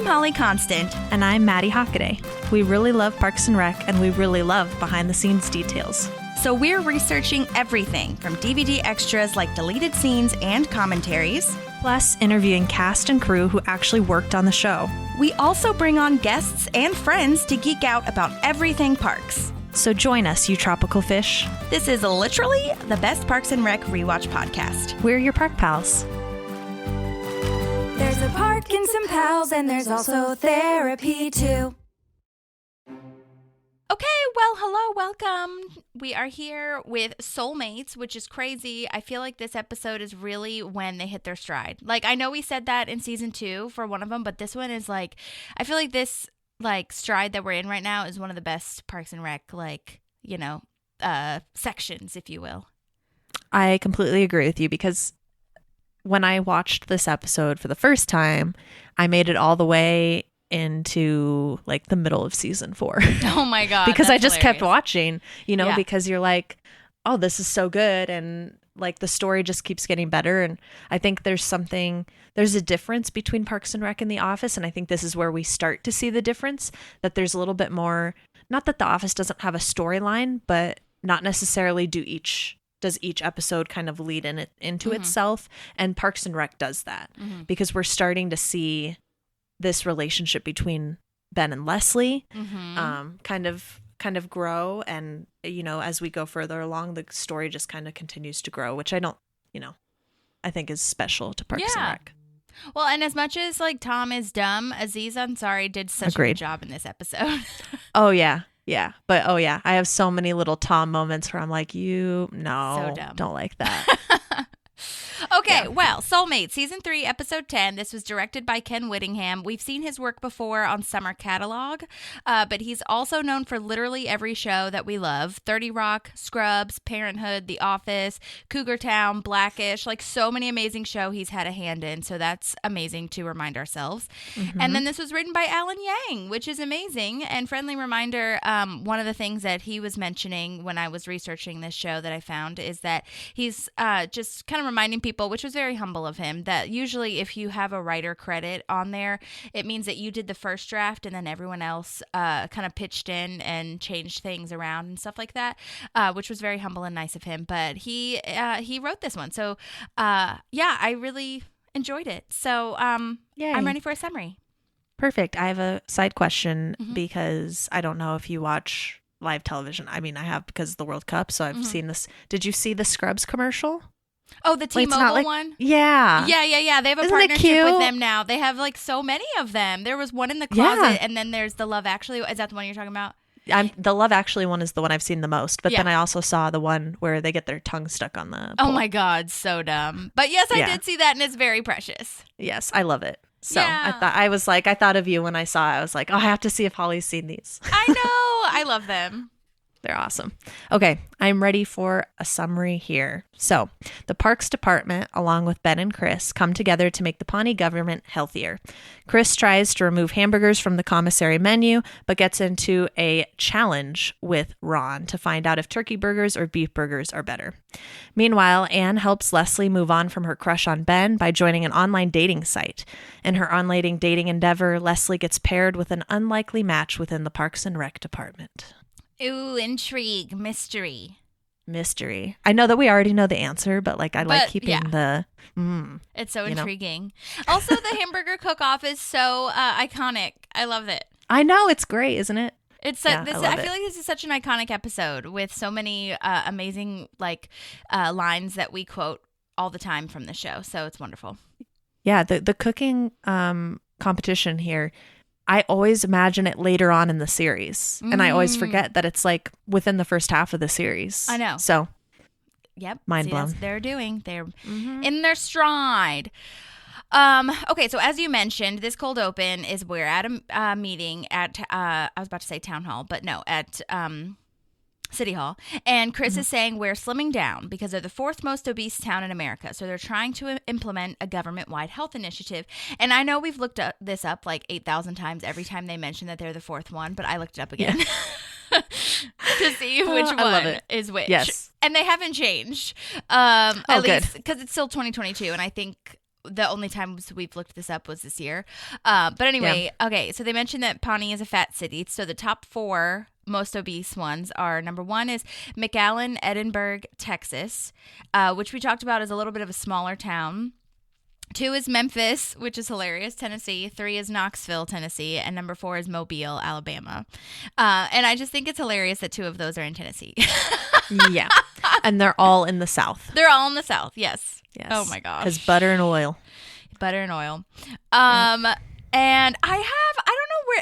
I'm Holly Constant. And I'm Maddie Hockaday. We really love Parks and Rec, and we really love behind-the-scenes details. So we're researching everything from DVD extras like deleted scenes and commentaries, plus interviewing cast and crew who actually worked on the show. We also bring on guests and friends to geek out about everything parks. So join us, you tropical fish. This is literally the best Parks and Rec rewatch podcast. We're your park pals. There's a park and some pals, and there's also therapy too. Okay, well, hello, welcome. We are here with Soulmates, which is crazy. I feel like this episode is really when they hit their stride. Like, I know we said that in season 2 for one of them, but this one is like, I feel like this stride that we're in right now is one of the best Parks and Rec, sections, if you will. I completely agree with you, because when I watched this episode for the first time, I made it all the way into the middle of season 4. Oh my God. Because I just hilarious. kept watching, because you're like, oh, this is so good. And the story just keeps getting better. And I think there's a difference between Parks and Rec and The Office. And I think this is where we start to see the difference, that there's a little bit more, not that The Office doesn't have a storyline, but not necessarily does each episode kind of lead into itself. And Parks and Rec does that because we're starting to see this relationship between Ben and Leslie kind of grow. And, as we go further along, the story just kind of continues to grow, which I think is special to Parks and Rec. Well, and as much as Tom is dumb, Aziz Ansari did such a good job in this episode. Oh, yeah. Yeah. But, I have so many little Tom moments where I'm like, so dumb. Don't like that. Okay, well, Soulmates, Season 3, Episode 10. This was directed by Ken Whittingham. We've seen his work before on Summer Catalog, but he's also known for literally every show that we love. 30 Rock, Scrubs, Parenthood, The Office, Cougar Town, Blackish, so many amazing shows he's had a hand in, so that's amazing to remind ourselves. And then this was written by Alan Yang, which is amazing. And friendly reminder, one of the things that he was mentioning when I was researching this show that I found is that he's just kind of reminding people, which was very humble of him, that usually if you have a writer credit on there, it means that you did the first draft and then everyone else kind of pitched in and changed things around and stuff like that, which was very humble and nice of him. But he wrote this one. So, I really enjoyed it. So I'm ready for a summary. Perfect. I have a side question because I don't know if you watch live television. I mean, I have because of the World Cup, so I've seen this. Did you see the Scrubs commercial? Oh, the T-Mobile one? Yeah. Yeah. They have a partnership with them now. They have so many of them. There was one in the closet, and then there's the Love Actually. Is that the one you're talking about? The Love Actually one is the one I've seen the most, but then I also saw the one where they get their tongue stuck on the pole. Oh my God, so dumb. But yes, I did see that, and it's very precious. Yes, I love it. So I thought of you when I saw it. I was like, oh, I have to see if Holly's seen these. I know. I love them. They're awesome. Okay, I'm ready for a summary here. So, the Parks Department, along with Ben and Chris, come together to make the Pawnee government healthier. Chris tries to remove hamburgers from the commissary menu, but gets into a challenge with Ron to find out if turkey burgers or beef burgers are better. Meanwhile, Anne helps Leslie move on from her crush on Ben by joining an online dating site. In her online dating endeavor, Leslie gets paired with an unlikely match within the Parks and Rec department. Ooh, intrigue, mystery. I know that we already know the answer, but I like keeping the... It's so intriguing. Also, the hamburger cook-off is so iconic. I love it. I know, it's great, isn't it? I feel like this is such an iconic episode with so many amazing lines that we quote all the time from the show. So it's wonderful. Yeah, the cooking competition here, I always imagine it later on in the series. And I always forget that it's within the first half of the series. I know. So, yep. Mind blown. They're in their stride. Okay, so as you mentioned, this cold open is we're at a meeting at, I was about to say town hall, but no, at City Hall. And Chris is saying we're slimming down because they're the 4th most obese town in America. So they're trying to implement a government-wide health initiative. And I know we've looked this up 8,000 times every time they mention that they're the 4th one, but I looked it up again to see which one is which. Yes. And they haven't changed. At least because it's still 2022. And I think the only times we've looked this up was this year. But anyway, okay, so they mentioned that Pawnee is a fat city. So the top 4 most obese ones are, number 1 is McAllen, Edinburgh, Texas, which we talked about as a little bit of a smaller town. 2 is Memphis, which is hilarious, Tennessee. 3 is Knoxville, Tennessee. And number 4 is Mobile, Alabama. And I just think it's hilarious that 2 of those are in Tennessee. Yeah. And they're all in the South. They're all in the South, yes. Yes. Oh, my gosh. Because butter and oil. Butter and oil. And I don't know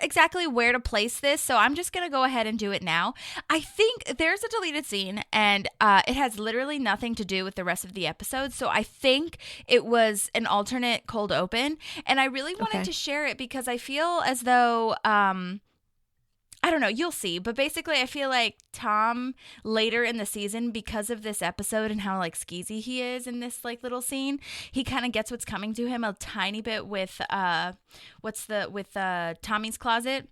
exactly where to place this, so I'm just going to go ahead and do it now. I think there's a deleted scene, and it has literally nothing to do with the rest of the episode, so I think it was an alternate cold open, and I really wanted to share it because I feel as though... I don't know, you'll see, but basically I feel like Tom later in the season, because of this episode and how like skeezy he is in this like little scene, he kind of gets what's coming to him a tiny bit with Tommy's Closet.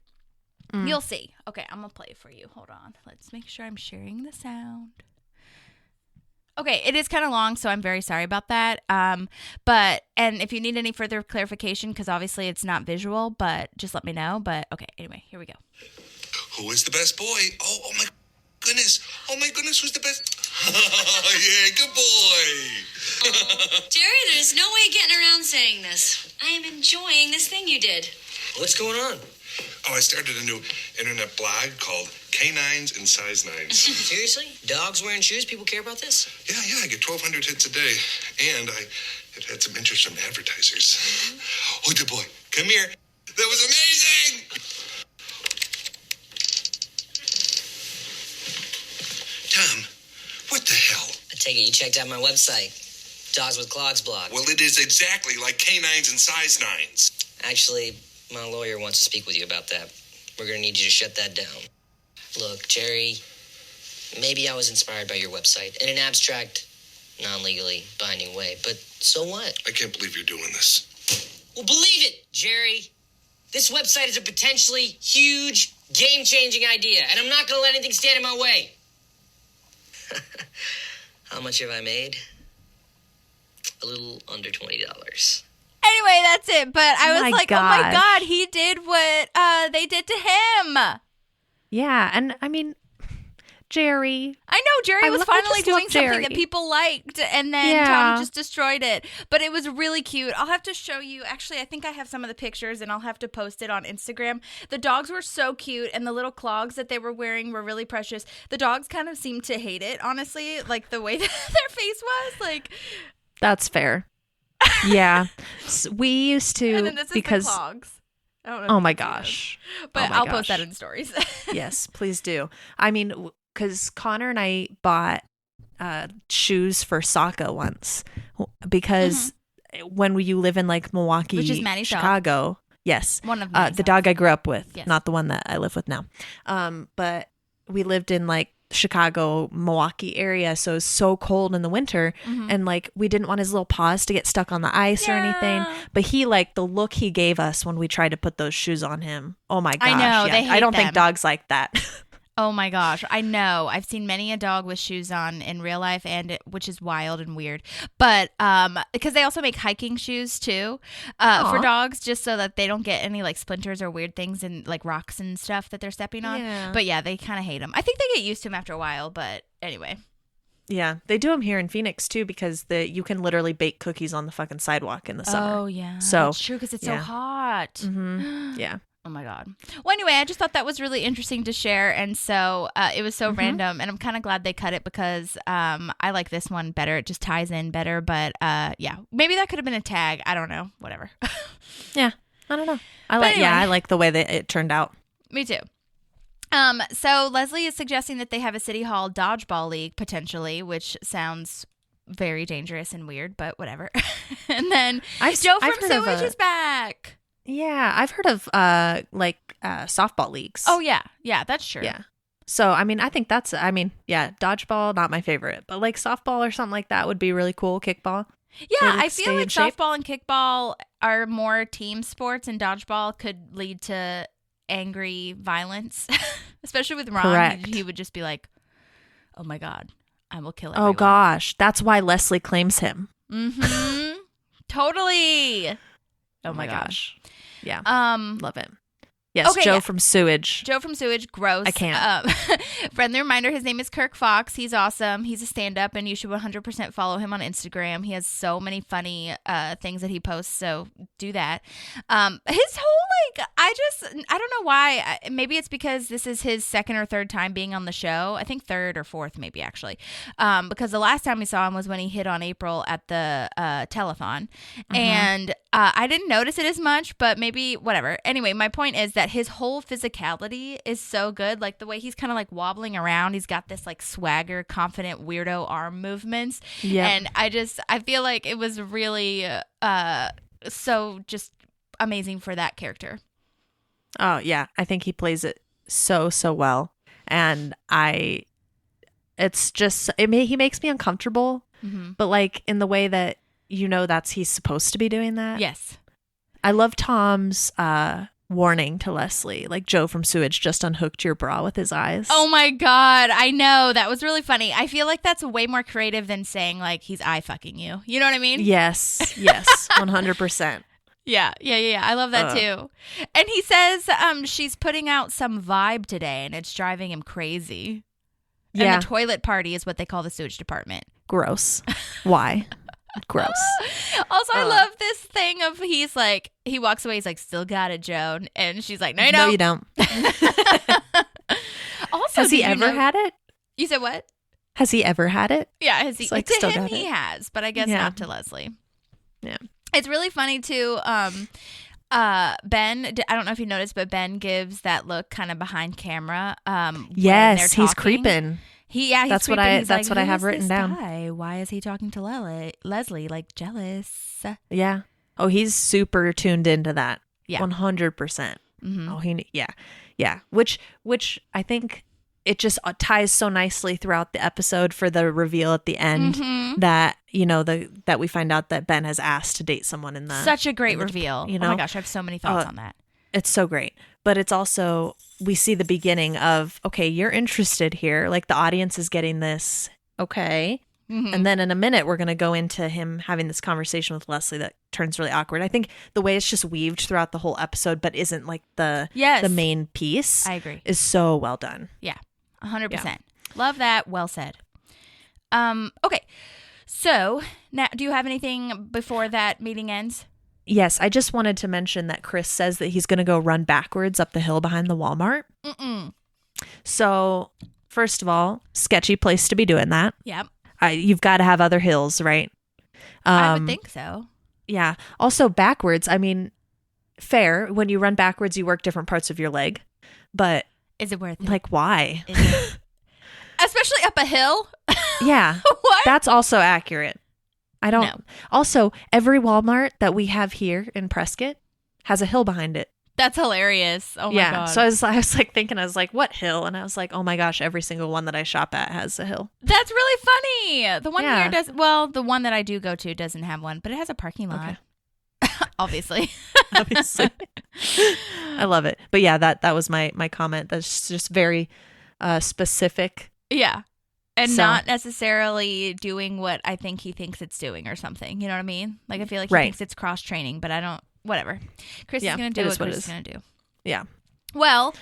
You'll see. Okay, I'm gonna play it for you. Hold on. Let's make sure I'm sharing the sound. Okay, it is kind of long, so I'm very sorry about that. And if you need any further clarification, because obviously it's not visual, but just let me know. But okay, anyway, here we go. Who is the best boy? Oh my goodness. Oh my goodness, who's the best? Yeah, good boy. Jerry, there's no way getting around saying this. I am enjoying this thing you did. What's going on? Oh, I started a new internet blog called Canines and Size Nines. Seriously? Dogs wearing shoes? People care about this? Yeah, I get 1,200 hits a day. And I've had some interest from advertisers. Oh, good boy. Come here. That was amazing! Tom, what the hell? I take it you checked out my website. Dogs with Clogs blog. Well, it is exactly like Canines and Size Nines. Actually, my lawyer wants to speak with you about that. We're going to need you to shut that down. Look, Jerry, maybe I was inspired by your website in an abstract, non-legally binding way, but so what? I can't believe you're doing this. Well, believe it, Jerry. This website is a potentially huge, game-changing idea, and I'm not going to let anything stand in my way. How much have I made? A little under $20. Anyway, that's it. But I was like, oh my God, he did what they did to him. Yeah. And I mean, Jerry. I know Jerry was finally doing something that people liked, and then Tom just destroyed it. But it was really cute. I'll have to show you. Actually, I think I have some of the pictures, and I'll have to post it on Instagram. The dogs were so cute, and the little clogs that they were wearing were really precious. The dogs kind of seemed to hate it, honestly, like the way that their face was. Like, that's fair. Yeah. We used to, and then this is because the clogs. I don't know oh my gosh. But I'll post that in stories. Yes, please do. I mean, because Connor and I bought shoes for Sokka once, because when you live in like Milwaukee, which is Maddie's Chicago, dog. Yes, one of the dog I grew up with, yes. Not the one that I live with now. But we lived in like Chicago, Milwaukee area, so it was so cold in the winter, and like we didn't want his little paws to get stuck on the ice or anything. But he, like, the look he gave us when we tried to put those shoes on him. Oh my gosh! I know, they hate I don't them. think dogs like that. Oh my gosh, I know. I've seen many a dog with shoes on in real life, which is wild and weird. But because they also make hiking shoes too for dogs, just so that they don't get any like splinters or weird things and like rocks and stuff that they're stepping on. Yeah. But yeah, they kind of hate them. I think they get used to them after a while. But anyway. Yeah, they do them here in Phoenix too, because you can literally bake cookies on the fucking sidewalk in the summer. Oh yeah, so that's true because it's so hot. Mm-hmm. Yeah. Oh my God. Well, anyway, I just thought that was really interesting to share. And so it was so random. And I'm kind of glad they cut it because I like this one better. It just ties in better. But yeah, maybe that could have been a tag. I don't know. Whatever. Yeah. I don't know. I like the way that it turned out. Me too. So Leslie is suggesting that they have a City Hall dodgeball league potentially, which sounds very dangerous and weird, but whatever. And then Joe from Sewage is back. Yeah, I've heard of softball leagues. Oh yeah, that's true. Yeah. So I mean, I think dodgeball not my favorite, but like softball or something like that would be really cool. Kickball. Yeah, I feel like softball and kickball are more team sports, and dodgeball could lead to angry violence, especially with Ron. Correct. He would just be like, "Oh my God, I will kill everyone." Oh gosh, that's why Leslie claims him. Mm-hmm. Totally. Oh my God. gosh. Yeah. Love it. Yes, okay, Joe from Sewage. Joe from Sewage, gross. I can't. Friendly reminder, his name is Kirk Fox. He's awesome. He's a stand-up, and you should 100% follow him on Instagram. He has so many funny things that he posts, so do that. His whole, I don't know why. Maybe it's because this is his second or third time being on the show. I think third or fourth, maybe, actually. Because the last time we saw him was when he hit on April at the telethon. And I didn't notice it as much, but maybe whatever. Anyway, my point is that his whole physicality is so good. Like the way he's kind of like wobbling around. He's got this like swagger, confident, weirdo arm movements. Yeah. And I feel like it was really so just amazing for that character. Oh, yeah. I think he plays it so well. And he makes me uncomfortable, but like in the way that, he's supposed to be doing that. Yes. I love Tom's warning to Leslie, like Joe from Sewage just unhooked your bra with his eyes. Oh my God. I know. That was really funny. I feel like that's way more creative than saying like he's eye fucking you. You know what I mean? Yes. 100%. Yeah. I love that too. And he says she's putting out some vibe today and it's driving him crazy. Yeah. And the toilet party is what they call the sewage department. Gross. Why? Gross. Also, I love this thing of he walks away, he's like, still got it, Joe. And she's like, no, you don't. No, you don't. Also, has he ever had it? You said what? Has he ever had it? Yeah, has he? Like, to him, he has, but I guess not to Leslie. Yeah. It's really funny, too. Ben, I don't know if you noticed, but Ben gives that look kind of behind camera. Yes, he's creeping. He's that's creeping. That's what I have written down. Guy? Why is he talking to Leslie? Like jealous? Yeah. Oh, he's super tuned into that. Yeah. 100%. Mm-hmm. Oh, yeah. Which I think it just ties so nicely throughout the episode for the reveal at the end that that we find out that Ben has asked to date someone in the such a great reveal. Oh my gosh, I have so many thoughts on that. It's so great. But it's also, we see the beginning of, okay, you're interested here. Like the audience is getting this, okay. Mm-hmm. And then in a minute, we're going to go into him having this conversation with Leslie that turns really awkward. I think the way it's just weaved throughout the whole episode, but isn't like the main piece. I agree. Is so well done. Yeah, 100%. Yeah. Love that. Well said. Okay. So now, do you have anything before that meeting ends? Yes, I just wanted to mention that Chris says that he's going to go run backwards up the hill behind the Walmart. So, first of all, sketchy place to be doing that. Yep. You've got to have other hills, right? I would think so. Yeah. Also, backwards, I mean, fair. When you run backwards, you work different parts of your leg. But is it worth it? Like, why? Especially up a hill? Yeah. What? That's also accurate. I don't know. Also, every Walmart that we have here in Prescott has a hill behind it. That's hilarious. Oh my God. So I was like thinking, what hill? And I was like, oh my gosh, every single one that I shop at has a hill. That's really funny. The one here does, the one that I do go to doesn't have one, but it has a parking lot. Okay. Obviously. I love it. But yeah, that was my comment. That's just very specific. Yeah. And not necessarily doing what I think he thinks it's doing or something. You know what I mean? Like, I feel like he thinks it's cross-training, but I don't, whatever. Chris is going to do what Chris is going to do. Yeah. Well,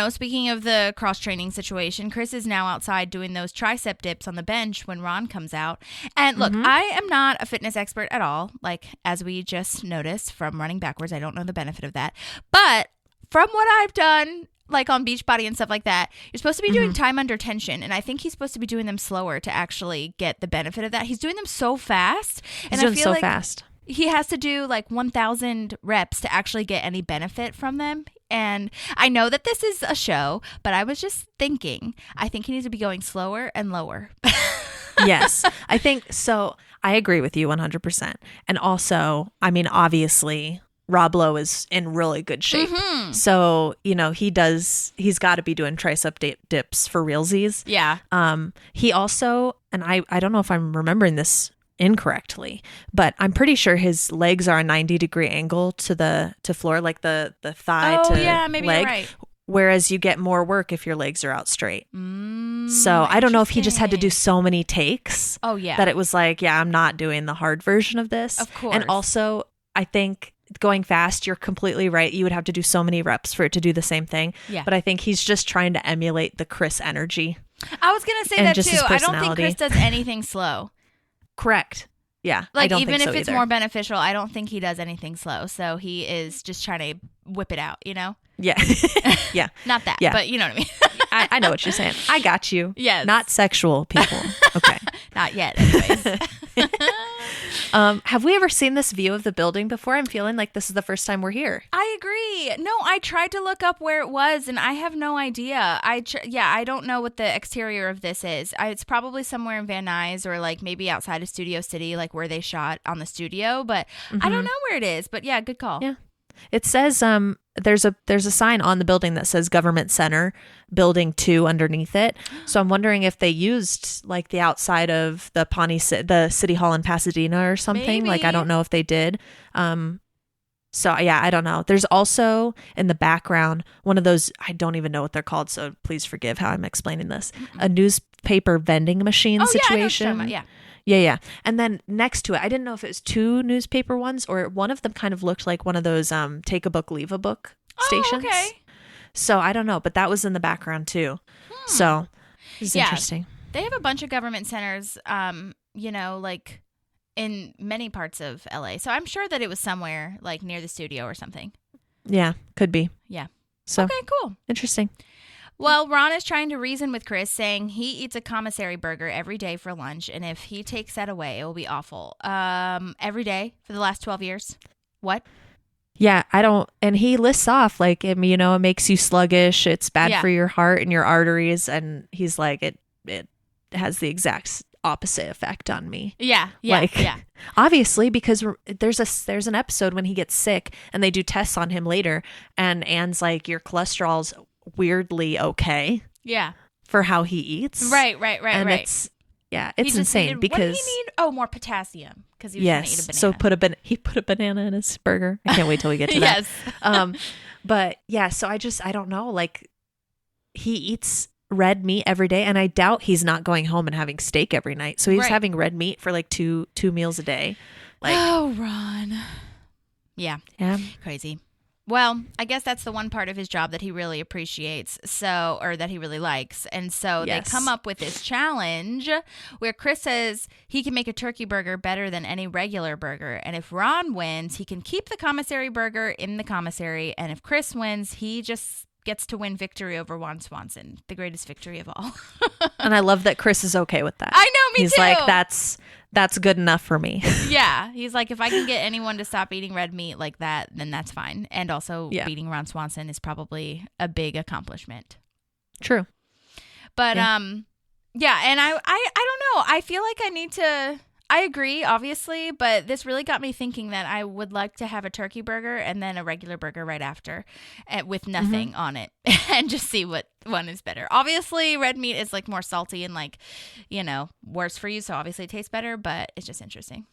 speaking of the cross-training situation, Chris is now outside doing those tricep dips on the bench when Ron comes out. And look, I am not a fitness expert at all. Like, as we just noticed from running backwards, I don't know the benefit of that. But from what I've done, like on Beachbody and stuff like that, you're supposed to be doing time under tension, and I think he's supposed to be doing them slower to actually get the benefit of that. He's doing them so fast, and I feel like fast. He has to do like 1,000 reps to actually get any benefit from them. And I know that this is a show, but I was just thinking, I think he needs to be going slower and lower. Yes, I think so. I agree with you 100%. And also, I mean, obviously, Rob Lowe is in really good shape. So, he's got to be doing tricep dips for realsies. Yeah. He also, and I don't know if I'm remembering this incorrectly, but I'm pretty sure his legs are a 90-degree angle to floor, like the thigh to yeah, maybe leg, you're right. whereas you get more work if your legs are out straight. So I don't know if he just had to do interesting. so many takes. Oh, yeah. That it was like, yeah, I'm not doing the hard version of this. Of course. And also, I think going fast, you're completely right. You would have to do so many reps for it to do the same thing. Yeah. But I think he's just trying to emulate the Chris energy. I was going to say And that just too. his I don't think personality. Chris does anything slow. Correct. Yeah. I Like, don't even think if so it's either. more beneficial, I don't think he does anything slow. So he is just trying to whip it out, you know? Yeah. Yeah. Not that, Yeah. but you know what I mean. I know what you're saying. I got you. Yes. Not sexual people. Okay. Not yet, anyways. Have we ever seen this view of the building before? I'm feeling like this is the first time we're here. I agree. No, I tried to look up where it was, and I have no idea. I don't know what the exterior of this is. It's probably somewhere in Van Nuys or like maybe outside of Studio City, like where they shot on the studio. But I don't know where it is. But yeah, good call. Yeah. It says there's a sign on the building that says Government Center Building 2 underneath it. So I'm wondering if they used like the outside of the City Hall in Pasadena or something. Like I Maybe. don't know if they did. So yeah, I don't know. There's also in the background one of those, I don't even know what they're called, so please forgive how I'm explaining this. A newspaper vending machine Oh, yeah, I know what you're situation. talking about, yeah. Yeah. And then next to it, I didn't know if it was two newspaper ones or one of them kind of looked like one of those take a book, leave a book stations. Oh, okay. So I don't know, but that was in the background too. So this is Yeah. interesting. They have a bunch of government centers, like in many parts of LA. So I'm sure that it was somewhere like near the studio or something. Yeah, could be. Yeah. So Okay, cool. interesting. Well, Ron is trying to reason with Chris, saying he eats a commissary burger every day for lunch, and if he takes that away, it will be awful. Every day for the last 12 years. What? Yeah, I don't, and he lists off like, it makes you sluggish. It's bad Yeah. for your heart and your arteries. And he's like, it has the exact opposite effect on me. Yeah. Obviously, because there's an episode when he gets sick and they do tests on him later, and Anne's like, your cholesterol's weirdly okay Yeah. for how he eats. Right. And Right. it's insane He just needed- because what did he need? Oh, more potassium because he was going to eat a yes. banana. So he put a banana in his burger. I can't wait till we get to that. Yes. But yeah, so I don't know. Like he eats red meat every day, and I doubt he's not going home and having steak every night. So he's Right. having red meat for like two meals a day. Like Oh, Ron. Yeah. yeah. Crazy. Well, I guess that's the one part of his job that he really appreciates, or that he really likes. And so Yes. they come up with this challenge where Chris says he can make a turkey burger better than any regular burger. And if Ron wins, he can keep the commissary burger in the commissary. And if Chris wins, he just gets to win victory over Juan Swanson, the greatest victory of all. And I love that Chris is okay with that. I know, me He's too. like, that's good enough for me. Yeah. He's like, if I can get anyone to stop eating red meat like that, then that's fine. And also Yeah. beating Ron Swanson is probably a big accomplishment. True. But Yeah. and I don't know. I feel like I agree, obviously, but this really got me thinking that I would like to have a turkey burger and then a regular burger right after, with nothing on it, and just see what one is better. Obviously, red meat is like more salty and like, worse for you, so obviously it tastes better, but it's just interesting.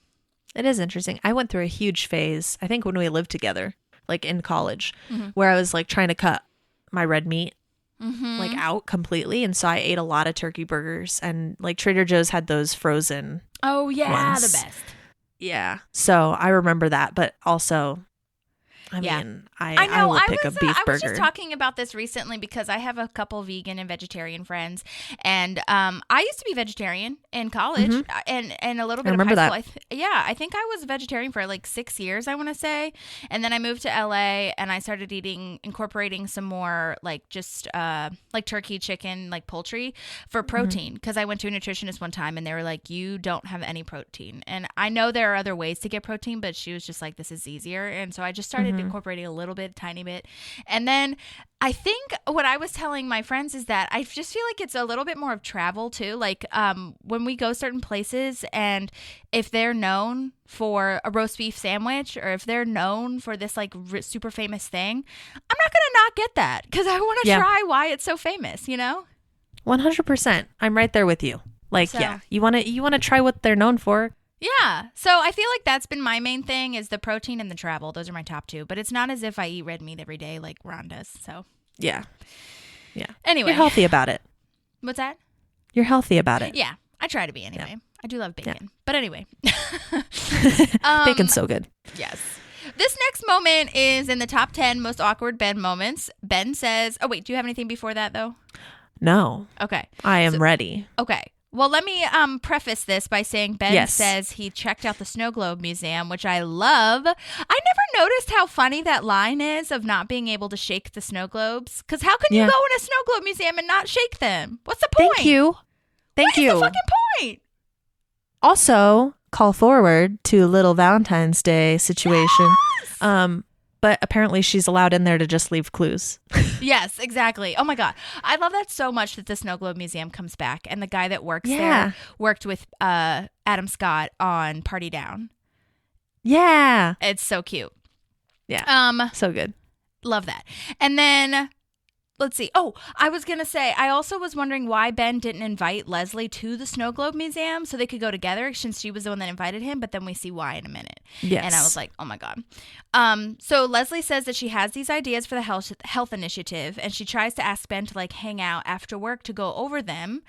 It is interesting. I went through a huge phase, I think when we lived together, like in college, where I was like trying to cut my red meat like out completely. And so I ate a lot of turkey burgers, and like Trader Joe's had those frozen. Oh yeah, Ones. the best. Yeah. So I remember that, but also, I Yeah. mean, I will pick a beef I was burger. just talking about this recently because I have a couple vegan and vegetarian friends, and I used to be vegetarian in college and a little bit of high remember school. I think I was a vegetarian for like 6 years, I want to say, and then I moved to LA and I started incorporating some more like just like turkey, chicken, like poultry for protein, because I went to a nutritionist one time and they were like, you don't have any protein, and I know there are other ways to get protein, but she was just like, this is easier, and so I just started incorporating a little bit, tiny bit. And then I think what I was telling my friends is that I just feel like it's a little bit more of travel too. Like when we go certain places, and if they're known for a roast beef sandwich, or if they're known for this like super famous thing, I'm not going to not get that because I want to try why it's so famous, 100%. I'm right there with you. Like, So- yeah, you want to try what they're known for. Yeah. So I feel like that's been my main thing, is the protein and the travel. Those are my top two. But it's not as if I eat red meat every day like Ron does. So Yeah. Anyway. You're healthy about it. What's that? You're healthy about it. Yeah, I try to be anyway. Yeah. I do love bacon. But anyway. Bacon's so good. Yes. This next moment is in the top 10 most awkward Ben moments. Ben says, oh, wait, do you have anything before that, though? No. Okay. I am ready. Okay. Well, let me preface this by saying Ben Yes. says he checked out the Snow Globe Museum, which I love. I never noticed how funny that line is of not being able to shake the snow globes. Because how can you Yeah. go in a snow globe museum and not shake them? What's the point? Thank you. Thank What you. is the fucking point? Also, call forward to a little Valentine's Day situation. Yes! But apparently she's allowed in there to just leave clues. Yes, exactly. Oh my God. I love that so much that the Snow Globe Museum comes back and the guy that works Yeah. there worked with Adam Scott on Party Down. Yeah. It's so cute. Yeah. So good. Love that. And then let's see. Oh, I was going to say, I also was wondering why Ben didn't invite Leslie to the Snow Globe Museum so they could go together since she was the one that invited him, but then we see why in a minute. Yes. And I was like, oh my God. So Leslie says that she has these ideas for the health initiative and she tries to ask Ben to like hang out after work to go over them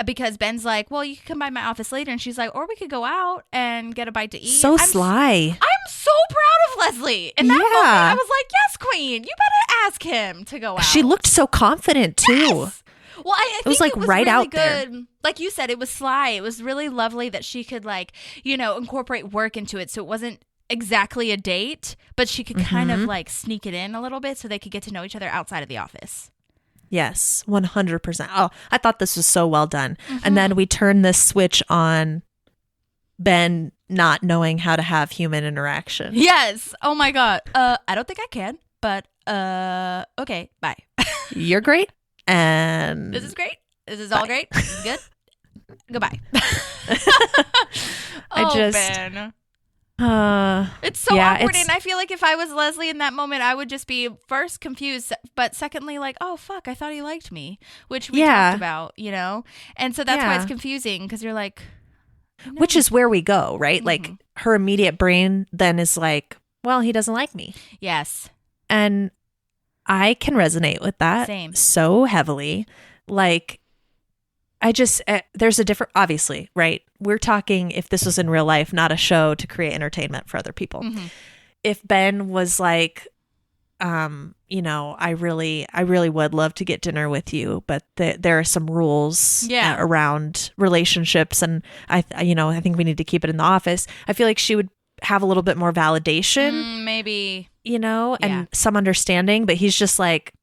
because Ben's like, well, you can come by my office later. And she's like, or we could go out and get a bite to eat. So sly. I'm so proud of Leslie. In that moment, Yeah. I was like, yes, queen, you better ask him to go out. She looked so confident too. Yes. Well, I think was, like, right really out there. good. Like you said, it was sly. It was really lovely that she could like, incorporate work into it. So it wasn't exactly a date, but she could kind of like sneak it in a little bit so they could get to know each other outside of the office. Yes, 100%. Oh, I thought this was so well done. And then we turn this switch on Ben not knowing how to have human interaction. Yes. Oh my God. I don't think I can, but okay, bye. You're great. And This is great. This is all great. This is good. Goodbye. Ben. It's so awkward, and I feel like if I was Leslie in that moment, I would just be first confused, but secondly, like, oh fuck, I thought he liked me, which we talked about, and so that's why it's confusing because you're like, no. Which is where we go, right? Like her immediate brain then is like, well, he doesn't like me. Yes, and I can resonate with that Same. so heavily. Like, I just, there's a different, obviously, right? We're talking if this was in real life, not a show to create entertainment for other people. If Ben was like, I really would love to get dinner with you, but there are some rules around relationships. And I think we need to keep it in the office. I feel like she would have a little bit more validation, maybe, and some understanding, but he's just like,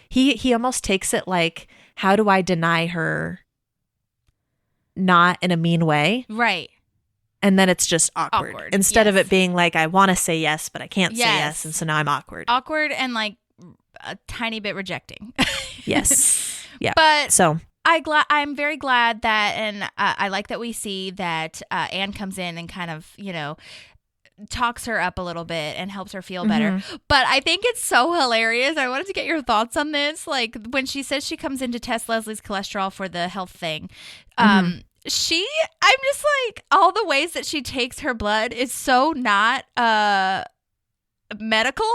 he almost takes it like, how do I deny her? Not in a mean way. Right. And then it's just awkward. Instead of it being like, I want to say yes, but I can't say yes. And so now I'm awkward. Awkward and like a tiny bit rejecting. Yes. Yeah. But so I'm very glad that, and I like that we see that Anne comes in and kind of, talks her up a little bit and helps her feel better. But I think it's so hilarious. I wanted to get your thoughts on this. Like when she says she comes in to test Leslie's cholesterol for the health thing, I'm just like, all the ways that she takes her blood is so not medical.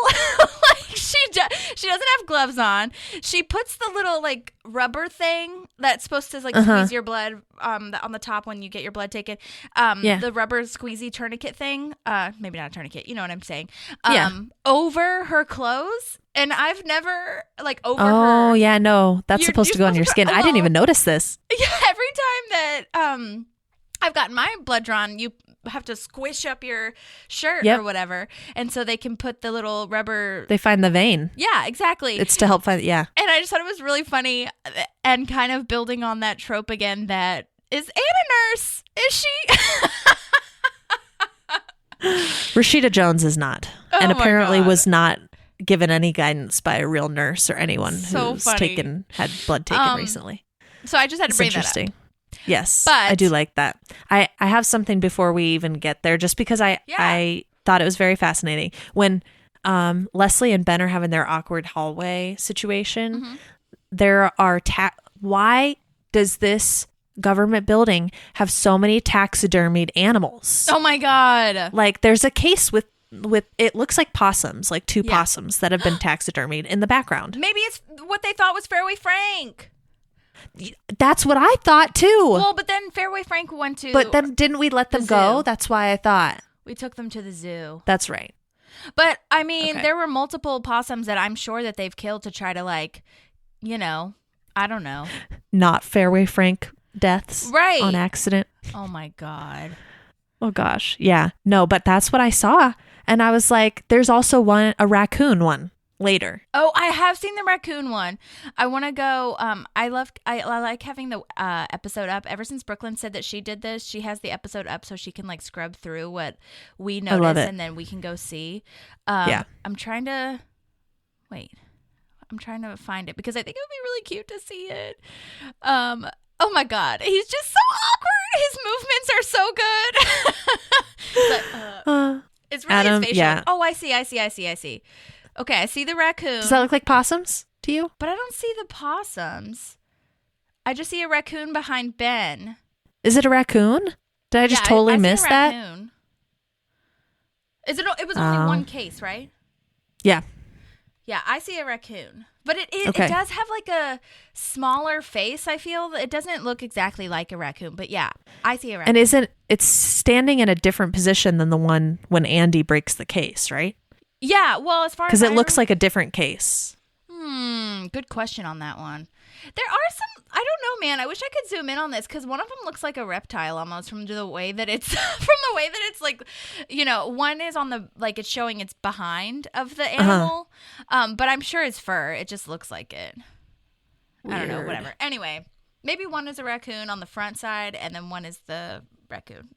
Like she doesn't have gloves on. She puts the little like rubber thing that's supposed to like squeeze your blood on the top when you get your blood taken. The rubber squeezy tourniquet thing. Maybe not a tourniquet. You know what I'm saying? Over her clothes. And I've never like over her. Oh yeah, no, that's supposed to go on your skin. I didn't even notice this. Yeah, every time that I've gotten my blood drawn, you have to squish up your shirt or whatever, and so they can put the little rubber. They find the vein. Yeah, exactly. It's to help find. Yeah. And I just thought it was really funny, and kind of building on that trope again. That is Anne a nurse? Is she? Rashida Jones is not, and apparently was not given any guidance by a real nurse or anyone who's had blood taken recently. So I just had to bring that up. Yes, but I do like that. I have something before we even get there, just because I thought it was very fascinating when Leslie and Ben are having their awkward hallway situation. There are why does this government building have so many taxidermied animals? Oh my God! Like there's a case with it looks like possums, like two possums that have been taxidermied in the background. Maybe it's what they thought was Fairway Frank. That's what I thought too. Well, but then Fairway Frank went to... But then didn't we let them go? zoo. That's why I thought. We took them to the zoo. That's right. But, I mean, Okay. there were multiple possums that I'm sure that they've killed to try to, like, you know, I don't know. Not Fairway Frank deaths Right. on accident. Oh, my God. Oh, gosh. Yeah. No, but that's what I saw. And I was like, there's also a raccoon one later. Oh, I have seen the raccoon one. I want to go. I like having the episode up. Ever since Brooklyn said that she did this, she has the episode up so she can like scrub through what we love notice it. and then we can go see. Yeah. I'm trying to find it because I think it would be really cute to see it. Oh my God, he's just so awkward. His movements are so good. But, it's really Adam, his facial. yeah. Oh, I see. Okay, I see the raccoon. Does that look like possums to you? But I don't see the possums. I just see a raccoon behind Ben. Is it a raccoon? Did I just Yeah, totally I see a miss that? raccoon. It was only one case, right? Yeah. Yeah, I see a raccoon. But it Okay. does have like a smaller face, I feel. It doesn't look exactly like a raccoon, but yeah, I see a raccoon. And it's standing in a different position than the one when Andy breaks the case, right? Yeah, well, as far as Because it looks like a different case. Good question on that one. There are some, I don't know, man. I wish I could zoom in on this because one of them looks like a reptile almost from the way that it's like, you know, one is on the, like it's showing its behind of the animal. But I'm sure it's fur. It just looks like it. I don't know, Weird. whatever. Anyway, maybe one is a raccoon on the front side and then one is the raccoon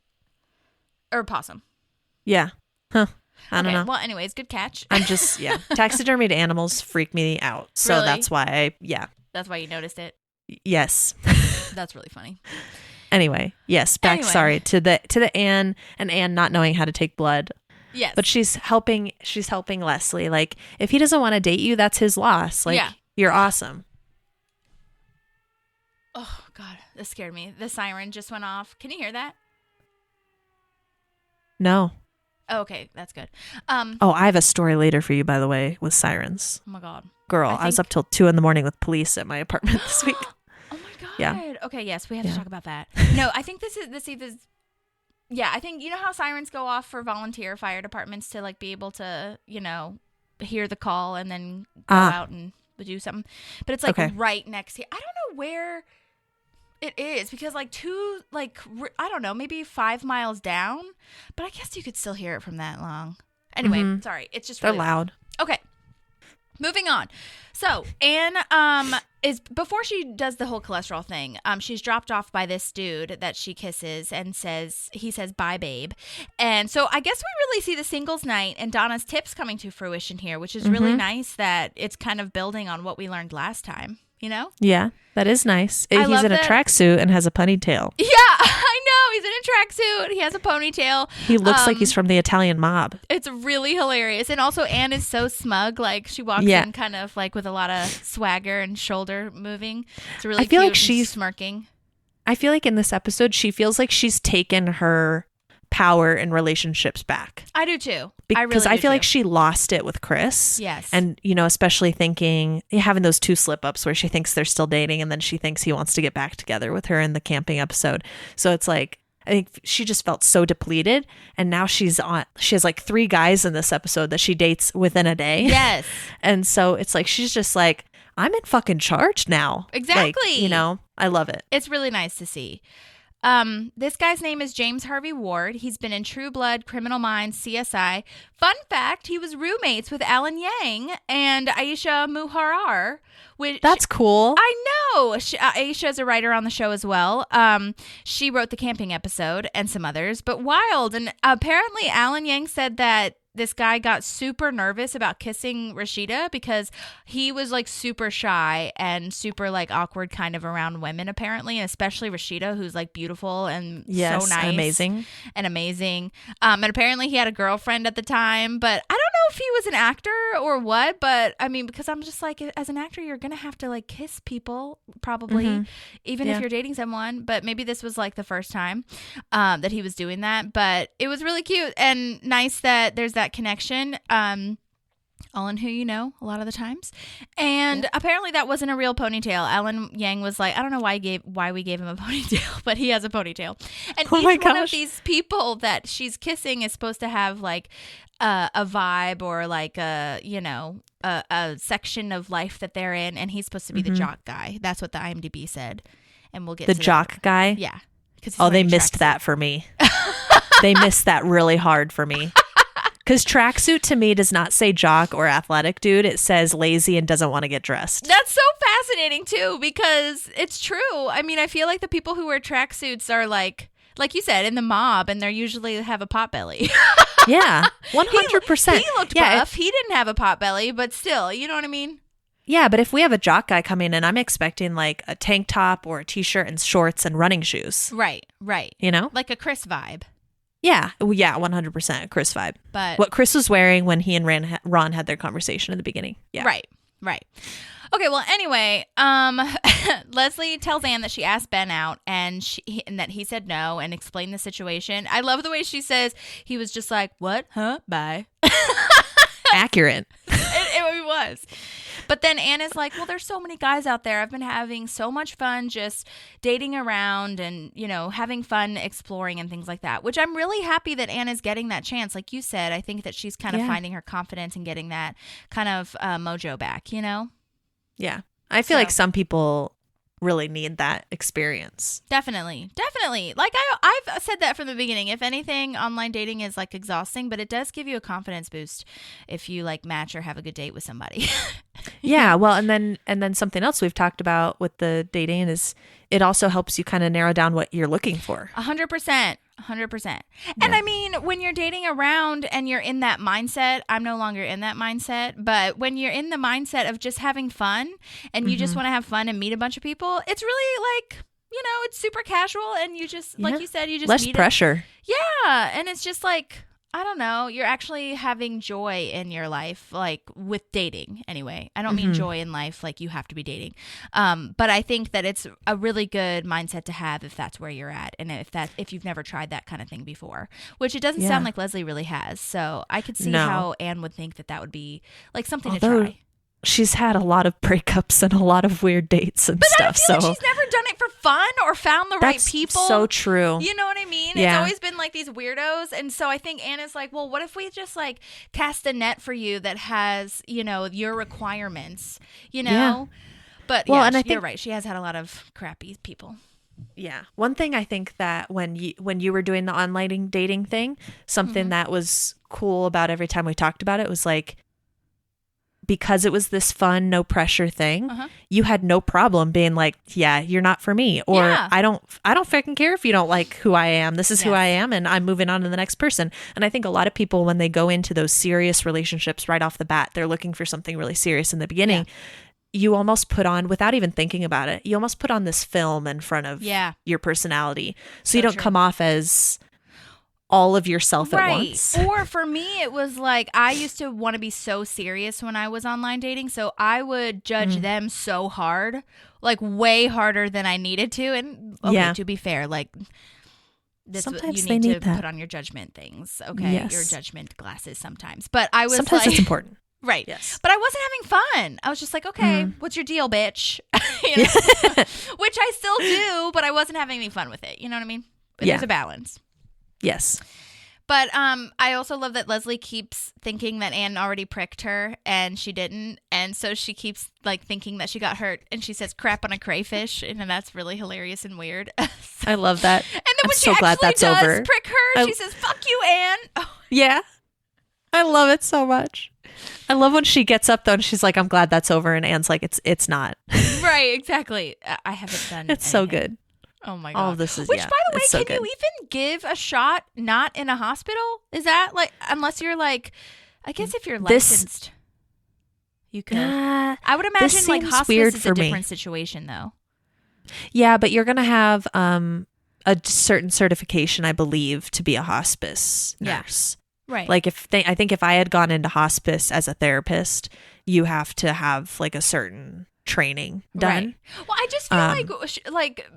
or possum. Yeah. Huh. I don't know. Well, anyways, good catch. I'm just, yeah. Taxidermied animals freak me out. So Really? that's why That's why you noticed it. yes. That's really funny. Anyway, yes. Back, Anyway. sorry, to the Anne and Anne not knowing how to take blood. Yes. But she's helping Leslie. Like, if he doesn't want to date you, that's his loss. Like, Yeah. you're awesome. Oh, God. That scared me. The siren just went off. Can you hear that? No. Oh, okay. That's good. Oh, I have a story later for you, by the way, with sirens. Oh, my God. Girl, I was up till 2 a.m. with police at my apartment this week. Oh, my God. Yeah. Okay, yes. We have Yeah. to talk about that. No, I think this is... Yeah, I think, you know how sirens go off for volunteer fire departments to, like, be able to, you know, hear the call and then go out and do something. But it's, like, Okay. right next to... I don't know where... It is because I don't know, maybe 5 miles down, but I guess you could still hear it from that long. Anyway, sorry. It's just They're really loud. Okay. Moving on. So Anne is before she does the whole cholesterol thing, she's dropped off by this dude that she kisses and he says bye babe. And so I guess we really see the singles night and Donna's tips coming to fruition here, which is really nice that it's kind of building on what we learned last time, you know? Yeah, that is nice. I He's love in a that- tracksuit and has a ponytail. Yeah, I know. He's in a tracksuit. He has a ponytail. He looks like he's from the Italian mob. It's really hilarious. And also Anne is so smug. Like she walks Yeah. in kind of like with a lot of swagger and shoulder moving. It's really I feel cute like and she's- smirking. I feel like in this episode, she feels like she's taken her power in relationships back. I do too. Because I really feel do like too. she lost it with Chris. Yes. And, you know, especially having those 2 slip-ups where she thinks they're still dating and then she thinks he wants to get back together with her in the camping episode. So it's like, I think she just felt so depleted. And now she has like 3 guys in this episode that she dates within a day. Yes. And so it's like, she's just like, I'm in fucking charge now. Exactly. Like, you know, I love it. It's really nice to see. This guy's name is James Harvey Ward. He's been in True Blood, Criminal Minds, CSI. Fun fact, he was roommates with Alan Yang and Aisha Muharar. That's cool. I know. Aisha is a writer on the show as well. She wrote the camping episode and some others, but wild. And apparently Alan Yang said that this guy got super nervous about kissing Rashida because he was like super shy and super like awkward kind of around women apparently, and especially Rashida, who's like beautiful and Yes, so nice and amazing. And apparently he had a girlfriend at the time, but I don't know if he was an actor or what, but I mean, because I'm just like, as an actor, you're going to have to like kiss people probably, even if Yeah. you're dating someone, but maybe this was like the first time that he was doing that, but it was really cute and nice that there's that connection. all in who you know a lot of the times. And apparently that wasn't a real ponytail. Alan Yang was like, I don't know why we gave him a ponytail, but he has a ponytail. And each one of these people that she's kissing is supposed to have like a vibe or like a section of life that they're in, and he's supposed to be the jock guy. That's what the IMDb said. And we'll get the to jock that. guy. Yeah. Oh, they missed that for me. They missed that really hard for me. Because tracksuit to me does not say jock or athletic dude. It says lazy and doesn't want to get dressed. That's so fascinating too, because it's true. I mean, I feel like the people who wear tracksuits are like you said, in the mob, and they usually have a pot belly. Yeah, 100%. He looked buff. He didn't have a pot belly, but still, you know what I mean? Yeah, but if we have a jock guy coming in, I'm expecting like a tank top or a t-shirt and shorts and running shoes. Right. You know? Like a Chris vibe. Yeah, 100% Chris vibe. But what Chris was wearing when he and Ron had their conversation in the beginning. Yeah. Right. Okay, well, anyway, Leslie tells Anne that she asked Ben out and that he said no and explained the situation. I love the way she says he was just like, what? Huh? Bye. Accurate. It was. But then Anne is like, well, there's so many guys out there. I've been having so much fun just dating around and, having fun exploring and things like that, which I'm really happy that Anne is getting that chance. Like you said, I think that she's kind of finding her confidence and getting that kind of mojo back, Yeah. I feel like some people really need that experience. Definitely. Like I've said that from the beginning. If anything, online dating is like exhausting, but it does give you a confidence boost if you like match or have a good date with somebody. Yeah, well, and then something else we've talked about with the dating is it also helps you kind of narrow down what you're looking for. 100%. And I mean, when you're dating around and you're in that mindset, I'm no longer in that mindset, but when you're in the mindset of just having fun and you just want to have fun and meet a bunch of people, it's really like, it's super casual and you just, like you said, you just less pressure. Yeah. And it's just like, I don't know, you're actually having joy in your life, like with dating anyway. I don't mean joy in life like you have to be dating. But I think that it's a really good mindset to have if that's where you're at and if you've never tried that kind of thing before, which it doesn't sound like Leslie really has. So I could see how Anne would think that would be like something to try. She's had a lot of breakups and a lot of weird dates and stuff. I feel like she's never done it for fun or found the right people. So true. You know what I mean? Yeah. It's always been like these weirdos. And so I think Anna's like, well, what if we just like cast a net for you that has, your requirements, Yeah. But well, yeah, and I think you're right. She has had a lot of crappy people. Yeah. One thing I think that when you were doing the online dating thing, something that was cool about every time we talked about it was like, because it was this fun, no pressure thing, you had no problem being like, yeah, you're not for me. Or I don't freaking care if you don't like who I am. This is who I am and I'm moving on to the next person. And I think a lot of people, when they go into those serious relationships right off the bat, they're looking for something really serious in the beginning. You almost put on, without even thinking about it, you almost put on this film in front of your personality. So you don't come off as all of yourself at once. Or for me, it was like I used to want to be so serious when I was online dating. So I would judge them so hard, like way harder than I needed to. And to be fair, like sometimes you need to that. put on your judgment things. Okay. Your judgment glasses sometimes. But I was sometimes it's important. Right. Yes. But I wasn't having fun. I was just like, okay, what's your deal, bitch? Which I still do, but I wasn't having any fun with it. You know what I mean? But there's a balance. Yes. But I also love that Leslie keeps thinking that Anne already pricked her and she didn't. And so she keeps like thinking that she got hurt and she says crap on a crayfish. And that's really hilarious and weird. I love that. And then when she actually does prick her, she says, fuck you, Anne. Oh. Yeah. I love it so much. I love when she gets up though and she's like, I'm glad that's over. And Anne's like, it's not. Right, exactly. I haven't done It's so good. Oh my God. All of this is, Which, by the way, so can you even give a shot not in a hospital? Is that like, unless you're like, I guess if you're licensed, you could. I would imagine like hospice is a different situation though. Yeah, but you're going to have a certain certification, I believe, to be a hospice nurse. Right. Like I think if I had gone into hospice as a therapist, you have to have like a certain training done. Right. Well, I just feel like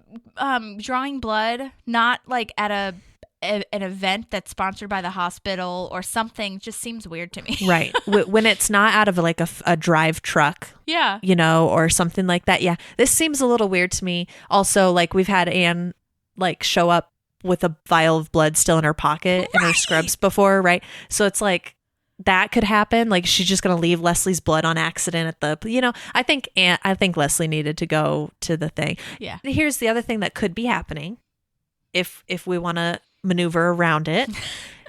drawing blood, not like at an event that's sponsored by the hospital or something just seems weird to me. Right. When it's not out of like a drive truck, Yeah. or something like that. Yeah. This seems a little weird to me. Also, like we've had Anne like show up with a vial of blood still in her pocket in her scrubs before. Right. So it's like that could happen. Like she's just going to leave Leslie's blood on accident at the, I think Leslie needed to go to the thing. Yeah. Here's the other thing that could be happening. If we want to maneuver around it,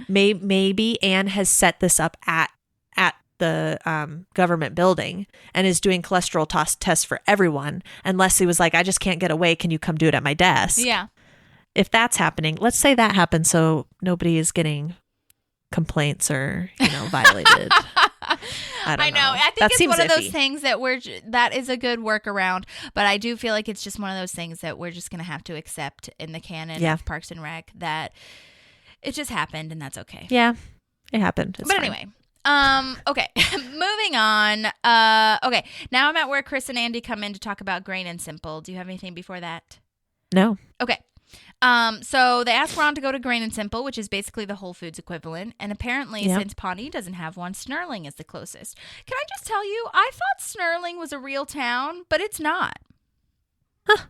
maybe Anne has set this up at the government building and is doing cholesterol tests for everyone. And Leslie was like, I just can't get away. Can you come do it at my desk? Yeah. If that's happening, let's say that happens so nobody is getting complaints or, violated. I know. I think it's one of those things that that is a good workaround, but I do feel like it's just one of those things that we're just going to have to accept in the canon of Parks and Rec, that it just happened and that's okay. Yeah, it happened. It's fine. Anyway, okay, moving on. Okay, now I'm at where Chris and Andy come in to talk about Grain and Simple. Do you have anything before that? No. Okay. So they asked Ron to go to Grain and Simple, which is basically the Whole Foods equivalent. And apparently, since Pawnee doesn't have one, Snurling is the closest. Can I just tell you, I thought Snurling was a real town, but it's not. Huh.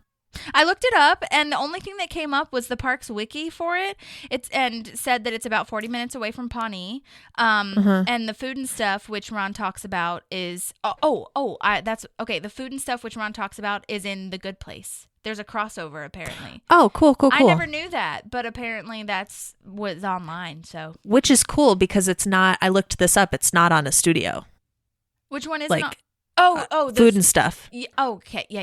I looked it up, and the only thing that came up was the park's wiki for it. And said that it's about 40 minutes away from Pawnee. And the food and stuff, which Ron talks about, is that's okay. The food and stuff which Ron talks about is in The Good Place. There's a crossover, apparently. Oh, cool. I never knew that, but apparently that's what's online. So, which is cool because it's not. I looked this up. It's not on a studio. Which one is like? Oh, food and stuff. Okay, yeah.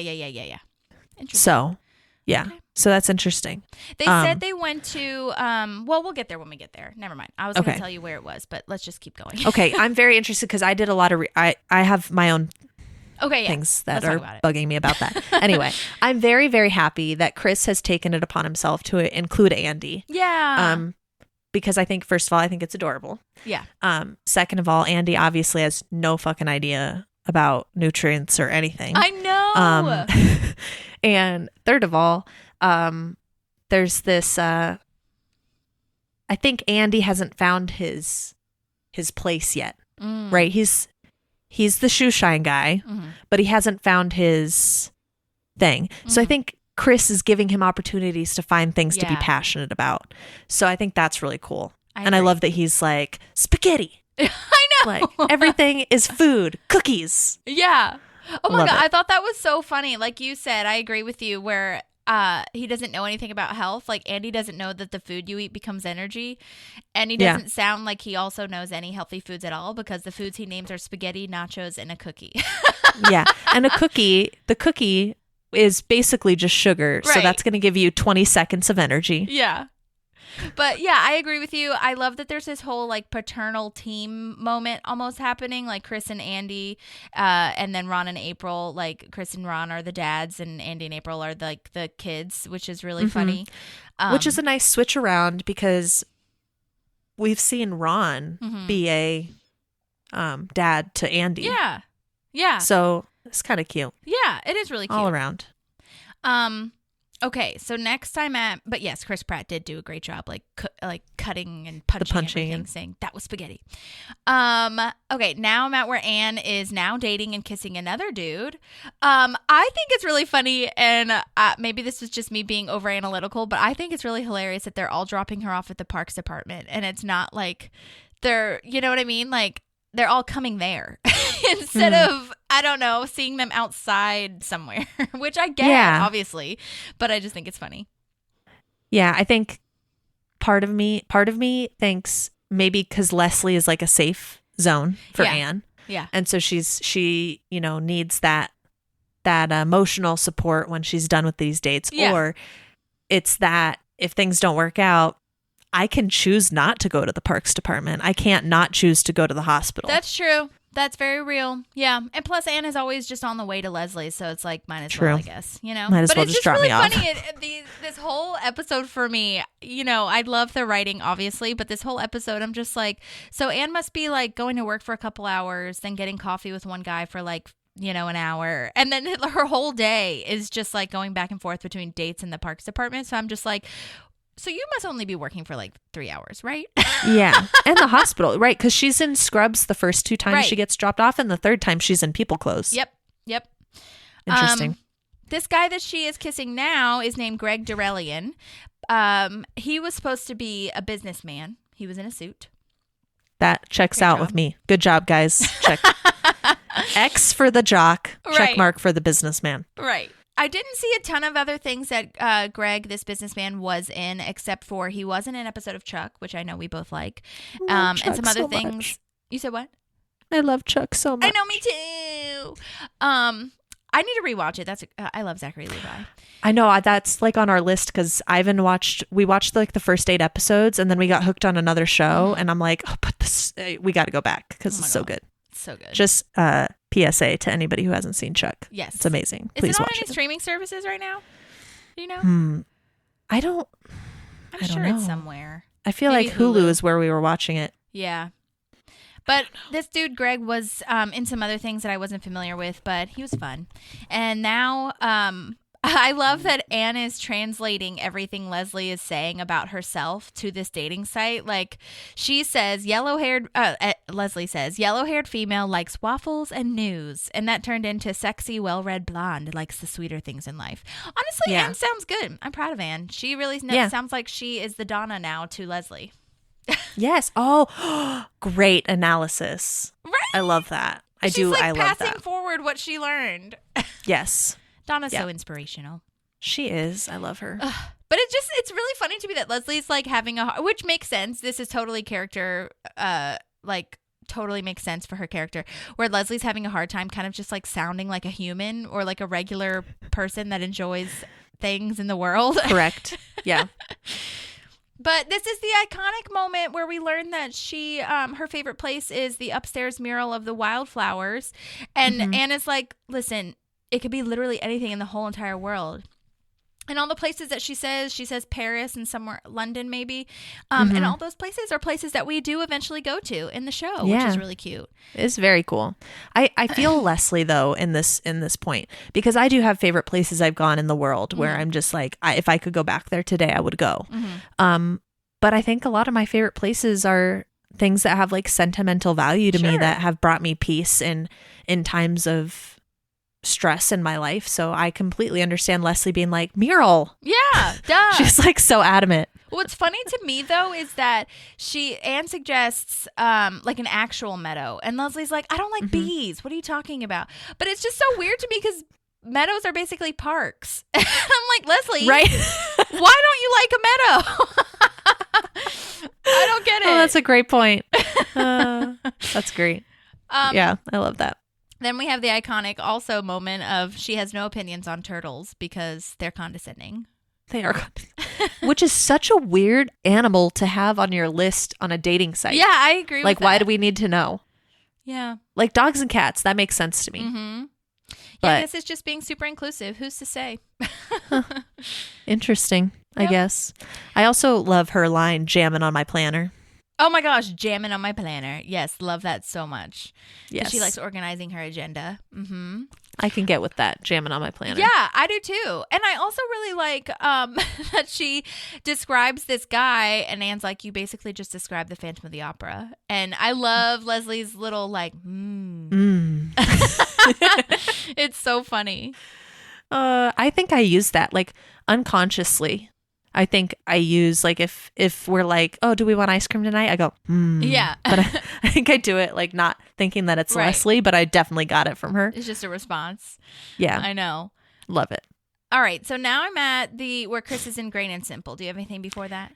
Interesting. So, yeah. Okay. So that's interesting. They said they went to. Well, we'll get there when we get there. Never mind. I was going to tell you where it was, but let's just keep going. Okay, I'm very interested because I did a lot of. I have my own. Okay, things that are bugging me about that. Anyway, I'm very, very happy that Chris has taken it upon himself to include Andy. Yeah. Because I think, first of all, I think it's adorable. Yeah. Second of all, Andy obviously has no fucking idea about nutrients or anything. I know. And third of all, there's this. I think Andy hasn't found his place yet. Right? He's the shoe shine guy, but he hasn't found his thing. So I think Chris is giving him opportunities to find things to be passionate about. So I think that's really cool. I love that he's like, spaghetti. I know. Like, everything is food, cookies. Yeah. Oh my Love God. it. I thought that was so funny. Like you said, I agree with you where he doesn't know anything about health. Like Andy doesn't know that the food you eat becomes energy. And he doesn't sound like he also knows any healthy foods at all because the foods he names are spaghetti, nachos, and a cookie. Yeah. And the cookie is basically just sugar. Right. So that's going to give you 20 seconds of energy. Yeah. But yeah, I agree with you. I love that there's this whole like paternal team moment almost happening, like Chris and Andy, and then Ron and April. Like Chris and Ron are the dads, and Andy and April are like the kids, which is really funny. Which is a nice switch around because we've seen Ron be a dad to Andy. Yeah, yeah. So it's kind of cute. Yeah, it is really cute all around. Okay, so next time but yes, Chris Pratt did do a great job, like cutting and punching everything, saying that was spaghetti. Okay, now I'm at where Anne is now dating and kissing another dude. I think it's really funny, and maybe this was just me being over analytical, but I think it's really hilarious that they're all dropping her off at the parks department, and it's not like they're, you know what I mean, like they're all coming there instead of, I don't know, seeing them outside somewhere, which I get, obviously, but I just think it's funny. Yeah, I think part of me thinks maybe because Leslie is like a safe zone for Anne. Yeah. And so she, needs that emotional support when she's done with these dates. Yeah. Or it's that if things don't work out, I can choose not to go to the parks department. I can't not choose to go to the hospital. That's true. That's very real. Yeah. And plus, Anne is always just on the way to Leslie. So it's like, might as well, I guess, Might as well it's just drop really me off. funny. This whole episode for me, I love the writing, obviously, but this whole episode, I'm just like, so Anne must be like going to work for a couple hours, then getting coffee with one guy for like, an hour. And then her whole day is just like going back and forth between dates and the parks department. So I'm just like, So you must only be working for like 3 hours, right? Yeah. And the hospital, right? Because she's in scrubs the first 2 times Right. she gets dropped off, and the third time she's in people clothes. Yep. Interesting. This guy that she is kissing now is named Greg Dorellian. He was supposed to be a businessman. He was in a suit. That checks Great out job. with me. Good job, guys. Check. X for the jock. Right. Check mark for the businessman. Right. I didn't see a ton of other things that Greg, this businessman, was in, except for he was in an episode of Chuck, which I know we both like, and Chuck some other so things. much. You said what? I love Chuck so much. I know, me too. I need to rewatch it. I love Zachary Levi. I know that's like on our list because we watched like the first 8 episodes, and then we got hooked on another show, and I'm like, but this, we got to go back because it's so good. So good. Just PSA to anybody who hasn't seen Chuck. Yes. It's amazing. Is Please it on watch any it. streaming services right now? Do you know? I don't I'm don't sure know. it's somewhere. I feel Maybe like Hulu Hulu. is where we were watching it. Yeah. But this dude, Greg, was in some other things that I wasn't familiar with, but he was fun. And now I love that Anne is translating everything Leslie is saying about herself to this dating site. Like, she says, Leslie says, yellow-haired female likes waffles and news. And that turned into sexy, well-read blonde likes the sweeter things in life. Honestly, Yeah. Anne sounds good. I'm proud of Anne. She really sounds like she is the Donna now to Leslie. Yes. Oh, great analysis. Right? I love that. I She's do. like I love passing that. forward what she learned. Yes. Donna's Yeah. so inspirational. She is. I love her. But it's really funny to me that Leslie's like having which makes sense. This is totally character, totally makes sense for her character, where Leslie's having a hard time kind of just like sounding like a human or like a regular person that enjoys things in the world. Correct. Yeah. But this is the iconic moment where we learn that she, her favorite place is the upstairs mural of the wildflowers. And Anna's like, listen, it could be literally anything in the whole entire world. And all the places that she says Paris and somewhere, London maybe. And all those places are places that we do eventually go to in the show, which Yeah. is really cute. It's very cool. I feel Leslie though in this point, because I do have favorite places I've gone in the world where I'm just like, if I could go back there today, I would go. But I think a lot of my favorite places are things that have like sentimental value to me Sure. that have brought me peace in times of stress in my life. So I completely understand Leslie being like, mural. Yeah, duh. She's like so adamant. What's funny to me though is that Anne suggests like an actual meadow, and Leslie's like, I don't like bees. What are you talking about? But it's just so weird to me because meadows are basically parks. And I'm like, Leslie, Right? why don't you like a meadow? I don't get it. Oh, that's a great point. That's great. Yeah, I love that. Then we have the iconic also moment of she has no opinions on turtles because they're condescending. They are, which is such a weird animal to have on your list on a dating site. Yeah, I agree Like, with why that. do we need to know? Yeah. Like dogs and cats, that makes sense to me. Mm-hmm. But- Yeah, this is just being super inclusive. Who's to say? Interesting, I Yep. guess. I also love her line, jamming on my planner. Oh my gosh, jamming on my planner. Yes, love that so much. 'Cause Yes. She likes organizing her agenda. Mm-hmm. I can get with that, jamming on my planner. Yeah, I do too. And I also really like that she describes this guy, and Anne's like, you basically just described the Phantom of the Opera. And I love Leslie's little like, It's so funny. I think I use that like unconsciously. I think I use like if we're like, oh, do we want ice cream tonight? I go, Yeah. But I think I do it like not thinking that it's Right. Leslie, but I definitely got it from her. It's just a response. Yeah, I know. love it. All right, so now I'm at where Chris is in Grain and Simple. Do you have anything before that?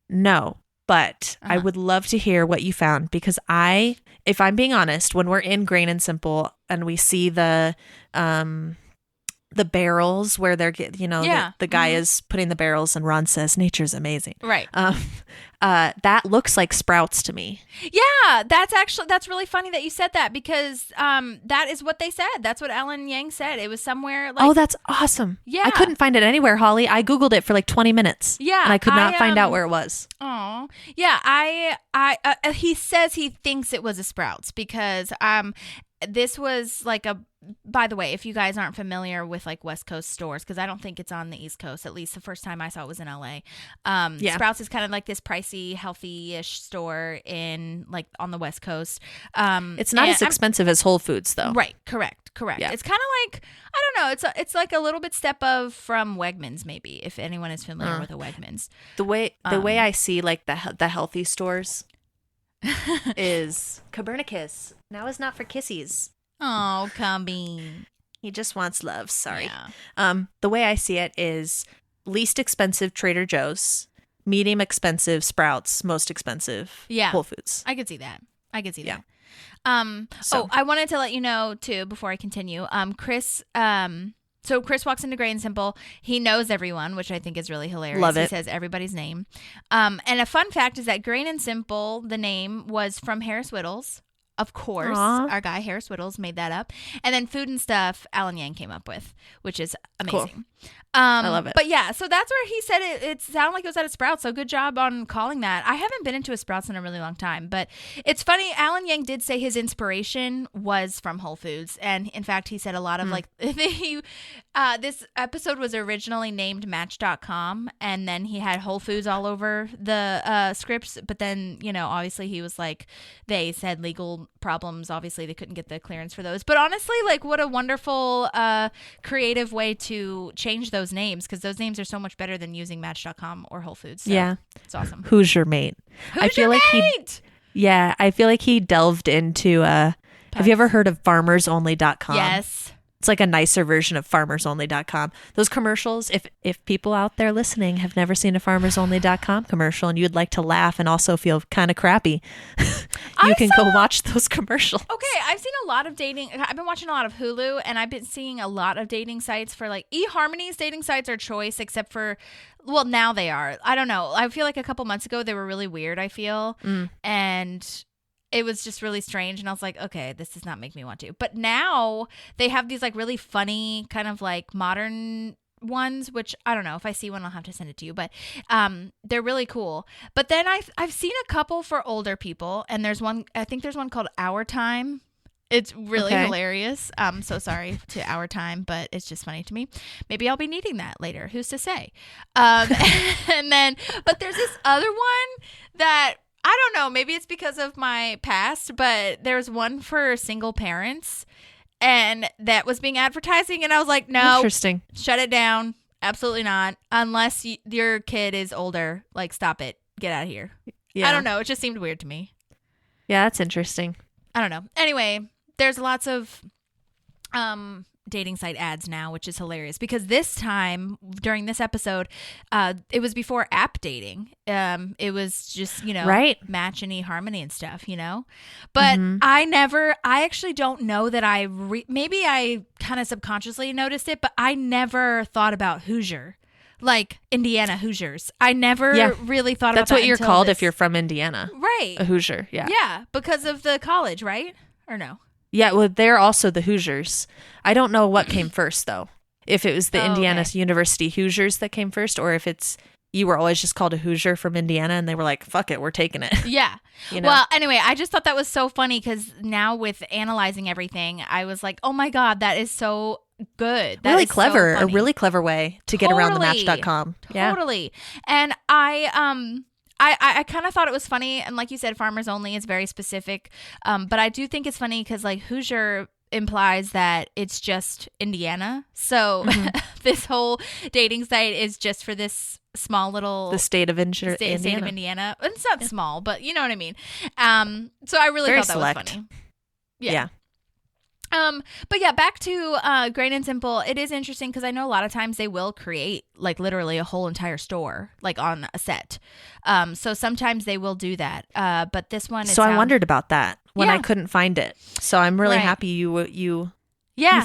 No, but I would love to hear what you found, because if I'm being honest, when we're in Grain and Simple and we see the barrels where they're Yeah. the guy is putting the barrels and Ron says nature's amazing. Right. That looks like sprouts to me. Yeah, that's really funny that you said that, because that is what they said. That's what Alan Yang said. It was somewhere like, Oh, that's awesome. Yeah. I couldn't find it anywhere, Holly. I Googled it for like 20 minutes. Yeah, And I could not find I out where it was. Oh, yeah. He says he thinks it was a sprouts because this was like by the way, if you guys aren't familiar with like West Coast stores, because I don't think it's on the East Coast, at least the first time I saw it was in LA. Sprouts is kind of like this pricey, healthy-ish store in like on the West Coast. It's not as expensive as Whole Foods though. Right. Correct. Yeah. It's kind of like, I don't know. It's like a little bit step of from Wegmans, maybe, if anyone is familiar with a Wegmans. The way I see like the healthy stores is Copernicus. Now is not for kissies. Oh, Cubby. He just wants love. Sorry. Yeah. The way I see it is least expensive Trader Joe's, medium expensive Sprouts, most expensive Whole Foods. I could see that. Yeah. I wanted to let you know too before I continue. Chris. So Chris walks into Grain and Simple. He knows everyone, which I think is really hilarious. Love it. He says everybody's name. And a fun fact is that Grain and Simple, the name was from Harris Whittles. Of course, our guy Harris Whittles made that up. And then Food and Stuff, Alan Yang came up with, which is amazing. Cool. I love it. But yeah, so that's where he said it sounded like it was at a Sprouts. So good job on calling that. I haven't been into a Sprouts in a really long time, but it's funny. Alan Yang did say his inspiration was from Whole Foods. And in fact, he said a lot of like, this episode was originally named Match.com. And then he had Whole Foods all over the scripts. But then, obviously he was like, they said legal problems. Obviously they couldn't get the clearance for those. But honestly, like what a wonderful creative way to change those names, because those names are so much better than using Match.com or Whole Foods. So yeah, it's awesome. Who's your mate? I feel like he delved into have you ever heard of farmersonly.com? Yes. It's like a nicer version of farmersonly.com. Those commercials, if people out there listening have never seen a farmersonly.com commercial and you'd like to laugh and also feel kind of crappy, you can go watch those commercials. Okay, I've seen a lot of dating. I've been watching a lot of Hulu, and I've been seeing a lot of dating sites for like eHarmony's dating sites are choice, except for, well, now they are. I don't know. I feel like a couple months ago they were really weird, I feel. And it was just really strange, and I was like, okay, this does not make me want to. But now they have these like really funny kind of like modern ones, which I don't know. If I see one, I'll have to send it to you. But they're really cool. But then I've seen a couple for older people, and there's one. I think there's one called Our Time. It's really hilarious. I'm so sorry to Our Time, but it's just funny to me. Maybe I'll be needing that later. Who's to say? And then, but there's this other one that, I don't know, maybe it's because of my past, but there's one for single parents, and that was being advertising, and I was like, no, interesting, shut it down. Absolutely not. Unless your kid is older, like, stop it. Get out of here. Yeah. I don't know. It just seemed weird to me. Yeah, that's interesting. I don't know. Anyway, there's lots of dating site ads now, which is hilarious, because this time during this episode, it was before app dating. It was just, Match and eHarmony and stuff, but I actually don't know that maybe I kind of subconsciously noticed it, but I never thought about Hoosier, like Indiana Hoosiers. I never really thought about that. That's what you're called if you're from Indiana. Right. A Hoosier. Yeah. Yeah. Because of the college, right? Or no? Yeah, well, they're also the Hoosiers. I don't know what came first, though. If it was the Indiana University Hoosiers that came first, or if you were always just called a Hoosier from Indiana, and they were like, fuck it, we're taking it. Yeah. Well, anyway, I just thought that was so funny, because now with analyzing everything, I was like, oh my God, that is so good. That really is clever. So a really clever way to get around the Match.com. Totally. And I kind of thought it was funny, and like you said, Farmers Only is very specific, but I do think it's funny because like Hoosier implies that it's just Indiana, so this whole dating site is just for this small little state of Indiana. It's not small, but you know what I mean. So I really very thought that select. was funny. Yeah. But yeah, back to Grain and Simple. It is interesting because I know a lot of times they will create like literally a whole entire store like on a set. So sometimes they will do that. But this one, I wondered about that when I couldn't find it. So I'm really happy you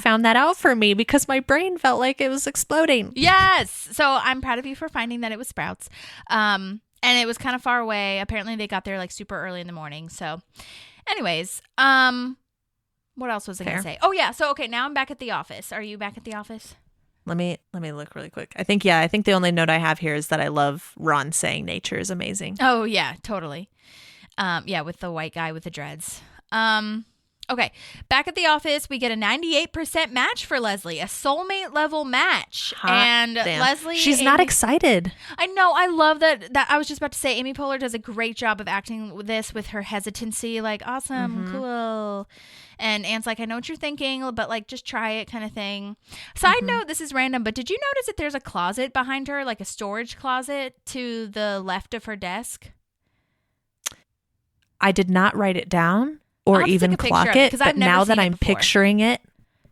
found that out for me, because my brain felt like it was exploding. Yes. So I'm proud of you for finding that it was Sprouts. And it was kind of far away. Apparently they got there like super early in the morning. So anyways, what else was I going to say? Oh, yeah. So, okay, now I'm back at the office. Are you back at the office? Let me look really quick. I think the only note I have here is that I love Ron saying nature is amazing. Oh, yeah, totally. Yeah, with the white guy with the dreads. Okay, back at the office, we get a 98% match for Leslie, a soulmate level match. And damn. Leslie, she's not excited. I know. I love that. I was just about to say, Amy Poehler does a great job of acting with this, with her hesitancy, like, awesome, cool. And Anne's like, I know what you're thinking, but like, just try it, kind of thing. Side note, this is random, but did you notice that there's a closet behind her, like a storage closet to the left of her desk? I did not write it down or even clock it, but now that I'm picturing it,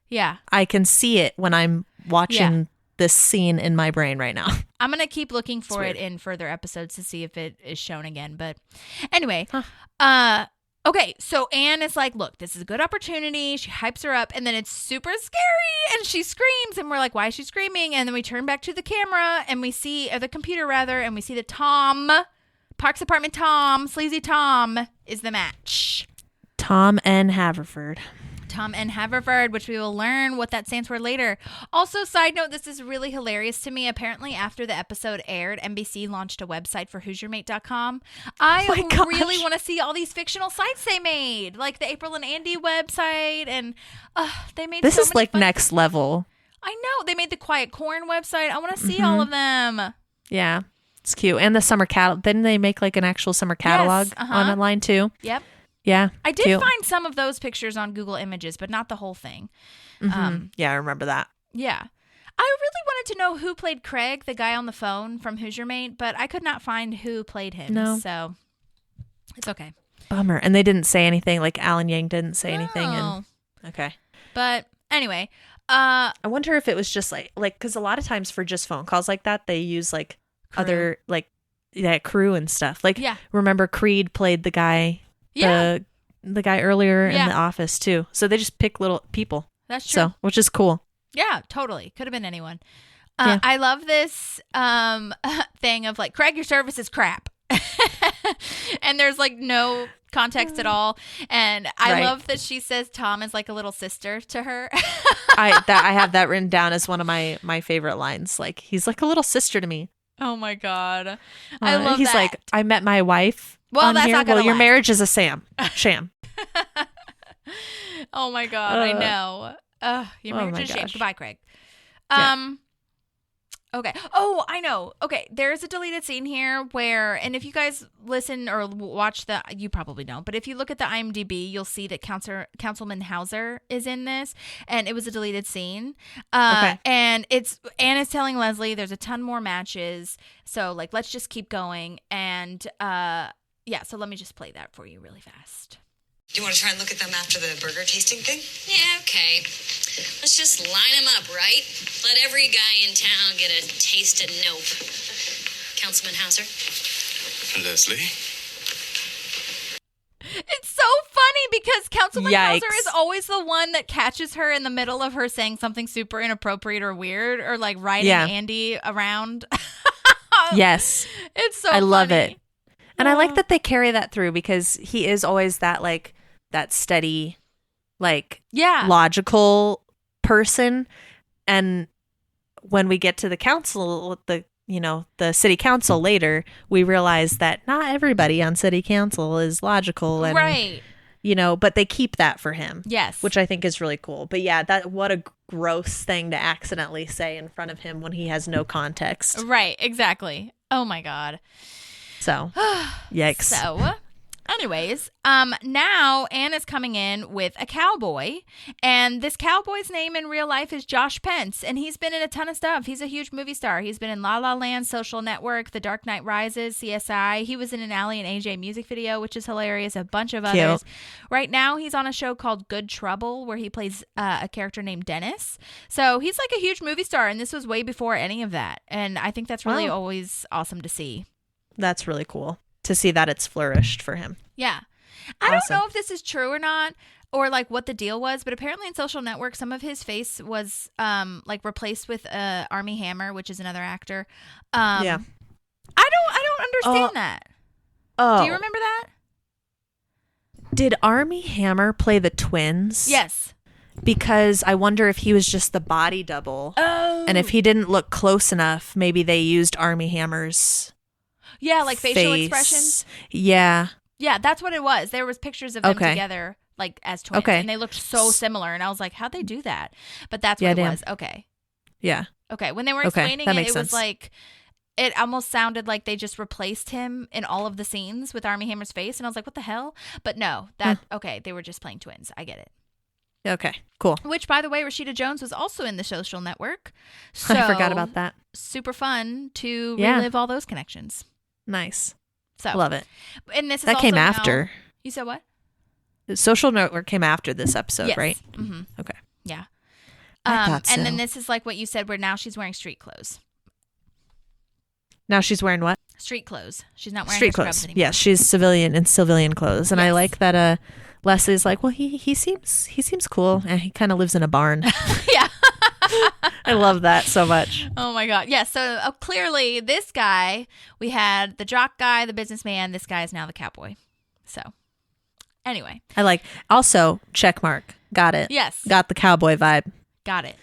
yeah, I can see it when I'm watching this scene in my brain right now. I'm going to keep looking for it in further episodes to see if it is shown again. But anyway, okay, so Anne is like, look, this is a good opportunity. She hypes her up, and then it's super scary, and she screams, and we're like, why is she screaming? And then we turn back to the camera, and we see, or the computer rather, and we see that Tom, Parks Apartment Tom, Sleazy Tom, is the match. Tom N. Haverford. Tom N. Haverford, which we will learn what that stands for later. Also, side note, this is really hilarious to me. Apparently, after the episode aired, NBC launched a website for HoosierMate.com. I really want to see all these fictional sites they made, like the April and Andy website, and they made this so is many like next level. I know. They made the Quiet Corn website. I want to see all of them. Yeah, it's cute. And the summer catalog. Didn't they make like an actual summer catalog online too? Yep. Yeah, I did find some of those pictures on Google Images, but not the whole thing. Yeah, I remember that. Yeah. I really wanted to know who played Craig, the guy on the phone from Hoosier Mate, but I could not find who played him. No. So it's okay. Bummer. And they didn't say anything. Like Alan Yang didn't say anything. And okay. But anyway. I wonder if it was just like, because a lot of times for just phone calls like that, they use like crew. Crew and stuff. Like, remember Creed played the guy. The guy earlier in the office too. So they just pick little people. That's true. So, which is cool. Yeah, totally. Could have been anyone. I love this thing of like, Craig, your service is crap. And there's like no context at all. And I love that she says Tom is like a little sister to her. I have that written down as one of my favorite lines. Like, he's like a little sister to me. Oh my God. I love he's that. Like, I met my wife. Well, that's not gonna your last. marriage is a sham. Oh my God, I know. Your marriage is a sham. Goodbye, Craig. Okay. Oh, I know. Okay, there's a deleted scene here where, and if you guys listen or watch you probably don't, but if you look at the IMDb, you'll see that Councilman Hauser is in this, and it was a deleted scene. And Anne is telling Leslie there's a ton more matches, so like let's just keep going. And so let me just play that for you really fast. Do you want to try and look at them after the burger tasting thing? Yeah, okay. Let's just line them up, right? Let every guy in town get a taste of nope. Councilman Hauser? Leslie? It's so funny because Councilman Hauser is always the one that catches her in the middle of her saying something super inappropriate or weird or like riding Andy around. Yes. It's so I funny. love it. And I like that they carry that through because he is always that like that steady, like logical person. And when we get to the council, the city council later, we realize that not everybody on city council is logical and right. But they keep that for him. Yes. Which I think is really cool. But yeah, what a gross thing to accidentally say in front of him when he has no context. Right, exactly. Oh my God. So, yikes. So, anyways, now Anne is coming in with a cowboy, and this cowboy's name in real life is Josh Pence, and he's been in a ton of stuff. He's a huge movie star. He's been in La La Land, Social Network, The Dark Knight Rises, CSI. He was in an Ally and AJ music video, which is hilarious, a bunch of others. Right now, he's on a show called Good Trouble, where he plays a character named Dennis. So he's like a huge movie star, and this was way before any of that, and I think that's really always awesome to see. That's really cool to see that it's flourished for him. Yeah. I don't know if this is true or not, or like what the deal was, but apparently in Social Network, some of his face was like replaced with Armie Hammer, which is another actor. I don't understand that. Oh. Do you remember that? Did Armie Hammer play the twins? Yes. Because I wonder if he was just the body double. Oh. And if he didn't look close enough, maybe they used Armie Hammer's like facial expressions. Yeah. Yeah, that's what it was. There was pictures of them together like as twins. Okay. And they looked so similar. And I was like, how'd they do that? But that's what it was. Okay. Yeah. Okay. When they were Okay, explaining that it, makes it was sense. like, it almost sounded like they just replaced him in all of the scenes with Armie Hammer's face. And I was like, what the hell? But no, okay, they were just playing twins. I get it. Okay, cool. Which, by the way, Rashida Jones was also in The Social Network. So I forgot about that. Super fun to Yeah. relive all those connections. Nice. So Love it. And this is That also came now- after. You said what? The Social Network came after this episode, Yes. right? Mm-hmm. Okay. Yeah. I thought And then so. this is like what you said, where now she's wearing street clothes. Now she's wearing what? Street clothes. She's not wearing Street her scrubs clothes. anymore. Yes, she's civilian clothes. And I Yes. like that Leslie's like, well, he seems cool. And he kind of lives in a barn. Yeah. I love that so much. Oh my God. Yeah. So clearly this guy, we had the jock guy, the businessman. This guy is now the cowboy. So anyway. I like, also, check mark. Got it. Yes. Got the cowboy vibe. Got it.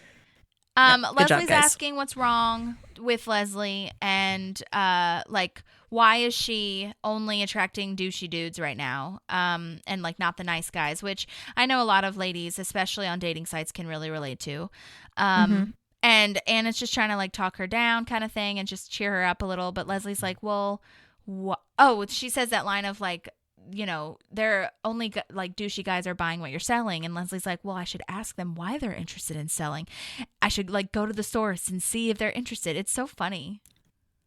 Good job, Leslie's guys. asking what's wrong with Leslie and like why is she only attracting douchey dudes right now and like not the nice guys, which I know a lot of ladies, especially on dating sites, can really relate to. And Anna's just trying to like talk her down kind of thing and just cheer her up a little, but Leslie's like, well, she says that line of like, you know, they're only like douchey guys are buying what you're selling. And Leslie's like, well, I should ask them why they're interested in selling. I should like go to the source and see if they're interested. It's so funny.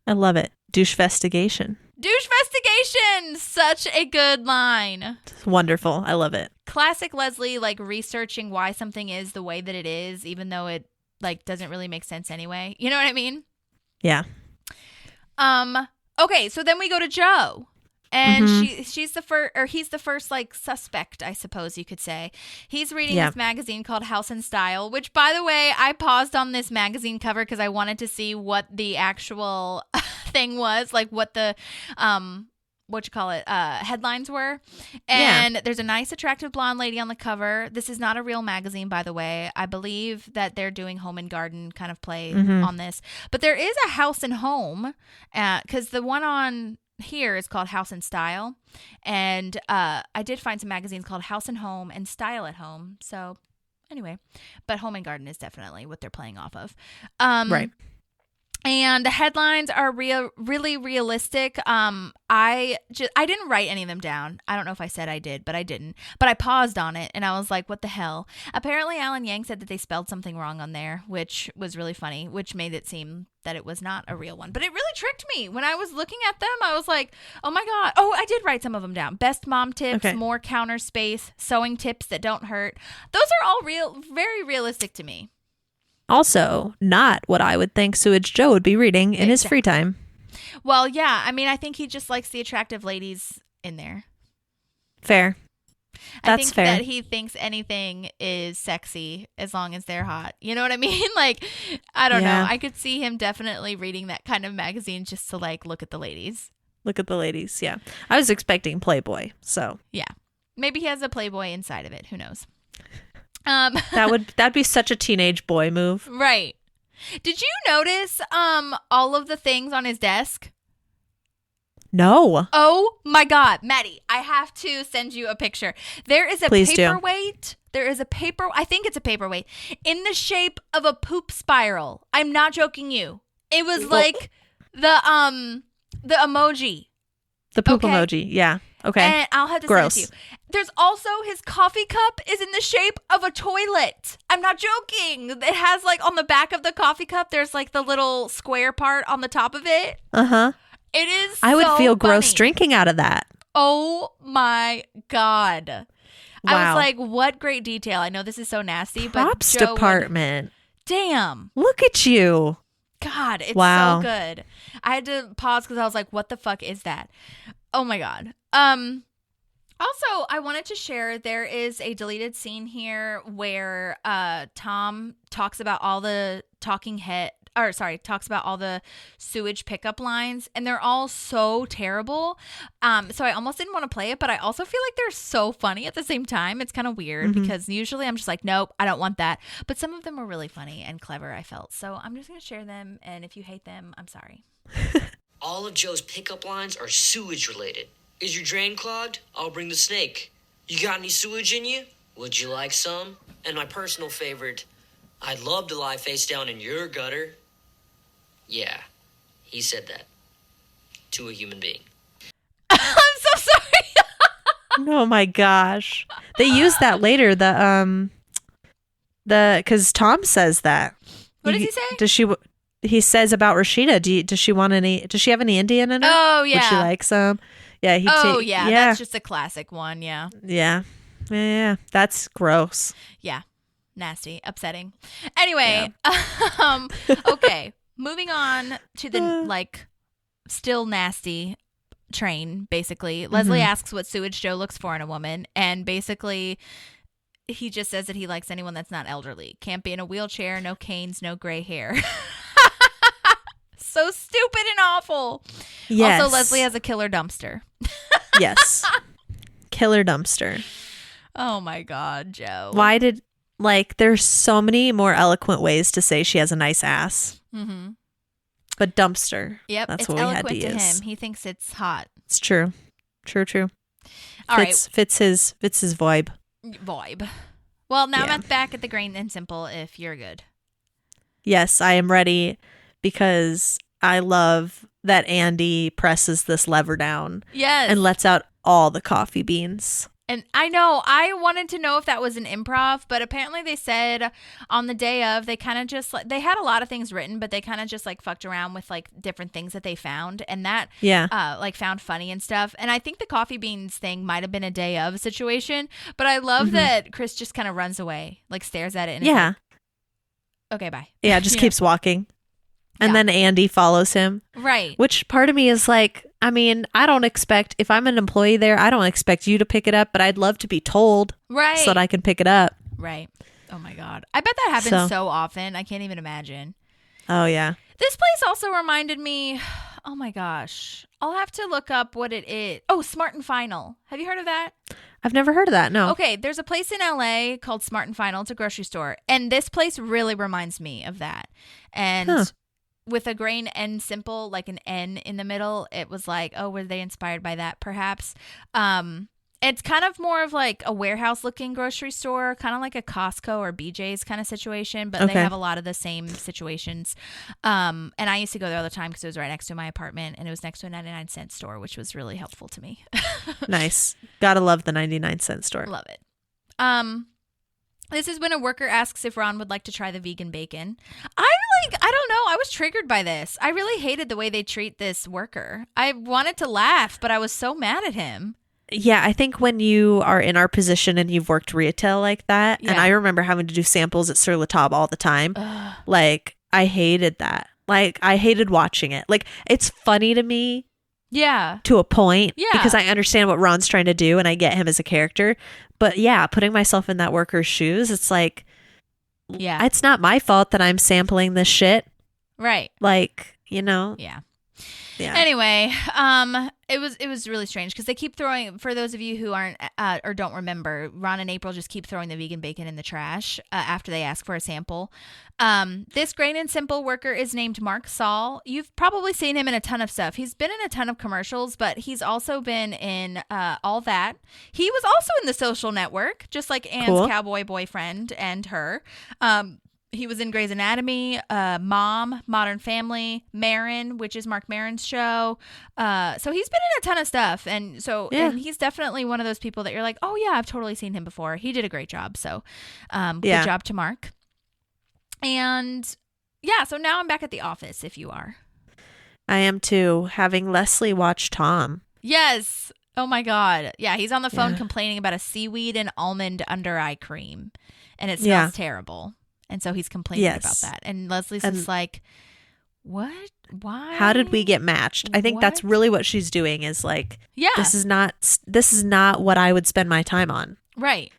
I love it. Douchefestigation. Douchefestigation. Such a good line. It's wonderful. I love it. Classic Leslie, like researching why something is the way that it is, even though it like doesn't really make sense anyway. You know what I mean? Yeah. Okay, so then we go to Joe. And he's the first like suspect, I suppose you could say. He's reading this magazine called House and Style, which, by the way, I paused on this magazine cover because I wanted to see what the actual thing was, like what the headlines were. And there's a nice, attractive blonde lady on the cover. This is not a real magazine, by the way. I believe that they're doing home and garden kind of play on this, but there is a house and home because the one on here is called House and Style, and I did find some magazines called House and Home and Style at Home. So anyway, but Home and Garden is definitely what they're playing off of. Right. And the headlines are really realistic. I didn't write any of them down. I don't know if I said I did, but I didn't. But I paused on it and I was like, what the hell? Apparently Alan Yang said that they spelled something wrong on there, which was really funny, which made it seem that it was not a real one. But it really tricked me. When I was looking at them, I was like, oh my God. Oh, I did write some of them down. Best mom tips, more counter space, sewing tips that don't hurt. Those are all very realistic to me. Also, not what I would think Sewage Joe would be reading in his free time. Well, yeah. I mean, I think he just likes the attractive ladies in there. Fair. I That's think fair. that he thinks anything is sexy as long as they're hot. You know what I mean? Like, I don't know. I could see him definitely reading that kind of magazine just to like look at the ladies. Look at the ladies. Yeah. I was expecting Playboy. So yeah, maybe he has a Playboy inside of it. Who knows? that'd be such a teenage boy move. Right. Did you notice all of the things on his desk? No. Oh my God, Maddie, I have to send you a picture. There is a paperweight. There is a paper. I think it's a paperweight in the shape of a poop spiral. I'm not joking you. It was like the emoji. The poop emoji. Yeah. Okay. And I'll have to send it to you. There's also his coffee cup is in the shape of a toilet. I'm not joking. It has like on the back of the coffee cup, there's like the little square part on the top of it. Uh-huh. It is I would feel funny. gross drinking out of that. Oh my God. Wow. I was like, what great detail. I know this is so nasty, Props but Joe department. Damn. Look at you. God, it's wow. so good. I had to pause because I was like, what the fuck is that? Oh my God. Also, I wanted to share there is a deleted scene here where Tom talks about all the talks about all the sewage pickup lines, and they're all so terrible. So I almost didn't want to play it, but I also feel like they're so funny at the same time. It's kind of weird because usually I'm just like, nope, I don't want that. But some of them were really funny and clever, I felt. So I'm just going to share them, and if you hate them, I'm sorry. All of Joe's pickup lines are sewage related. Is your drain clogged? I'll bring the snake. You got any sewage in you? Would you like some? And my personal favorite, I'd love to lie face down in your gutter. Yeah, he said that. To a human being. I'm so sorry. Oh my gosh. They use that later. Because Tom says that. What does he say? He says about Rashida. Does she have any Indian in her? Oh, yeah. Would she like some? Yeah. Yeah. That's just a classic one. Yeah. Yeah. Yeah. That's gross. Yeah. Nasty. Upsetting. Anyway. Okay. Moving on to the still nasty train, basically. Leslie asks what sewage Joe looks for in a woman. And basically, he just says that he likes anyone that's not elderly. Can't be in a wheelchair, no canes, no gray hair. So stupid and awful. Yes. Also, Leslie has a killer dumpster. Yes. Killer dumpster. Oh my God, Joe. Why there's so many more eloquent ways to say she has a nice ass. Mm-hmm. But dumpster. Yep. That's it's what we had eloquent to to use. him. He thinks it's hot. It's true. True. All right. Fits his vibe. Well, now Yeah. I'm back at the Grain and Simple if you're good. Yes, I am ready because I love that Andy presses this lever down Yes. and lets out all the coffee beans. And I know, I wanted to know if that was an improv, but apparently they said on the day of, they kind of just, they had a lot of things written, but they kind of just fucked around with different things that they found, and that found funny and stuff. And I think the coffee beans thing might have been a day of situation, but I love that Chris just kind of runs away, stares at it and is like, okay, bye. Yeah, just keeps walking. And then Andy follows him. Right. Which part of me is I don't expect, if I'm an employee there, I don't expect you to pick it up, but I'd love to be told. Right. So that I can pick it up. Right. Oh my God. I bet that happens so often. I can't even imagine. Oh, yeah. This place also reminded me, oh my gosh, I'll have to look up what it is. Oh, Smart and Final. Have you heard of that? I've never heard of that, no. Okay, there's a place in LA called Smart and Final. It's a grocery store. And this place really reminds me of that. And with a Grain and Simple, an N in the middle, it was were they inspired by that perhaps? It's kind of more of a warehouse looking grocery store, kind of like a Costco or BJ's kind of situation, but they have a lot of the same situations. And I used to go there all the time because it was right next to my apartment, and it was next to a 99-cent store, which was really helpful to me. Nice. Gotta love the 99-cent store. Love it. This is when a worker asks if Ron would like to try the vegan bacon. I don't know. I was triggered by this. I really hated the way they treat this worker. I wanted to laugh, but I was so mad at him. Yeah, I think when you are in our position and you've worked retail like that, and I remember having to do samples at Sur La Table all the time, I hated that. I hated watching it. It's funny to me. Yeah. To a point. Yeah. Because I understand what Ron's trying to do and I get him as a character. But yeah, putting myself in that worker's shoes, it's yeah, it's not my fault that I'm sampling this shit. Right. Yeah. Yeah. Anyway, it was really strange because they keep throwing, for those of you who aren't or don't remember, Ron and April just keep throwing the vegan bacon in the trash after they ask for a sample. This Grain and Simple worker is named Mark Saul. You've probably seen him in a ton of stuff. He's been in a ton of commercials, but he's also been in All That. He was also in The Social Network, just like Anne's cowboy boyfriend and her. He was in Grey's Anatomy, Mom, Modern Family, Marin, which is Mark Maron's show. So he's been in a ton of stuff. And and he's definitely one of those people that you're like, oh, yeah, I've totally seen him before. He did a great job. So good job to Mark. And yeah, so now I'm back at the office, if you are. I am too, having Leslie watch Tom. Yes. Oh, my God. Yeah, he's on the phone complaining about a seaweed and almond under eye cream. And it smells terrible. And so he's complaining about that. And Leslie's just like, what? Why? How did we get matched? I think that's really what she's doing is this is not what I would spend my time on. Right.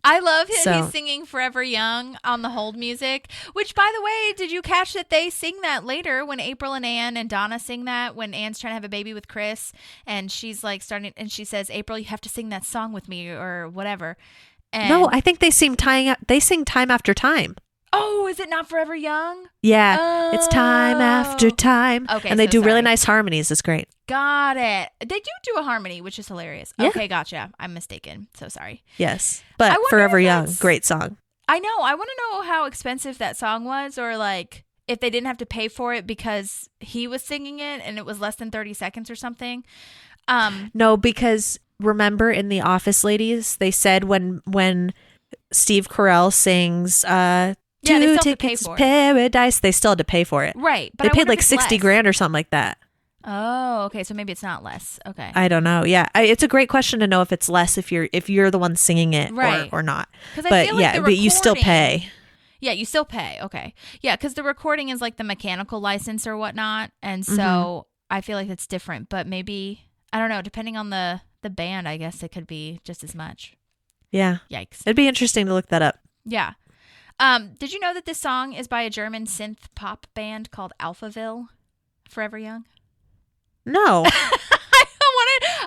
I love him. He's singing Forever Young on the hold music, which, by the way, did you catch that they sing that later when April and Anne and Donna sing that when Anne's trying to have a baby with Chris and she's starting and she says, April, you have to sing that song with me or whatever. And no, I think they sing time after time. Oh, is it Not Forever Young? Yeah, it's time after time. Okay, and they so do really sorry. nice harmonies. It's great. Got it. They do a harmony, which is hilarious. Yeah. Okay, gotcha. I'm mistaken. So sorry. Yes, I but wonder Forever if Young, that's- great song. I know. I want to know how expensive that song was, or like if they didn't have to pay for it because he was singing it and it was less than 30 seconds or something. No, because remember in The Office Ladies, they said when Steve Carell sings Yeah, they Two still have to pay Tickets for it. Paradise, they still had to pay for it. Right. But They I paid wonder if like it's 60 less. grand or something like that. Oh, okay. So maybe it's not less. Okay. I don't know. Yeah, it's a great question to know if it's less if you're the one singing it Right. or not. 'Cause I But feel like yeah, the but you still recording- pay. Yeah, you still pay. Okay. Yeah, because the recording is like the mechanical license or whatnot. And so Mm-hmm. I feel like it's different. But maybe, I don't know, depending on the band, I guess it could be just as much. Yeah, Yikes. it'd be interesting to look that up. Yeah. Did you know that this song is by a German synth pop band called Alphaville? Forever Young? No,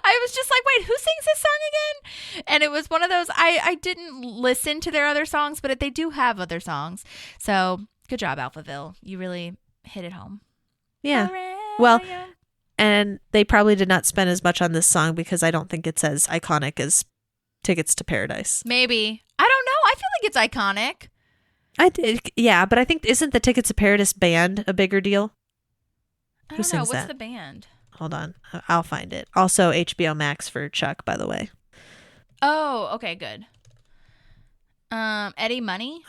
I was just like, wait, who sings this song again? And it was one of those, I didn't listen to their other songs, but they do have other songs. So good job, Alphaville. You really hit it home. yeah. Forever Well, Young. and they probably did not spend as much on this song because I don't think it's as iconic as Tickets to Paradise. Maybe. I don't know. I feel like it's iconic. I did, yeah, but I think isn't the Tickets to Paradise band a bigger deal? I Who don't know. sings What's that? the band? Hold on, I'll find it. Also, HBO Max for Chuck, by the way. Oh, okay, good. Eddie Money?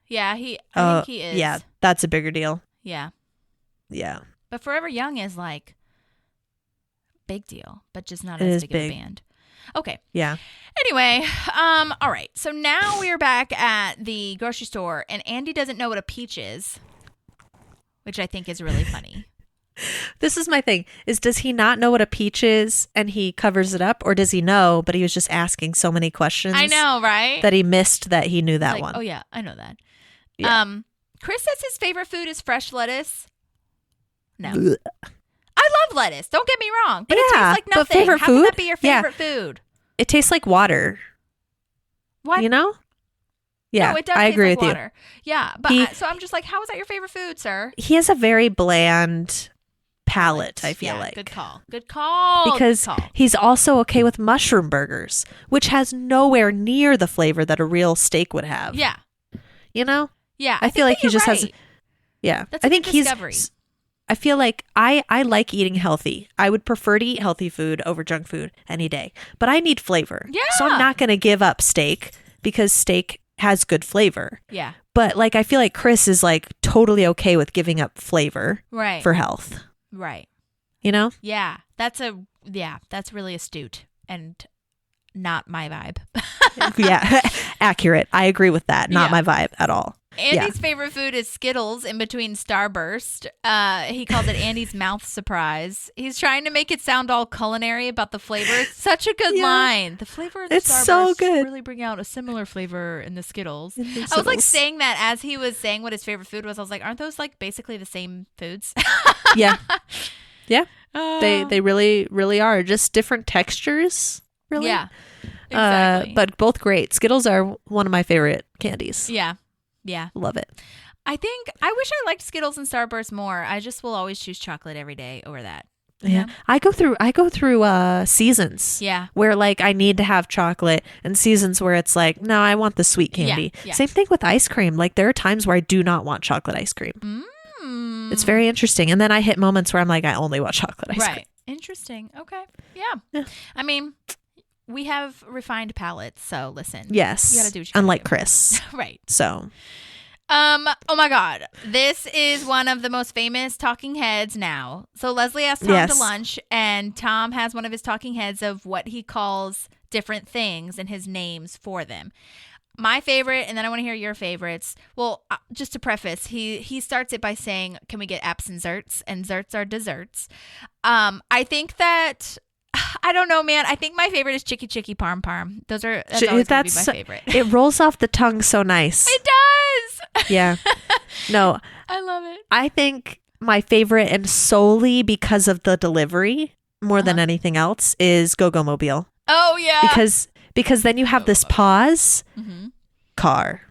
Yeah, I think he is. Yeah, that's a bigger deal. Yeah. Yeah, But Forever Young is like big deal, but just not It as is big of a big. band. Okay. yeah. Anyway, all right. So now we are back at the grocery store, and Andy doesn't know what a peach is, which I think is really funny. This is my thing: is does he not know what a peach is and he covers it up, or does he know but he was just asking so many questions? I know, right? that he missed that he knew that Like, one. oh yeah, I know that. Yeah. Chris says his favorite food is fresh lettuce. No. Ugh. I love lettuce. Don't get me wrong, but it Yeah, tastes like but nothing. favorite How can that food? be your Yeah. favorite food? It tastes like water. What? You know? Yeah, No, it does I taste agree like with water. Yeah, but He- so I'm just like, how is that your favorite food, sir? you. He has a very bland palate, I feel Yeah, like. good call. Good call. Because good call. he's also okay with mushroom burgers, which has nowhere near the flavor that a real steak would have. Yeah, You know? yeah. I feel like he just has. right. Yeah. That's I a think good he's. discovery. I feel like I like eating healthy. I would prefer to eat healthy food over junk food any day, but I need flavor. So Yeah. I'm not going to give up steak because steak has good flavor. Yeah, But like, I feel like Chris is like totally okay with giving up flavor right. for health. right. You know? Yeah, that's really astute and not my vibe. Yeah. Accurate. I agree with that. Not Yeah. my vibe at all. Andy's favorite food is Skittles in between Starburst. He calls it Andy's mouth surprise. He's trying to make it sound all culinary about the flavor. It's such a good Yeah. line. The flavor of the It's Starburst so good. really bring out a similar flavor in the Skittles. In the I was like Skittles. saying that as he was saying what his favorite food was. I was like, aren't those like basically the same foods? Yeah. Yeah. Uh, They really, really are. Just different textures. Really. Yeah. Exactly. But both great. Skittles are one of my favorite candies. yeah. Yeah. Love it. I wish I liked Skittles and Starburst more. I just will always choose chocolate every day over that. Yeah. I go through seasons. Yeah. Where like I need to have chocolate, and seasons where it's like, no, I want the sweet candy. Yeah. Same thing with ice cream. Like there are times where I do not want chocolate ice cream. Mm. It's very interesting. And then I hit moments where I'm like, I only want chocolate ice cream. Right. Interesting. Okay. Yeah. Yeah. I mean, we have refined palates, so listen. Yes. You gotta do what you gotta Unlike do. Chris. Right. So Oh my God. This is one of the most famous talking heads now. So Leslie asked Tom to Yes. lunch, and Tom has one of his talking heads of what he calls different things and his names for them. My favorite, and then I want to hear your favorites. Well, just to preface, he starts it by saying, "Can we get apps and zerts?" And zerts are desserts. I think that I don't know, man. I think my favorite is chicky parm. That's always gonna be my favorite. It rolls off the tongue so nice. It does. Yeah. No, I love it. I think my favorite, and solely because of the delivery more than anything else, is Go-Go Mobile. Oh yeah. Because then you have this pause, Mhm. car.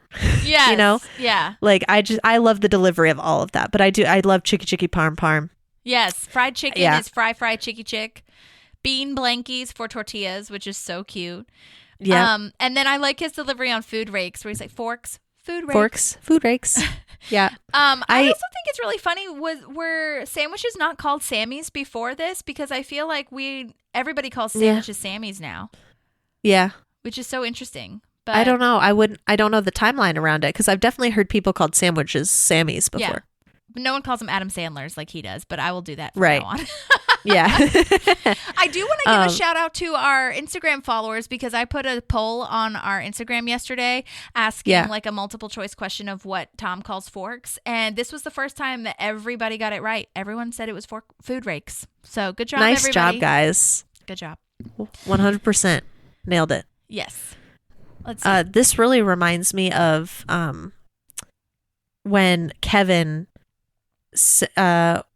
Yes. You know? Yeah. Like, I love the delivery of all of that. But I love chicky parm. Yes. Fried chicken Yeah. is fry chicky chick. Bean blankies for tortillas, which is so cute. Yeah. And then I like his delivery on food rakes where he's like, forks, food rakes. Forks, food rakes. Yeah. I also think it's really funny were sandwiches not called Sammy's before this, because I feel like everybody calls sandwiches Sammy's now. Yeah. Which is so interesting. But I don't know. I don't know the timeline around it, because I've definitely heard people called sandwiches Sammy's before. Yeah. No one calls them Adam Sandler's like he does, but I will do that from Right. now on. Yeah. I do want to give a shout out to our Instagram followers, because I put a poll on our Instagram yesterday asking like a multiple choice question of what Tom calls forks. And this was the first time that everybody got it right. Everyone said it was food rakes. So good job, Nice everybody. job, guys. Good job. 100% nailed it. Yes. Let's see. This really reminds me of when Kevin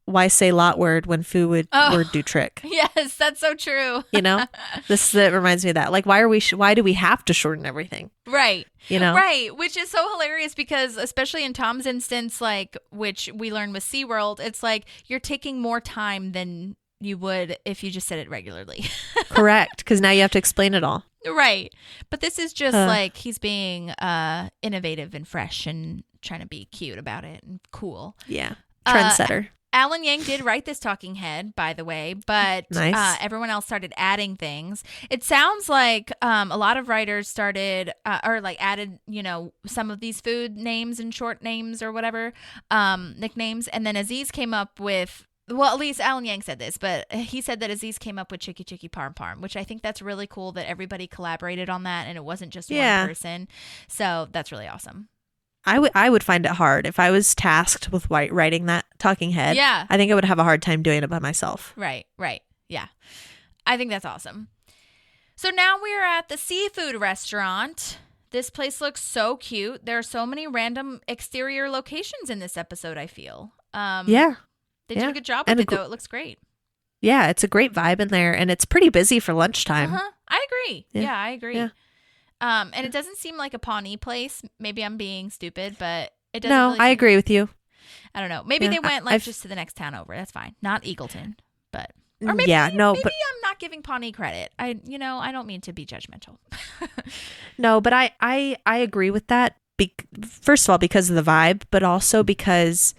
why say lot word when foo would word do trick. Yes, that's so true. You know, that reminds me of that. Like, why do we have to shorten everything? Right. You know, right. Which is so hilarious, because especially in Tom's instance, like, which we learned with SeaWorld, it's like you're taking more time than you would if you just said it regularly. Correct. Because now you have to explain it all. Right. But this is just like he's being innovative and fresh and trying to be cute about it and cool. Yeah. Trendsetter. Alan Yang did write this talking head, by the way, but Nice. Everyone else started adding things. It sounds like a lot of writers started added, some of these food names and short names or whatever, nicknames. And then Aziz came up with, well, at least Alan Yang said this, but he said that Aziz came up with chicky parm, which I think that's really cool that everybody collaborated on that and it wasn't just one person. So that's really awesome. I would find it hard if I was tasked with writing that talking head. Yeah. I think I would have a hard time doing it by myself. Right. Yeah. I think that's awesome. So now we're at the seafood restaurant. This place looks so cute. There are so many random exterior locations in this episode, I feel. Yeah. They did a good job with it, though. It looks great. Yeah, it's a great vibe in there, and it's pretty busy for lunchtime. I agree. Yeah, I agree. Yeah. And it doesn't seem like a Pawnee place. Maybe I'm being stupid, but it doesn't. No, really I agree with you. I don't know. Maybe they went just to the next town over. That's fine. Not Eagleton, but or maybe, but I'm not giving Pawnee credit. I don't mean to be judgmental. No, but I agree with that. First of all, because of the vibe, but also because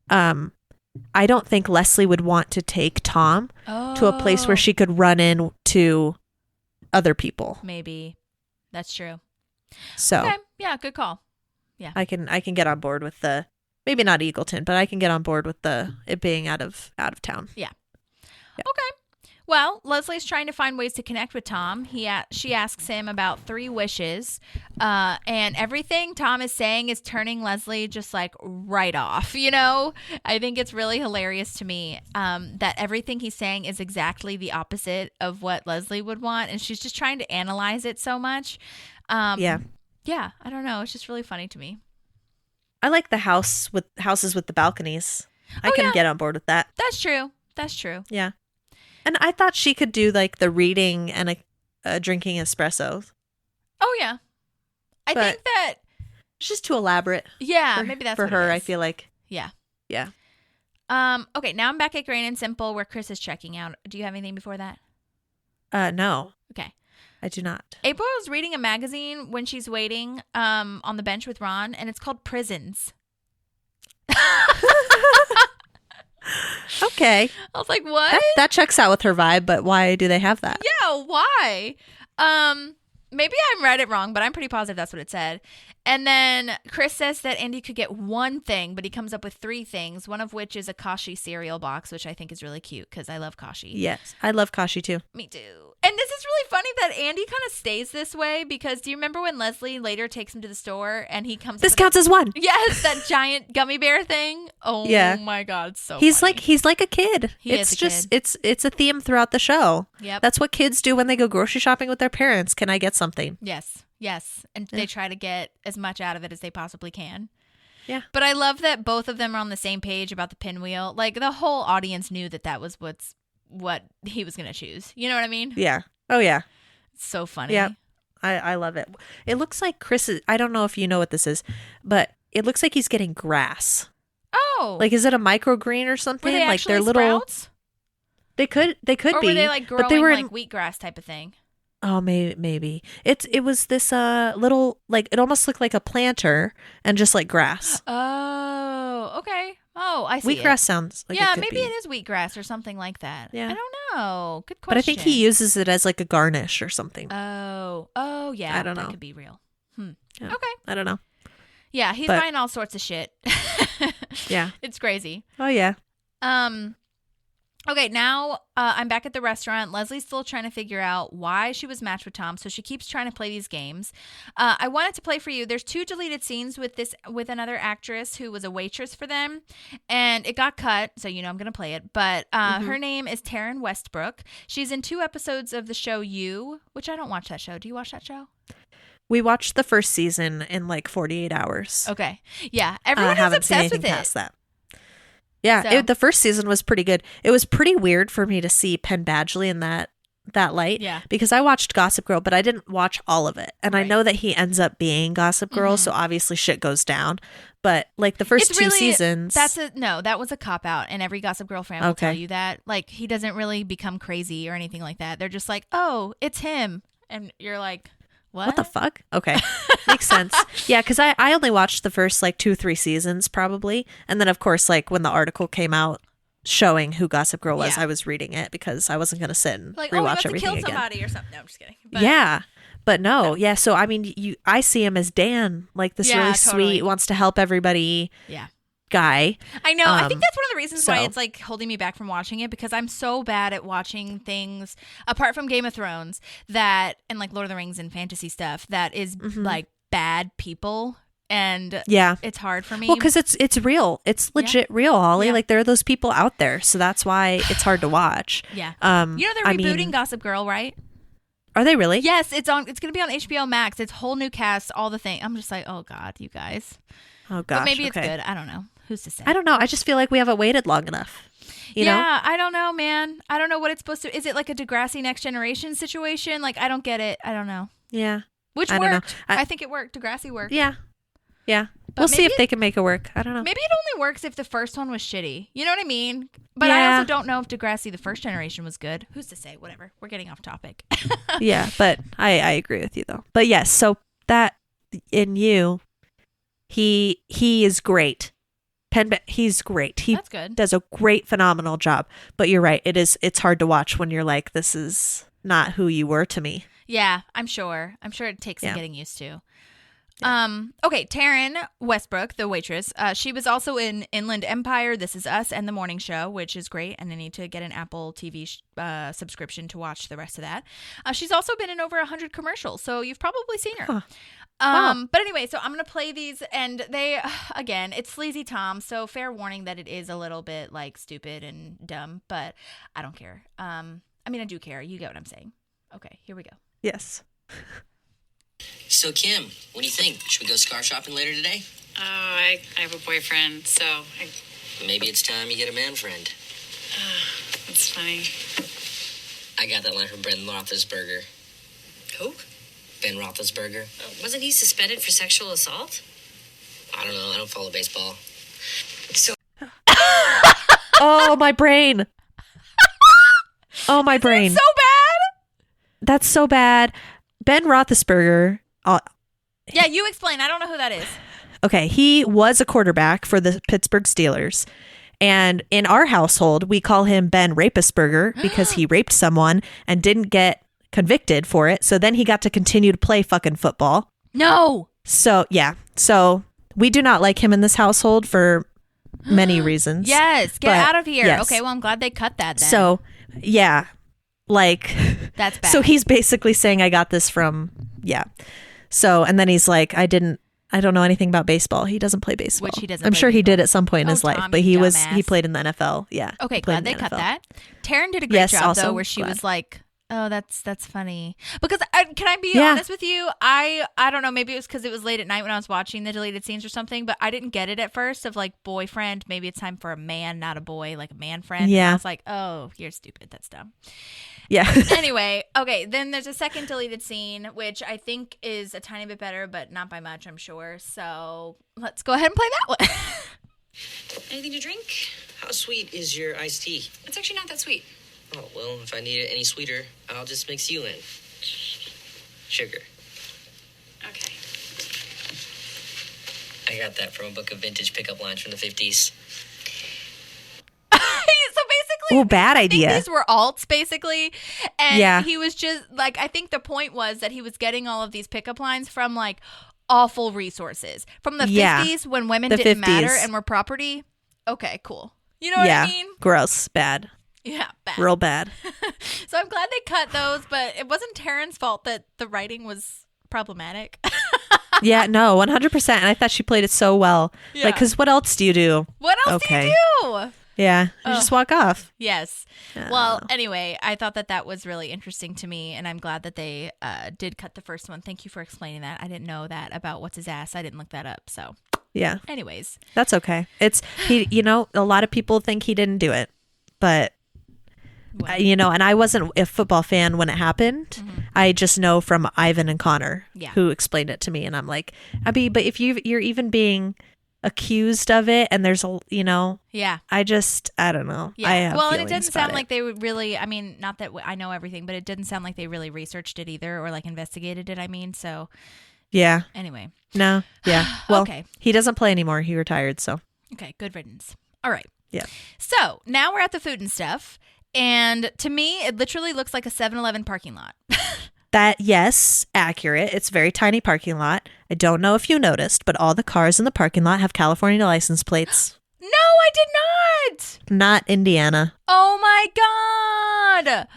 I don't think Leslie would want to take Tom to a place where she could run into other people. Maybe. That's true. So okay. Yeah, good call. Yeah. I can get on board with maybe not Eagleton, but I can get on board with it being out of town. Yeah. Okay. Well, Leslie's trying to find ways to connect with Tom. She asks him about 3 wishes, and everything Tom is saying is turning Leslie just like right off. I think it's really hilarious to me that everything he's saying is exactly the opposite of what Leslie would want, and she's just trying to analyze it so much. Yeah, I don't know. It's just really funny to me. I like the houses with the balconies. I can get on board with that. That's true. Yeah. And I thought she could do like the reading and a drinking espresso. Oh yeah, I think that it's just too elaborate. Yeah, maybe that's for what her. it is. I feel like. Yeah. Yeah. Okay, now I'm back at Grain and Simple where Chris is checking out. Do you have anything before that? No. Okay. I do not. April is reading a magazine when she's waiting on the bench with Ron, and it's called Prisons. Okay. I was like, what? That checks out with her vibe, but why do they have that? Yeah, why? Maybe I read it wrong, but I'm pretty positive that's what it said. And then Chris says that Andy could get one thing, but he comes up with 3 things, one of which is a Kashi cereal box, which I think is really cute because I love Kashi. Yes, I love Kashi too. Me too. And this is really funny that Andy kind of stays this way because do you remember when Leslie later takes him to the store and he comes This counts as one. Yes, that giant gummy bear thing. Oh yeah. My God, so he's funny. like a kid. It's is just kid. It's a theme throughout the show. Yep. That's what kids do when they go grocery shopping with their parents. Can I get something? Yes. And they try to get as much out of it as they possibly can. Yeah. But I love that both of them are on the same page about the pinwheel. Like the whole audience knew that was what he was going to choose. You know what I mean? Yeah. Oh yeah. It's so funny. Yeah. I love it. It looks like Chris is, I don't know if you know what this is, but it looks like he's getting grass. Oh. Like, is it a microgreen or something? Were they like actually they're little sprouts? They could or be. Or were they like growing but they were like wheatgrass type of thing? Oh, maybe. It was this little, like, it almost looked like a planter and just like grass. Oh, okay. Oh, I see. Wheatgrass sounds like it could maybe be. it is wheatgrass or something like that. Yeah. I don't know. Good question. But I think he uses it as like a garnish or something. Oh, yeah. I don't know. That could be real. Yeah. Okay. I don't know. Yeah, he's buying all sorts of shit. Yeah. It's crazy. Oh, yeah. Okay, now I'm back at the restaurant. Leslie's still trying to figure out why she was matched with Tom, so she keeps trying to play these games. I wanted to play for you. There's 2 deleted scenes with another actress who was a waitress for them, and it got cut, so I'm going to play it. But her name is Taryn Westbrook. She's in 2 episodes of the show You, which I don't watch that show. Do you watch that show? We watched the first season in like 48 hours. Okay. Yeah, everyone is obsessed with it. Past that. Yeah, So- the first season was pretty good. It was pretty weird for me to see Penn Badgley in that light. Yeah. Because I watched Gossip Girl, but I didn't watch all of it. And I Right. know that he ends up being Gossip Girl, so obviously shit goes down. But like the first It's 2 really- seasons. that was a cop out, and every Gossip Girl fan will Okay. tell you that. Like, he doesn't really become crazy or anything like that. They're just like, oh, it's him, and you're like, What the fuck? Okay. Makes sense. Yeah, because I only watched the first like 2-3 seasons probably. And then, of course, like when the article came out showing who Gossip Girl was, Yeah. I was reading it because I wasn't going to sit and Like, oh, he rewatch must have everything killed again. somebody or something. No, I'm just kidding. But, Yeah. But no. Yeah. So, I mean, I see him as Dan, like this Yeah, really totally. sweet, wants to help everybody Yeah. guy. I know. I think that's one of the reasons why so- it's like holding me back from watching it, because I'm so bad at watching things apart from Game of Thrones and like Lord of the Rings and fantasy stuff that is like bad people, and Yeah. it's hard for me. Well, because it's real. It's legit real, Holly. Yeah. Like there are those people out there. So that's why it's hard to watch. yeah. They're They're rebooting Gossip Girl, right? Are they really? Yes, it's going to be on HBO Max. It's whole new cast, all the thing. I'm just like, oh God, you guys. Oh, gosh. But maybe it's okay. good. I don't know. Who's to say? I don't know. I just feel like we haven't waited long enough. You know? Yeah, I don't know, man. I don't know what it's supposed to. Is it like a Degrassi Next Generation situation? Like, I don't get it. I don't know. Yeah. Which I don't know. worked. I think it worked. Degrassi worked. Yeah. Yeah. But We'll see if maybe- they can make it work. I don't know. Maybe it only works if the first one was shitty. You know what I mean? But I Yeah. also don't know if Degrassi, the first generation, was good. Who's to say? Whatever. We're getting off topic. Yeah, but I agree with you though. But yes, so that in You, he is great. He's great. He That's good. does a great, phenomenal job. But you're right. It's hard to watch when you're like, this is not who you were to me. Yeah, I'm sure. I'm sure it takes some Yeah. getting used to. Okay, Taryn Westbrook, the waitress, she was also in Inland Empire, This Is Us, and The Morning Show, which is great, and I need to get an Apple TV subscription to watch the rest of that. She's also been in over 100 commercials, so you've probably seen her. Huh. Wow. But anyway, so I'm going to play these, and they, again, it's Sleazy Tom, so fair warning that it is a little bit, like, stupid and dumb, but I don't care. I mean, I do care. You get what I'm saying. Okay, here we go. Yes. So, Kim, what do you think? Should we go scarf shopping later today? Oh, I have a boyfriend, so Maybe it's time you get a man friend. that's funny. I got that line from Ben Roethlisberger. Who? Ben Roethlisberger? Wasn't he suspended for sexual assault? I don't know. I don't follow baseball. Oh, my brain. Oh, my brain. So bad? That's so bad. Ben Roethlisberger. Yeah, you explain. I don't know who that is. Okay, he was a quarterback for the Pittsburgh Steelers. And in our household, we call him Ben Rapisberger because he raped someone and didn't get convicted for it. So then he got to continue to play fucking football. No. So, yeah. So we do not like him in this household for many reasons. Yes, get But, out of here. yes. Okay, well, I'm glad they cut that then. So, yeah. Like, that's bad. so he's basically saying I got this from, yeah. So, and then he's like, I don't know anything about baseball. He doesn't play baseball. Which he doesn't I'm play sure he baseball. did at some point in Oh, his life, Tom, but you he dumbass. played in the NFL. Yeah. Okay, he played glad in they the cut NFL. that. Taryn did a great Yes, job, also though, where she glad. was like, Oh, that's funny. Because can I be Yeah. honest with you? I don't know. Maybe it was because it was late at night when I was watching the deleted scenes or something. But I didn't get it at first. Of like boyfriend, maybe it's time for a man, not a boy, like a man friend. Yeah. And I was like, oh, you're stupid. That's dumb. Yeah. Anyway, okay. Then there's a second deleted scene, which I think is a tiny bit better, but not by much, I'm sure. So let's go ahead and play that one. Anything to drink? How sweet is your iced tea? It's actually not that sweet. Oh, well, if I need it any sweeter, I'll just mix you in. Sugar. Okay. I got that from a book of vintage pickup lines from the 50s. So basically, Oh, bad I think idea. these were alts, basically. And Yeah. he was just like, I think the point was that he was getting all of these pickup lines from like awful resources from the Yeah. 50s when women The didn't 50s. matter and were property. Okay, cool. You know what Yeah. I mean? Gross. Bad. Yeah, bad. Real bad. So I'm glad they cut those, but it wasn't Taryn's fault that the writing was problematic. Yeah, no, 100%. And I thought she played it so well. Yeah. Like, because what else do you do? What else Okay. do you do? Yeah, you just walk off. Yes. Well, anyway, I thought that was really interesting to me, and I'm glad that they did cut the first one. Thank you for explaining that. I didn't know that about what's his ass. I didn't look that up. So, Yeah, anyways. that's okay. It's, he. You know, a lot of people think he didn't do it, but, you know, and I wasn't a football fan when it happened. I just know from Ivan and Connor, Yeah. who explained it to me, and I'm like, Abby, but if you're even being accused of it, and there's a, you know, Yeah. I don't know. Yeah. I have Well, and it feelings didn't sound about like they would really, I mean, not that I know everything, but it didn't sound like they really researched it either or like investigated it, I mean. So, Yeah. anyway. No. Yeah. Well, Okay. he doesn't play anymore. He retired. So Okay. Good riddance. All right. yeah. So now we're at the food and stuff. And to me, it literally looks like a 7-Eleven parking lot. That, yes, accurate. It's a very tiny parking lot. I don't know if you noticed, but all the cars in the parking lot have California license plates. No, I did not. Not Indiana. Oh my God.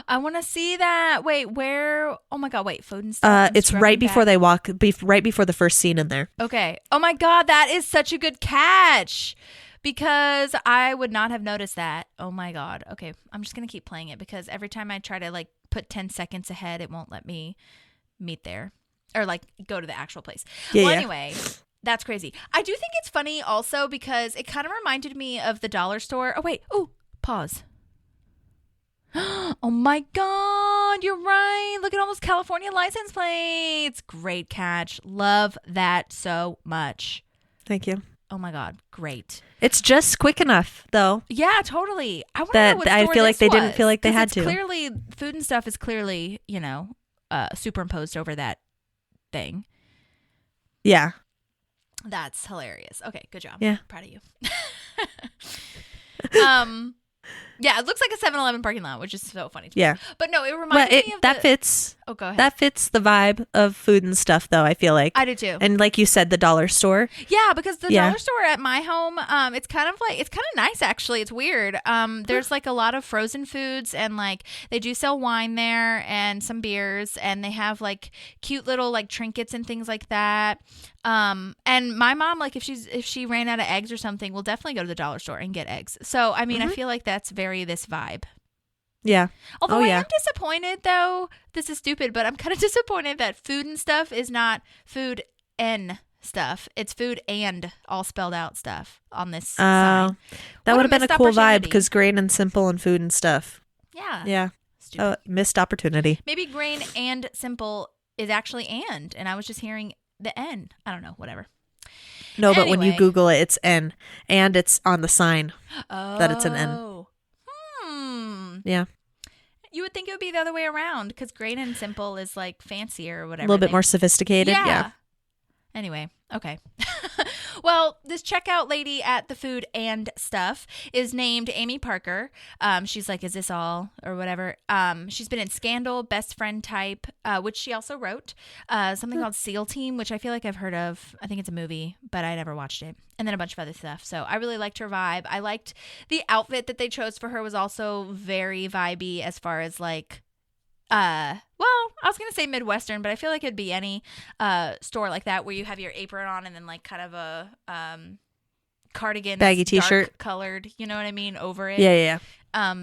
I want to see that. Wait, where? Oh my God. Wait, food and stuff. I'm It's right scrubbing before back. they walk, right before the first scene in there. Okay. Oh my God. That is such a good catch because I would not have noticed that. Oh my God. Okay. I'm just going to keep playing it because every time I try to like put 10 seconds ahead, it won't let me meet there or like go to the actual place. Yeah, Well, yeah. anyway, that's crazy. I do think it's funny also because it kind of reminded me of the dollar store. Oh, wait. Oh, pause. Oh my God, you're right. Look at all those California license plates. Great catch. Love that so much. Thank you. Oh my God, great. It's just quick enough, though. Yeah, totally. I want to That know what I store feel like this they didn't was, feel like they 'cause had it's to. Clearly, food and stuff is clearly, you know, superimposed over that thing. Yeah. That's hilarious. Okay, good job. Yeah. Proud of you. Yeah, it looks like a 7-Eleven parking lot, which is so funny to Yeah. me. But no, it Well, reminds me of that the... fits. Oh, go ahead. That fits the vibe of food and stuff, though, I feel like. I do too. And like you said, the dollar store. Yeah, because the Yeah. dollar store at my home, it's kind of nice actually. It's weird. There's like a lot of frozen foods and like they do sell wine there and some beers and they have like cute little like trinkets and things like that. And my mom, like if she ran out of eggs or something, will definitely go to the dollar store and get eggs. So I mean, I feel like that's very this vibe. Yeah. Although Oh, I yeah. am disappointed though, this is stupid, but I'm kind of disappointed that food and stuff is not food and stuff. It's food and all spelled out stuff on this sign. That What would have been a missed cool vibe opportunity. because grain and simple and food and stuff. Yeah. Yeah. Stupid. Oh, missed opportunity. Maybe grain and simple is actually and I was just hearing the N. I don't know, whatever. No, but when you Anyway. Google it, it's N. And it's on the sign that it's an N. Oh. Yeah. You would think it would be the other way around because grain and simple is like fancier or A whatever. little bit They- more sophisticated. Yeah. Anyway, okay. Well, this checkout lady at the food and stuff is named Amy Parker. She's like, is this all or whatever? She's been in Scandal, Best Friend Type, which she also wrote. Something called SEAL Team, which I feel like I've heard of. I think it's a movie, but I never watched it. And then a bunch of other stuff. So I really liked her vibe. I liked the outfit that they chose for her was also very vibey as far as like, well, I was going to say Midwestern, but I feel like it'd be any store like that where you have your apron on and then like kind of a cardigan Baggy that's dark t-shirt. colored, you know what I mean, over it. Yeah. Yeah.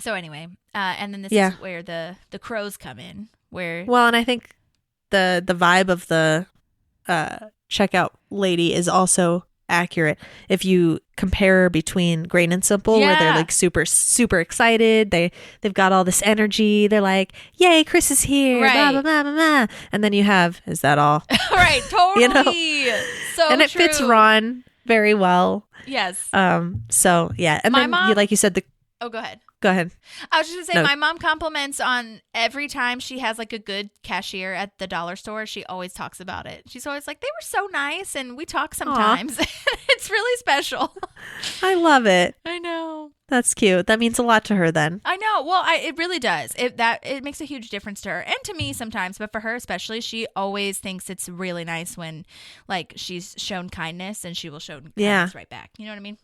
So anyway, and then this Yeah. is where the crows come in. Where Well, and I think the vibe of the checkout lady is also accurate if you compare between Grain and Simple, where they're Yeah. like super excited, they've got all this energy, they're like, yay, Chris is here, blah Right. blah blah blah blah, and then you have, is that all? right, totally. You know? So And it fits true. Ron very well. Yes. So yeah, and My then mom- like you said, Oh, go ahead. go ahead. I was just gonna say, No. my mom compliments on every time she has like a good cashier at the dollar store. She always talks about it. She's always like, they were so nice, and we talk sometimes. It's really special. I love it. I know. That's cute. That means a lot to her then. I know. Well, it really does. It makes a huge difference to her and to me sometimes, but for her especially, she always thinks it's really nice when like she's shown kindness, and she will show kindness right back. You know what I mean?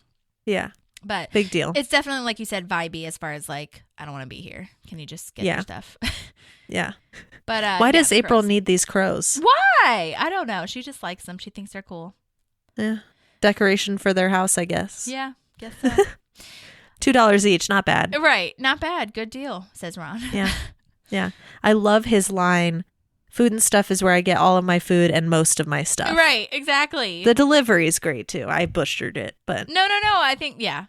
Yeah. But Big deal. it's definitely, like you said, vibey as far as like, I don't want to be here. Can you just get your stuff? Yeah. But Why yeah, does April crows. need these crows? Why? I don't know. She just likes them. She thinks they're cool. Yeah. Decoration for their house, I guess. Yeah, guess so. $2 each, not bad. Right. Not bad. Good deal, says Ron. Yeah. Yeah. I love his line, food and stuff is where I get all of my food and most of my stuff. Right. Exactly. The delivery is great too. I butchered it, but No. I think, yeah,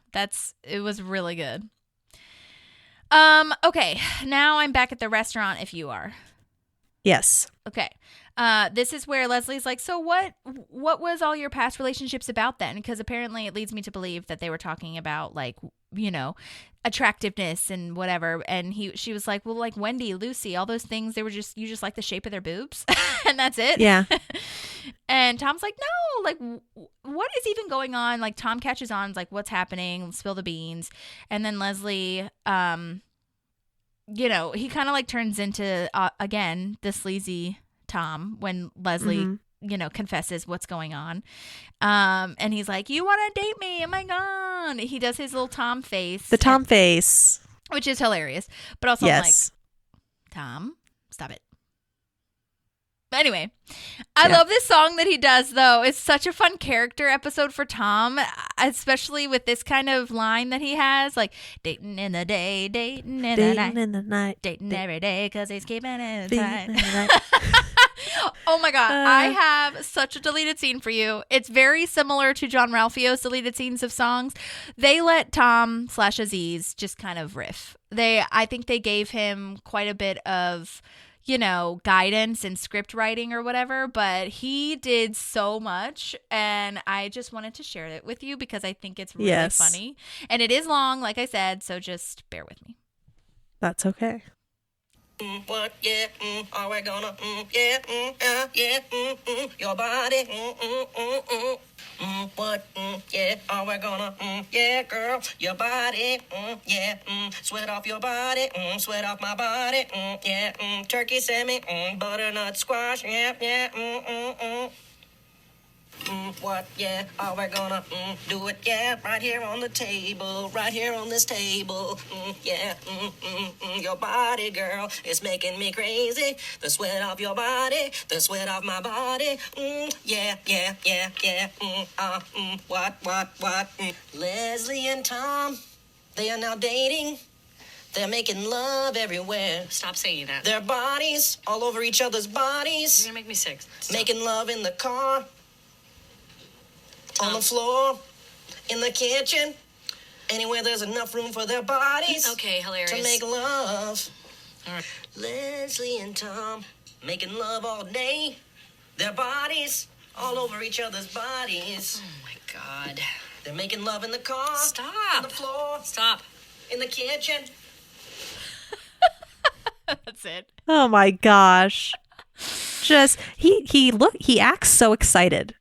it was really good. Okay. Now I'm back at the restaurant if you are. yes. Okay. This is where Leslie's like, so what was all your past relationships about then? Because apparently it leads me to believe that they were talking about like, you know, attractiveness and whatever. And she was like, well, like Wendy, Lucy, all those things, you just like the shape of their boobs and that's it. Yeah. And Tom's like, no, like what is even going on? Like Tom catches on, like what's happening, spill the beans. And then Leslie, you know, he kind of like turns into, again, the sleazy Tom when Leslie, you know, confesses what's going on. And he's like, you want to date me? Oh my God. He does his little Tom face. The Tom face. Which is hilarious. But also Yes. I'm like, Tom, stop it. But anyway, I love this song that he does, though. It's such a fun character episode for Tom, especially with this kind of line that he has, like, dating in the day, dating in the night, in the night. dating every day because he's keeping it Dating tight. in the night. Oh my God, I have such a deleted scene for you. It's very similar to John Ralphio's deleted scenes of songs. They let Tom / Aziz just kind of riff. I think they gave him quite a bit of, you know, guidance and script writing or whatever, but he did so much, and I just wanted to share it with you because I think it's really funny. And it is long, like I said, so just bear with me. That's okay. What? Yeah. Are we gonna? Yeah. Yeah. Your body. What? Yeah. Are we gonna? Yeah, girl. Your body. Yeah. Sweat off your body. Sweat off my body. Yeah. Turkey semi. Butternut squash. Yeah. Yeah. What? Yeah. Are we gonna do it? Yeah. Right here on the table. Right here on this table. Yeah. Your body, girl, is making me crazy. The sweat off your body. The sweat off my body. Yeah. Yeah. Yeah. Yeah. What? Leslie and Tom, they are now dating. They're making love everywhere. Stop saying that. Their bodies all over each other's bodies. You're gonna make me sick. Stop. Making love in the car. On the floor, in the kitchen, anywhere there's enough room for their bodies. Okay, hilarious. To make love. All right. Leslie and Tom making love all day. Their bodies all over each other's bodies. Oh my God. They're making love in the car. Stop. On the floor. Stop. In the kitchen. That's it. Oh my gosh. Just he acts so excited.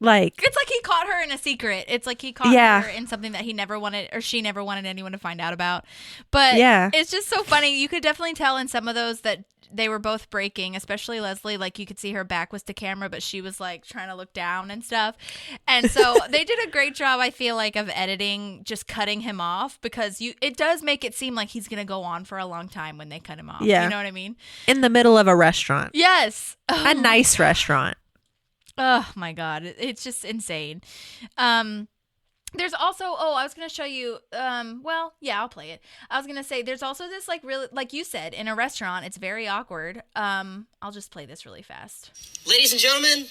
Like, It's like he caught her in a secret. It's like he caught Yeah. her in something that he never wanted, or she never wanted anyone to find out about. But Yeah. it's just so funny. You could definitely tell in some of those that they were both breaking, especially Leslie. Like you could see her back was to camera, but she was like trying to look down and stuff. And so they did a great job, I feel like, of editing, just cutting him off, because it does make it seem like he's going to go on for a long time when they cut him off. Yeah. You know what I mean? in the middle of a restaurant. Yes. A nice restaurant. Oh my God. It's just insane. There's also, I was going to show you, I'll play it. I was going to say, there's also this, like, really, like you said, in a restaurant, it's very awkward. I'll just play this really fast. Ladies and gentlemen,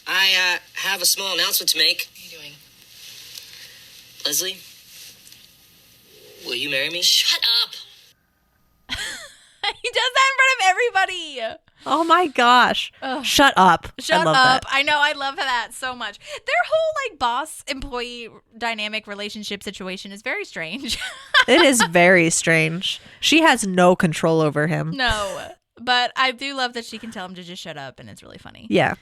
I have a small announcement to make. What are you doing? Leslie, will you marry me? Shut up. He does that in front of everybody. Oh my gosh. Shut up. Shut I love up. That. I know. I love that so much. Their whole like boss-employee dynamic relationship situation is very strange. It is very strange. She has no control over him. No. But I do love that she can tell him to just shut up, and it's really funny. Yeah.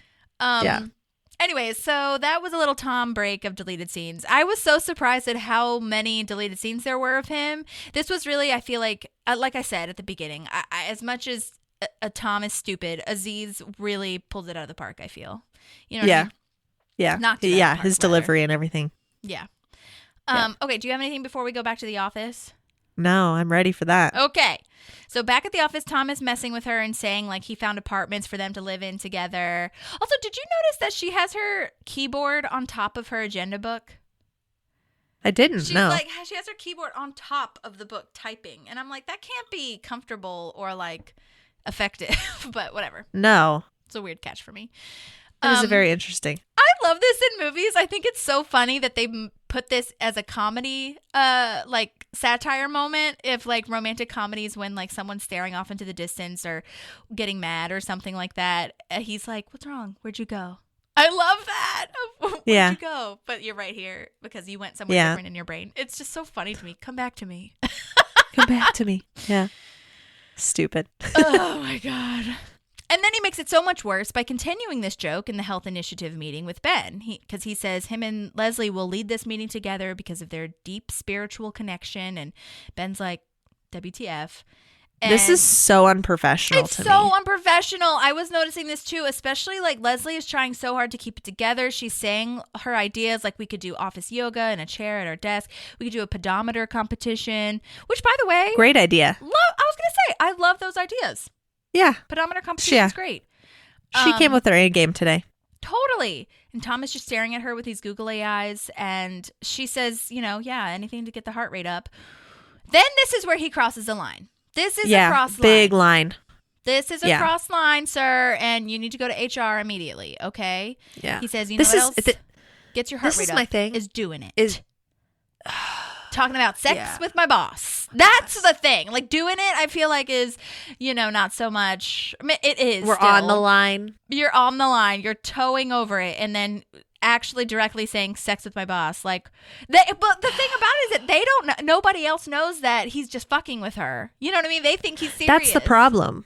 Anyways, so that was a little Tom break of deleted scenes. I was so surprised at how many deleted scenes there were of him. This was really, I feel like I said at the beginning, I as much as a Tom is stupid, Aziz really pulled it out of the park, I feel. You know what I mean? Yeah. Knocked it out of the park, his delivery and everything. Yeah. Okay, do you have anything before we go back to the office? No, I'm ready for that. Okay. So back at the office, Tom is messing with her and saying like he found apartments for them to live in together. Also, did you notice that she has her keyboard on top of her agenda book? I didn't She's know. like, she has her keyboard on top of the book typing. And I'm like, that can't be comfortable or like effective, but whatever. No. It's a weird catch for me. That is very interesting. I love this in movies. I think it's so funny that they put this as a comedy, like satire moment. If like romantic comedies, when like someone's staring off into the distance or getting mad or something like that, he's like, "What's wrong? Where'd you go?" I love that. Where'd you go? But you're right here because you went somewhere different in your brain. It's just so funny to me. Come back to me. Come back to me. Yeah. Stupid. Oh my God. And then he makes it so much worse by continuing this joke in the health initiative meeting with Ben. Because he says him and Leslie will lead this meeting together because of their deep spiritual connection. And Ben's like, WTF. And this is so unprofessional it's to so me. unprofessional. I was noticing this too, especially like Leslie is trying so hard to keep it together. She's saying her ideas like we could do office yoga in a chair at our desk. We could do a pedometer competition, which by the way, Great idea. I was going to say, I love those ideas. Yeah. Pedometer competition is great. She came with her A game today. Totally. And Tom is just staring at her with these googly eyes. And she says, anything to get the heart rate up. Then this is where he crosses the line. This is a cross line. Big line. This is a cross line, sir. And you need to go to HR immediately. Okay? Yeah. He says, what else gets your heart rate up? This is my thing. Is doing it. Talking about sex with my boss. That's the thing. Like doing it, I feel like is, not so much. I mean, it is. We're on the line. You're on the line. You're towing over it, and then actually directly saying sex with my boss. Like, but the thing about it is that they don't know. Nobody else knows that he's just fucking with her. You know what I mean? They think he's serious. That's the problem.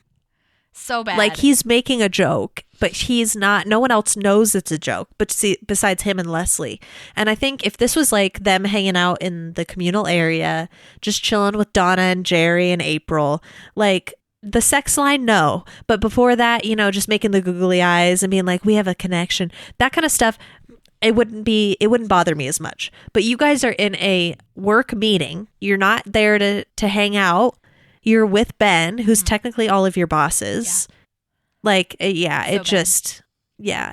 So bad. Like he's making a joke, but he's not. No one else knows it's a joke, but besides him and Leslie. And I think if this was like them hanging out in the communal area, just chilling with Donna and Jerry and April, like the sex line, no. But before that, just making the googly eyes and being like, we have a connection, that kind of stuff. It wouldn't bother me as much. But you guys are in a work meeting. You're not there to hang out. You're with Ben, who's technically all of your bosses. Yeah.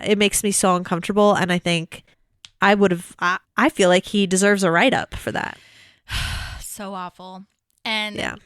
It makes me so uncomfortable. And I think I feel like he deserves a write-up for that. So awful. And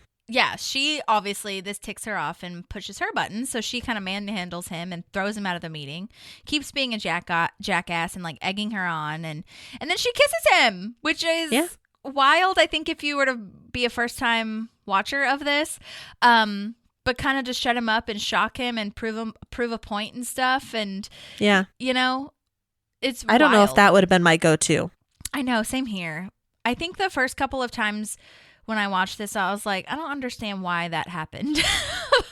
she obviously, this ticks her off and pushes her buttons. So she kind of manhandles him and throws him out of the meeting, keeps being a jackass and like egging her on. And then she kisses him, which is wild. I think if you were to be a first time watcher of this, but kind of just shut him up and shock him and prove a point and stuff. And it's I don't know if that would have been my go-to. I know, same here. I think the first couple of times when I watched this, I was like, I don't understand why that happened.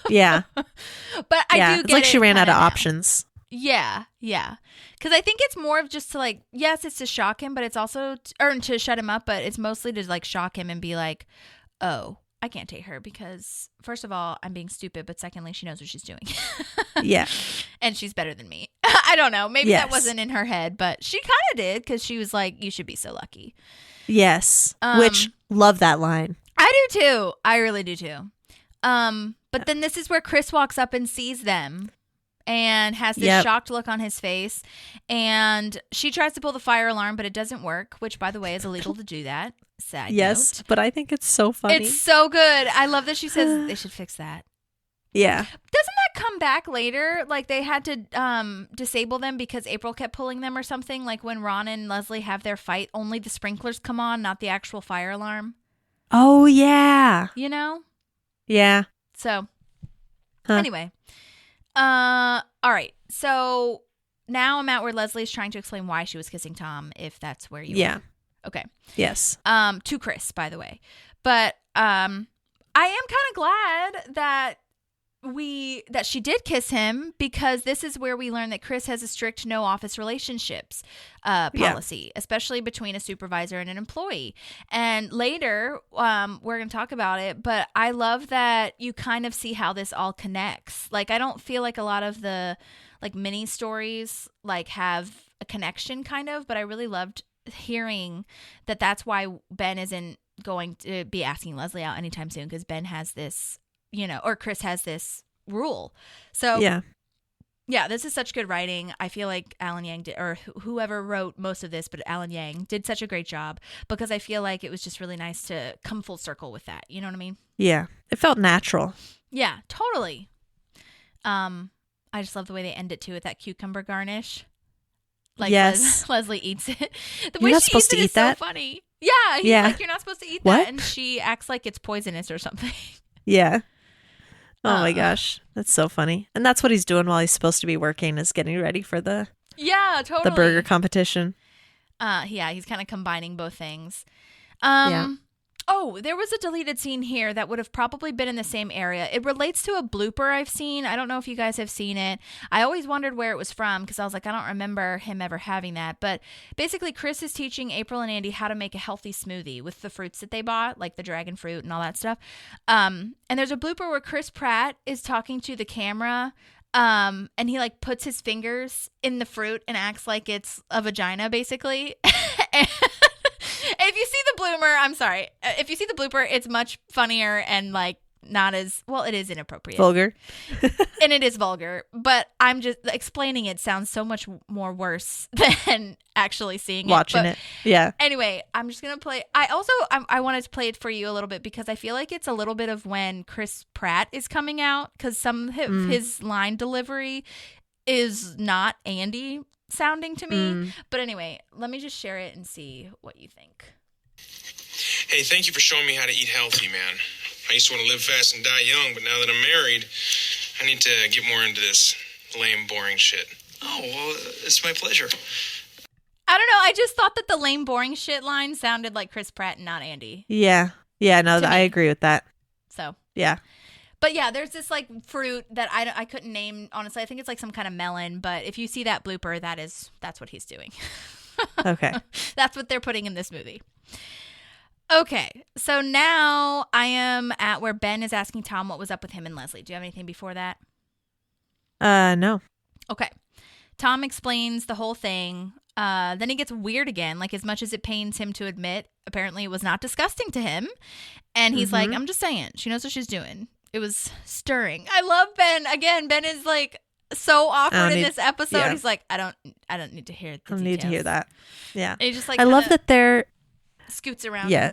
Yeah. But I do get it's like she ran out of now. options. Yeah. Because I think it's more of just to like, yes, it's to shock him, but it's also, or to shut him up, but it's mostly to like shock him and be like, oh, I can't date her because first of all, I'm being stupid, but secondly, she knows what she's doing. Yeah. And she's better than me. I don't know. Maybe that wasn't in her head, but she kind of did because she was like, you should be so lucky. Yes. Which, love that line. I do too. I really do too. But then this is where Chris walks up and sees them and has this shocked look on his face. And she tries to pull the fire alarm, but it doesn't work, which, by the way, is illegal to do that. Sad note. But I think it's so funny. It's so good. I love that she says they should fix that. Yeah. Doesn't that come back later? Like they had to disable them because April kept pulling them or something? Like when Ron and Leslie have their fight, only the sprinklers come on, not the actual fire alarm. Oh, yeah. You know? Yeah. So, anyway. All right. So now I'm at where Leslie's trying to explain why she was kissing Tom, if that's where you are. Okay. Yes. To Chris, by the way. But I am kind of glad that she did kiss him, because this is where we learn that Chris has a strict no office relationships policy, especially between a supervisor and an employee. And later, we're going to talk about it, but I love that you kind of see how this all connects. Like, I don't feel like a lot of the like mini stories like have a connection kind of, but I really loved hearing that that's why Ben isn't going to be asking Leslie out anytime soon, because Ben has this, or Chris has this rule. So yeah, this is such good writing. I feel like Alan Yang did, or whoever wrote most of this, but Alan Yang did such a great job, because I feel like it was just really nice to come full circle with that. You know what I mean? Yeah. It felt natural. Yeah, totally. I just love the way they end it too with that cucumber garnish. Like Leslie eats it. The way You're not she supposed eats to it eat is that? so funny. Yeah, he's like, you're not supposed to eat What? that, and she acts like it's poisonous or something. Yeah. Oh my gosh. That's so funny. And that's what he's doing while he's supposed to be working, is getting ready for the totally. the burger competition. Yeah, he's kind of combining both things. Oh, there was a deleted scene here that would have probably been in the same area. It relates to a blooper I've seen. I don't know if you guys have seen it. I always wondered where it was from, because I was like, I don't remember him ever having that. But basically, Chris is teaching April and Andy how to make a healthy smoothie with the fruits that they bought, like the dragon fruit and all that stuff. And there's a blooper where Chris Pratt is talking to the camera, and he like puts his fingers in the fruit and acts like it's a vagina, basically. If you see the bloomer, I'm sorry. If you see the blooper, it's much funnier and like not as well. It is inappropriate, vulgar, and it is vulgar. But I'm just explaining it sounds so much more worse than actually seeing watching it. Yeah. Anyway, I'm just gonna play. I wanted to play it for you a little bit, because I feel like it's a little bit of when Chris Pratt is coming out, because some of his line delivery is not Andy sounding to me. But anyway, let me just share it and see what you think. Hey, thank you for showing me how to eat healthy, man. I used to want to live fast and die young, but now that I'm married, I need to get more into this lame, boring shit. Oh, well, it's my pleasure. I don't know. I just thought that the lame, boring shit line sounded like Chris Pratt and not Andy. Yeah. Yeah, no, I agree with that. So. Yeah. But yeah, there's this like fruit that I couldn't name, honestly. I think it's like some kind of melon, but if you see that blooper, that's what he's doing. Okay. That's what they're putting in this movie. Okay, so now I am at where Ben is asking Tom what was up with him and Leslie. Do you have anything before that? No. Okay. Tom explains the whole thing. Then he gets weird again, like as much as it pains him to admit, apparently it was not disgusting to him. And he's like, I'm just saying, she knows what she's doing. It was stirring. I love Ben. Again, Ben is like so awkward in this episode. Yeah. He's like, I don't need to hear the details. I need to hear that. Yeah. And he just like I love that they're scoots around. Yeah.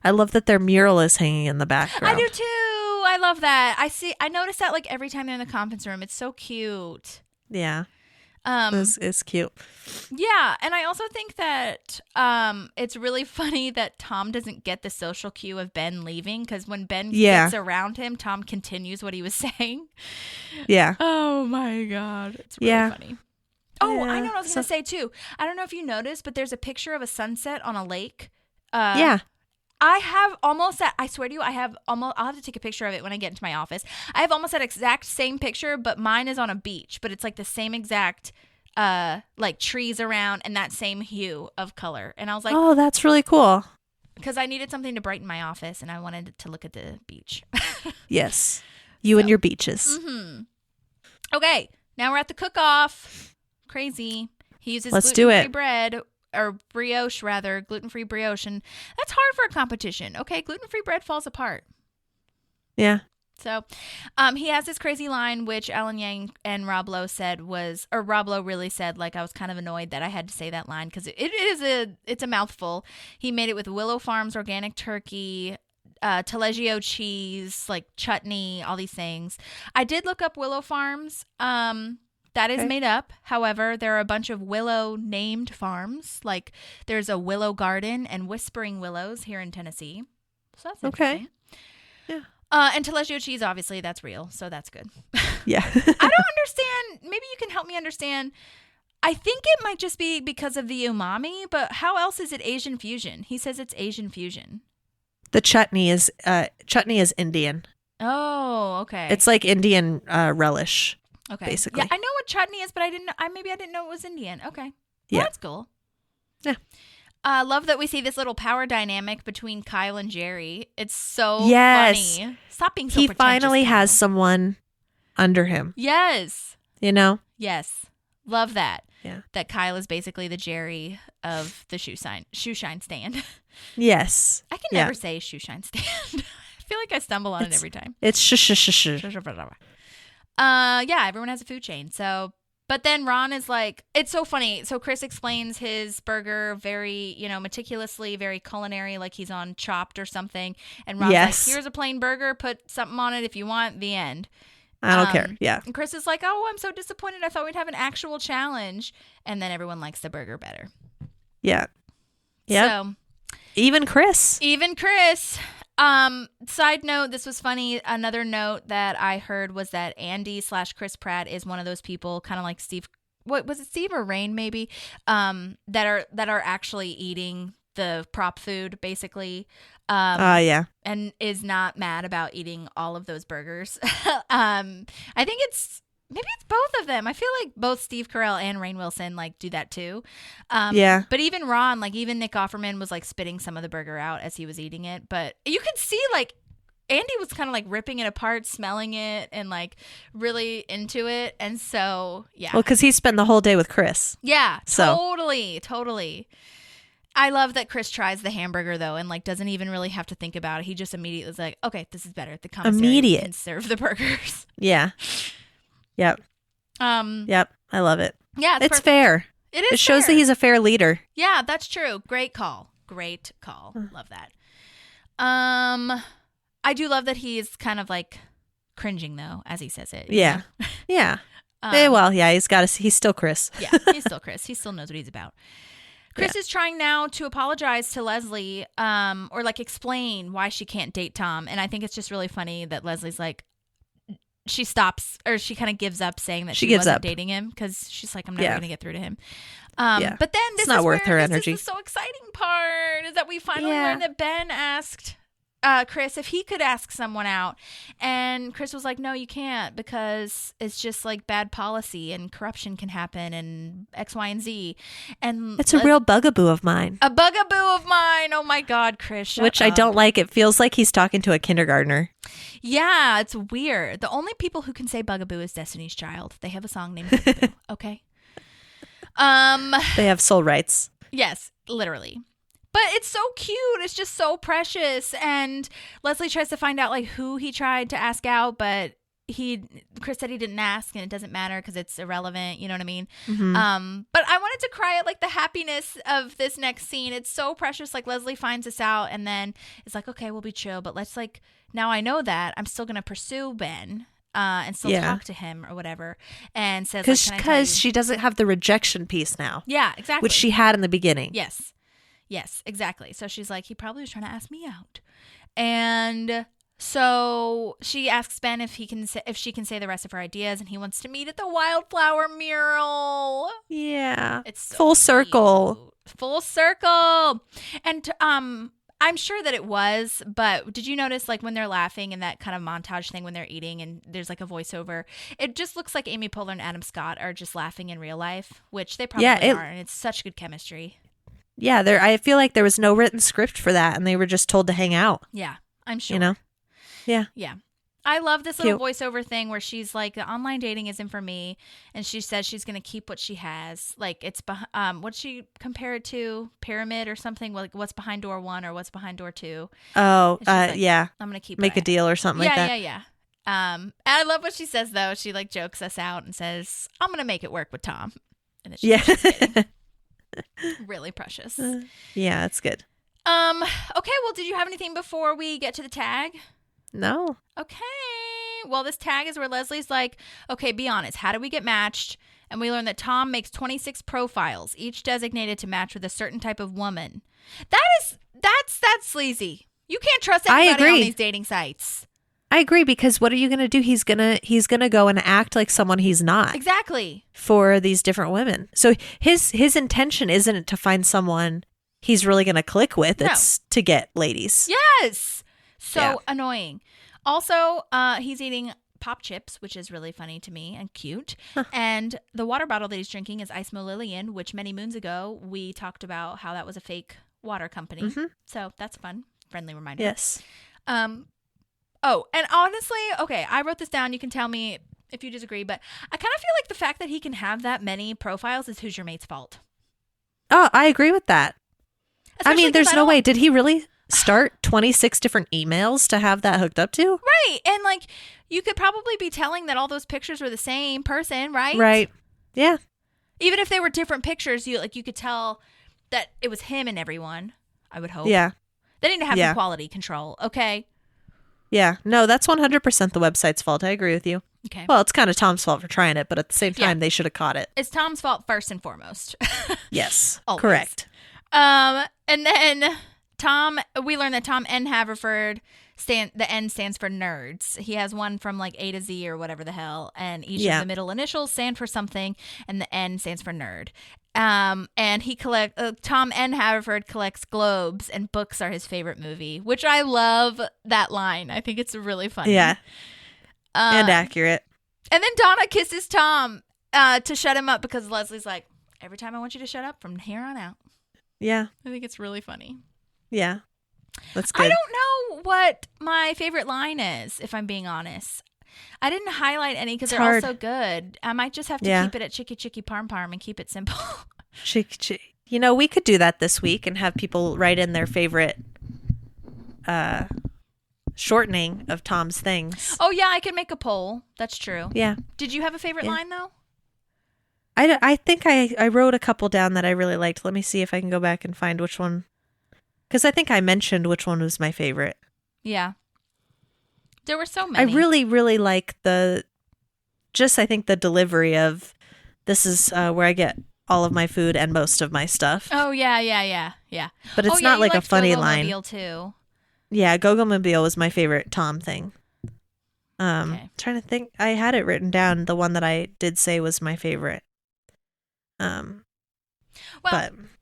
I love that their mural is hanging in the background. I do too. I love that. I notice that like every time they're in the conference room. It's so cute. Yeah. It's cute. Yeah, and I also think that it's really funny that Tom doesn't get the social cue of Ben leaving, because when Ben gets around him, Tom continues what he was saying. Yeah. Oh my God, it's really funny. Oh, I know what I was going to say too. I don't know if you noticed, but there's a picture of a sunset on a lake. I have almost that. I swear to you, I'll have to take a picture of it when I get into my office. I have almost that exact same picture, but mine is on a beach. But it's like the same exact, like trees around and that same hue of color. And I was like, oh, that's really cool. Because I needed something to brighten my office, and I wanted to look at the beach. Yes, you and your beaches. Mm-hmm. Okay, now we're at the cook-off. Crazy. He uses Let's gluten-free bread. Or brioche, rather, gluten-free brioche. And that's hard for a competition. Okay, gluten-free bread falls apart. Yeah. So, he has this crazy line, which Alan Yang and Rob Lowe Rob Lowe really said, like, I was kind of annoyed that I had to say that line because it's a mouthful. He made it with Willow Farms organic turkey, Taleggio cheese, like chutney, all these things. I did look up Willow Farms. That is made up. However, there are a bunch of Willow named farms. Like there's a Willow Garden and Whispering Willows here in Tennessee. So that's interesting. Yeah. And Taleggio cheese, obviously, that's real. So that's good. Yeah. I don't understand. Maybe you can help me understand. I think it might just be because of the umami, but how else is it Asian fusion? He says it's Asian fusion. The chutney is Indian. Oh, okay. It's like Indian relish. Okay. Basically. Yeah, I know what chutney is, but I didn't know it was Indian. Okay. Well, Yeah. That's cool. Yeah. Love that we see this little power dynamic between Kyle and Jerry. It's so Yes. funny. Stop being so He pretentious, finally Kyle. has someone under him. Yes. You know? Yes. Love that. Yeah. That Kyle is basically the Jerry of the shoe shine stand. Yes. I can never say shoe shine stand. I feel like I stumble on it every time. It's shush. Yeah, everyone has a food chain. So, but then Ron is like, it's so funny. So Chris explains his burger very, meticulously, very culinary, like he's on Chopped or something. And Ron's like, here's a plain burger, put something on it if you want, the end. I don't care. Yeah. And Chris is like, oh, I'm so disappointed. I thought we'd have an actual challenge. And then everyone likes the burger better. Yeah. Yeah. So, even Chris. Side note, this was funny. Another note that I heard was that Andy/Chris Pratt is one of those people, kind of like Steve. What was it, Steve or Rain? Maybe that are actually eating the prop food, basically. Yeah. And is not mad about eating all of those burgers. I think maybe it's both of them. I feel like both Steve Carell and Rainn Wilson do that too. Yeah. But even Ron, even Nick Offerman was spitting some of the burger out as he was eating it. But you could see Andy was kind of ripping it apart, smelling it, and really into it. And so, yeah. Well, because he spent the whole day with Chris. Yeah, So. Totally. I love that Chris tries the hamburger though, and doesn't even really have to think about it. He just immediately is like, okay, this is better. The commissary can serve the burgers. Yeah. Yep. Yep. I love it. Yeah, it's perfect. fair. It shows fair. that he's a fair leader. Yeah, that's true. Great call. Love that. I do love that he's kind of cringing though as he says it. Yeah. know? Yeah. He's still Chris. Yeah, he's still Chris. He still knows what he's about. Chris is trying now to apologize to Leslie, or explain why she can't date Tom. And I think it's just really funny that Leslie's she stops, or she kind of gives up saying that she wasn't dating him because she's like, I'm never going to get through to him. But then this it's not is worth where her this energy. is the so exciting part is that we finally learn that Ben asked Chris if he could ask someone out, and Chris was like, no, you can't, because it's just bad policy and corruption can happen and X, Y, and Z. And it's a real bugaboo of mine. Oh my God, Chris, shut Which up. I don't like. It feels like he's talking to a kindergartner. Yeah, it's weird. The only people who can say bugaboo is Destiny's Child. They have a song named Bugaboo. Okay. They have soul rights. Yes, literally. But it's so cute. It's just so precious. And Leslie tries to find out who he tried to ask out, but Chris said he didn't ask, and it doesn't matter because it's irrelevant. You know what I mean? Mm-hmm. But I wanted to cry at the happiness of this next scene. It's so precious. Leslie finds this out, and then it's okay, we'll be chill, but let's now I know that I'm still gonna pursue Ben. And still talk to him or whatever, and says because she doesn't have the rejection piece now. Yeah, exactly. Which she had in the beginning. Yes, exactly. So she's like, he probably was trying to ask me out, and so she asks Ben if she can say the rest of her ideas, and he wants to meet at the wildflower mural. Yeah, it's so full circle, and I'm sure that it was, but did you notice when they're laughing in that kind of montage thing when they're eating and there's a voiceover, it just looks like Amy Poehler and Adam Scott are just laughing in real life, which they probably are, and it's such good chemistry. Yeah, I feel like there was no written script for that, and they were just told to hang out. Yeah, I'm sure. You know? Yeah. Yeah. I love this little voiceover thing where she's like, the online dating isn't for me, and she says she's going to keep what she has. It's what'd she compare it to? Pyramid or something? What's behind door 1 or what's behind door 2? Oh, I'm yeah. going to keep Make a deal or something like that. Yeah. I love what she says though. She like jokes us out and says, "I'm gonna make it work with Tom," and then she's just kidding. Really precious. Yeah, it's good. Okay. Well, did you have anything before we get to the tag? No. Okay. Well, this tag is where Leslie's like, "Okay, be honest. How do we get matched?" And we learn that Tom makes 26 profiles, each designated to match with a certain type of woman. That's sleazy. You can't trust anybody on these dating sites. I agree, because what are you going to do? He's going to go and act like someone he's not. Exactly. For these different women. So his intention isn't to find someone he's really going to click with. No. It's to get ladies. Yes. So annoying. Also, he's eating pop chips, which is really funny to me and cute. And the water bottle that he's drinking is Ice Lillian, which many moons ago we talked about how that was a fake water company. Mm-hmm. So that's fun. Friendly reminder. Yes. Oh, and honestly, okay, I wrote this down. You can tell me if you disagree, but I kind of feel like the fact that he can have that many profiles is Who's Your Mate's fault. Oh, I agree with that. Especially I mean, there's no way. Did he really start 26 different emails to have that hooked up to? Right. And like, you could probably be telling that all those pictures were the same person, right? Right. Yeah. Even if they were different pictures, you could tell that it was him and everyone, I would hope. Yeah. They need to have the quality control, okay? Yeah. No, that's 100% the website's fault. I agree with you. Okay. Well, it's kind of Tom's fault for trying it, but at the same time, they should have caught it. It's Tom's fault first and foremost. Yes. Always. Correct. And then we learned that Tom N. Haverford, the N stands for nerds. He has one from like A to Z or whatever the hell, and each of the middle initials stand for something, and the N stands for nerd. And he Tom N. Haverford collects globes, and books are his favorite movie, which I love that line. I think it's really funny. Yeah. And accurate. And then Donna kisses Tom to shut him up because Leslie's like, every time I want you to shut up from here on out. Yeah. I think it's really funny. Yeah. That's good. I don't know what my favorite line is, if I'm being honest. I didn't highlight any because they're all so good. I might just have to keep it at chicky parm and keep it simple. Chicky. You know, we could do that this week and have people write in their favorite shortening of Tom's things. Oh, yeah, I can make a poll. That's true. Yeah. Did you have a favorite line, though? I think I wrote a couple down that I really liked. Let me see if I can go back and find which one. Because I think I mentioned which one was my favorite. Yeah. There were so many. I really, really like I think the delivery of, this is where I get all of my food and most of my stuff. Oh, yeah. But it's not like a funny line. Go-Go-Mobile too. Yeah, Go-Go-Mobile was my favorite Tom thing. Okay. Trying to think. I had it written down. The one that I did say was my favorite. Well,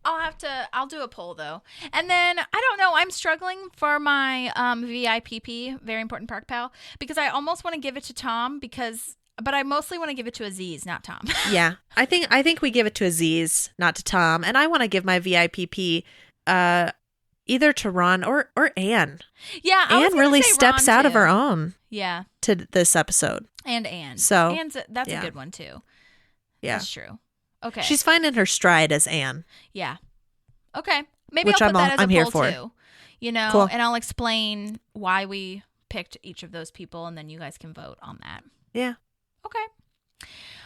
I'll do a poll though. And then, I don't know, I'm struggling for my VIPP, Very Important Park Pal, because I almost want to give it to Tom but I mostly want to give it to Aziz, not Tom. Yeah. I think we give it to Aziz, not to Tom. And I want to give my VIPP either to Ron or Anne. Yeah, Anne really steps out of her own. Yeah. To this episode. And Anne. So that's a good one too. Yeah. That's true. Okay. She's finding her stride as Anne. Yeah. Okay. Maybe Which I'll put that as I'm a here poll for. too. You know, cool. And I'll explain why we picked each of those people, and then you guys can vote on that. Yeah. Okay.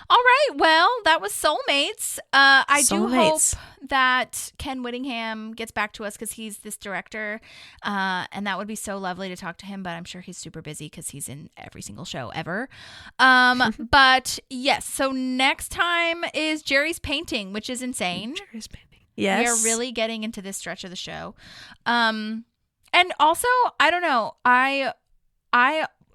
All right. Well, that was Soulmates. I do hope that Ken Whittingham gets back to us because he's this director, and that would be so lovely to talk to him. But I'm sure he's super busy because he's in every single show ever. But yes, so next time is Jerry's painting, which is insane. Jerry's painting. Yes. We are really getting into this stretch of the show. And also, I don't know. I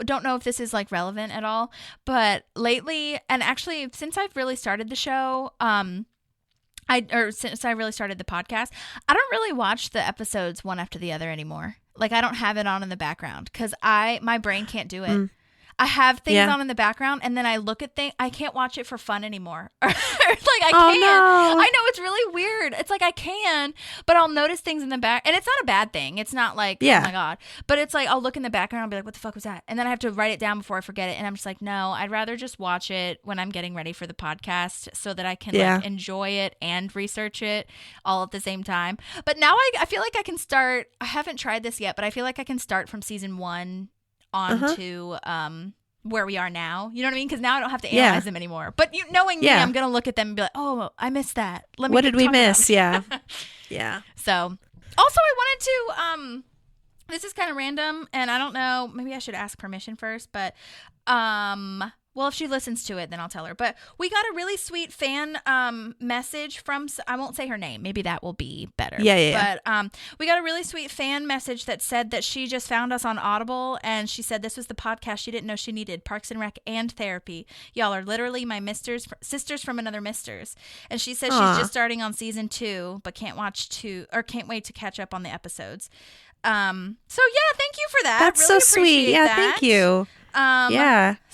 don't know if this is like relevant at all, but lately, and actually since I've really started the show, since I really started the podcast, I don't really watch the episodes one after the other anymore. Like I don't have it on in the background because my brain can't do it. I have things on in the background, and then I look at things. I can't watch it for fun anymore. Like I can. No. I know it's really weird. It's like I can, but I'll notice things in the back, and it's not a bad thing. It's not like oh my god, but it's like I'll look in the background and be like, what the fuck was that? And then I have to write it down before I forget it, and I'm just like, no, I'd rather just watch it when I'm getting ready for the podcast so that I can like enjoy it and research it all at the same time. But now I feel like I can start. I haven't tried this yet, but I feel like I can start from season 1 on to where we are now. You know what I mean? Because now I don't have to analyze them anymore. But knowing me, I'm going to look at them and be like, oh, I missed that. What did we miss? Yeah. Yeah. So, also I wanted to, this is kind of random, and I don't know, maybe I should ask permission first, but, well, if she listens to it, then I'll tell her. But we got a really sweet fan message from, I won't say her name. Maybe that will be better. Yeah. But we got a really sweet fan message that said that she just found us on Audible, and she said this was the podcast she didn't know she needed, Parks and Rec and therapy. Y'all are literally my sisters from another misters. And she says she's just starting on season 2, but can't wait to catch up on the episodes. So yeah, thank you for that. That's really so sweet. Yeah, that. thank you.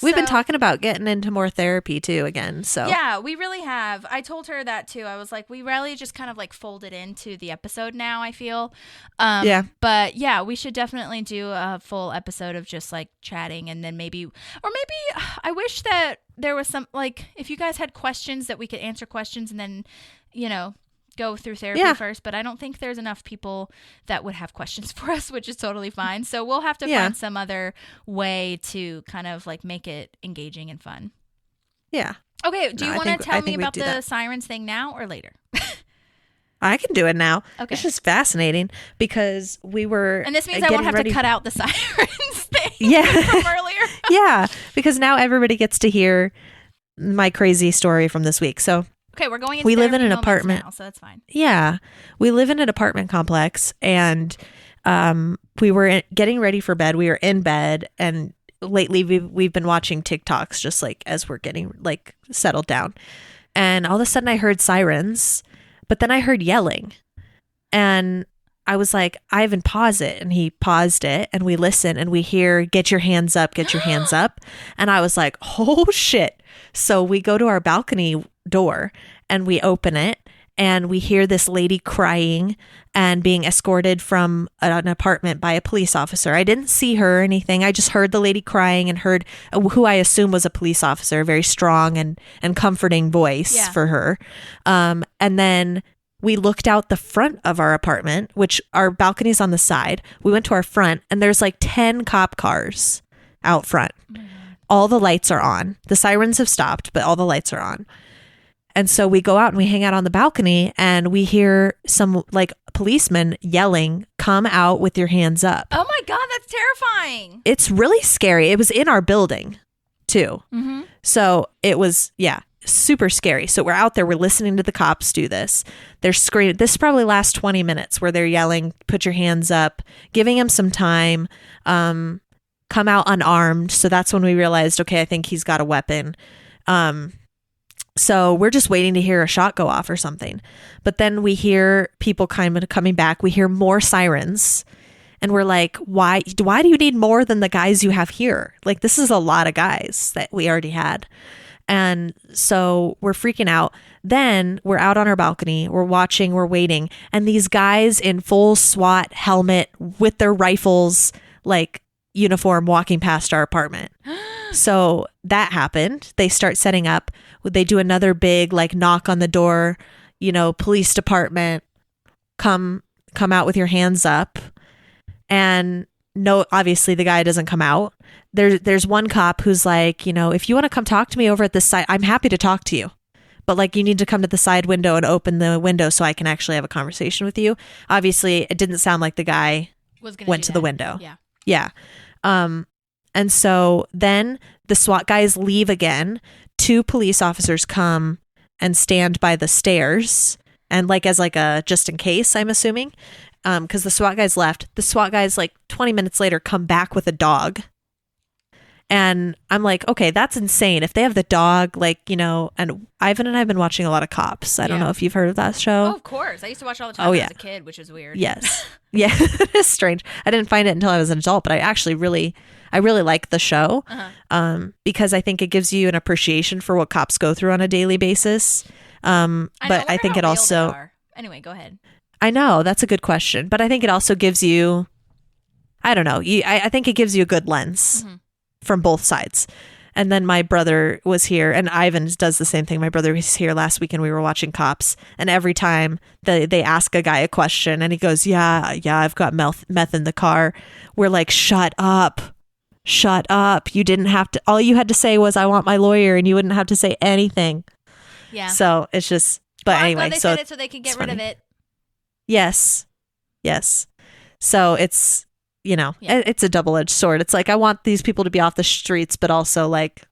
We've been talking about getting into more therapy too again. So yeah, we really have. I told her that too. I was like, we really just kind of like folded into the episode now, I feel. But yeah, we should definitely do a full episode of just like chatting, and then maybe I wish that there was some, like, if you guys had questions that we could answer questions and then, go through therapy first, but I don't think there's enough people that would have questions for us, which is totally fine. So we'll have to find some other way to kind of like make it engaging and fun. Yeah. Okay. Do you want to tell me about the sirens thing now or later? I can do it now. Okay. It's just fascinating because we were, and this means I won't have to cut out the sirens thing from earlier. Yeah, because now everybody gets to hear my crazy story from this week. So okay, we're going into we live in an apartment now, so that's fine. Yeah, we live in an apartment complex, and we were getting ready for bed. We were in bed, and lately we've been watching TikToks just like as we're getting like settled down. And all of a sudden I heard sirens, but then I heard yelling, and I was like, Ivan, pause it. And he paused it, and we listen, and we hear, get your hands up, get your hands up. And I was like, oh shit. So we go to our balcony door and we open it, and we hear this lady crying and being escorted from an apartment by a police officer. I didn't see her or anything. I just heard the lady crying and heard who I assume was a police officer, a very strong and comforting voice for her. And then we looked out the front of our apartment, which our balcony's on the side. We went to our front, and there's like 10 cop cars out front. All the lights are on. The sirens have stopped, but all the lights are on. And so we go out and we hang out on the balcony, and we hear some like policemen yelling, come out with your hands up. Oh my God, that's terrifying. It's really scary. It was in our building too. Mm-hmm. So it was, super scary. So we're out there, we're listening to the cops do this. They're screaming. This probably lasts 20 minutes where they're yelling, put your hands up, giving him some time, come out unarmed. So that's when we realized, okay, I think he's got a weapon. So we're just waiting to hear a shot go off or something. But then we hear people kind of coming back. We hear more sirens, and we're like, why do you need more than the guys you have here? Like, this is a lot of guys that we already had. And so we're freaking out. Then we're out on our balcony, we're watching, we're waiting. And these guys in full SWAT helmet with their rifles, like uniform, walking past our apartment. So that happened. They start setting up. They do another big like knock on the door, police department, come out with your hands up. And no, obviously the guy doesn't come out. There's one cop who's like, if you want to come talk to me over at this side, I'm happy to talk to you. But like, you need to come to the side window and open the window so I can actually have a conversation with you. Obviously, it didn't sound like the guy went to the window. Yeah. And so then the SWAT guys leave again. 2 police officers come and stand by the stairs, and like as like a just in case, I'm assuming, because the SWAT guys left. The SWAT guys like 20 minutes later come back with a dog. And I'm like, okay, that's insane. If they have the dog, and Ivan and I have been watching a lot of Cops. I don't know if you've heard of that show. Oh, of course. I used to watch all the time when I was a kid, which is weird. Yes. Yeah, it is strange. I didn't find it until I was an adult, but I actually really like the show because I think it gives you an appreciation for what cops go through on a daily basis. But I think it also... Anyway, go ahead. I know, that's a good question. But I think it also gives you... I don't know. I think it gives you a good lens. Mm-hmm. From both sides. And then my brother was here, and Ivan does the same thing. My brother was here last week, and we were watching Cops, and every time they ask a guy a question and he goes, yeah, I've got meth in the car, we're like, shut up, Shut up. You didn't have to. All you had to say was, I want my lawyer, and you wouldn't have to say anything. Yeah. So it's just, but Well, anyway. I'm glad they said it so they could get rid of it. Yes. So it's, it's a double-edged sword. It's like, I want these people to be off the streets, but also like,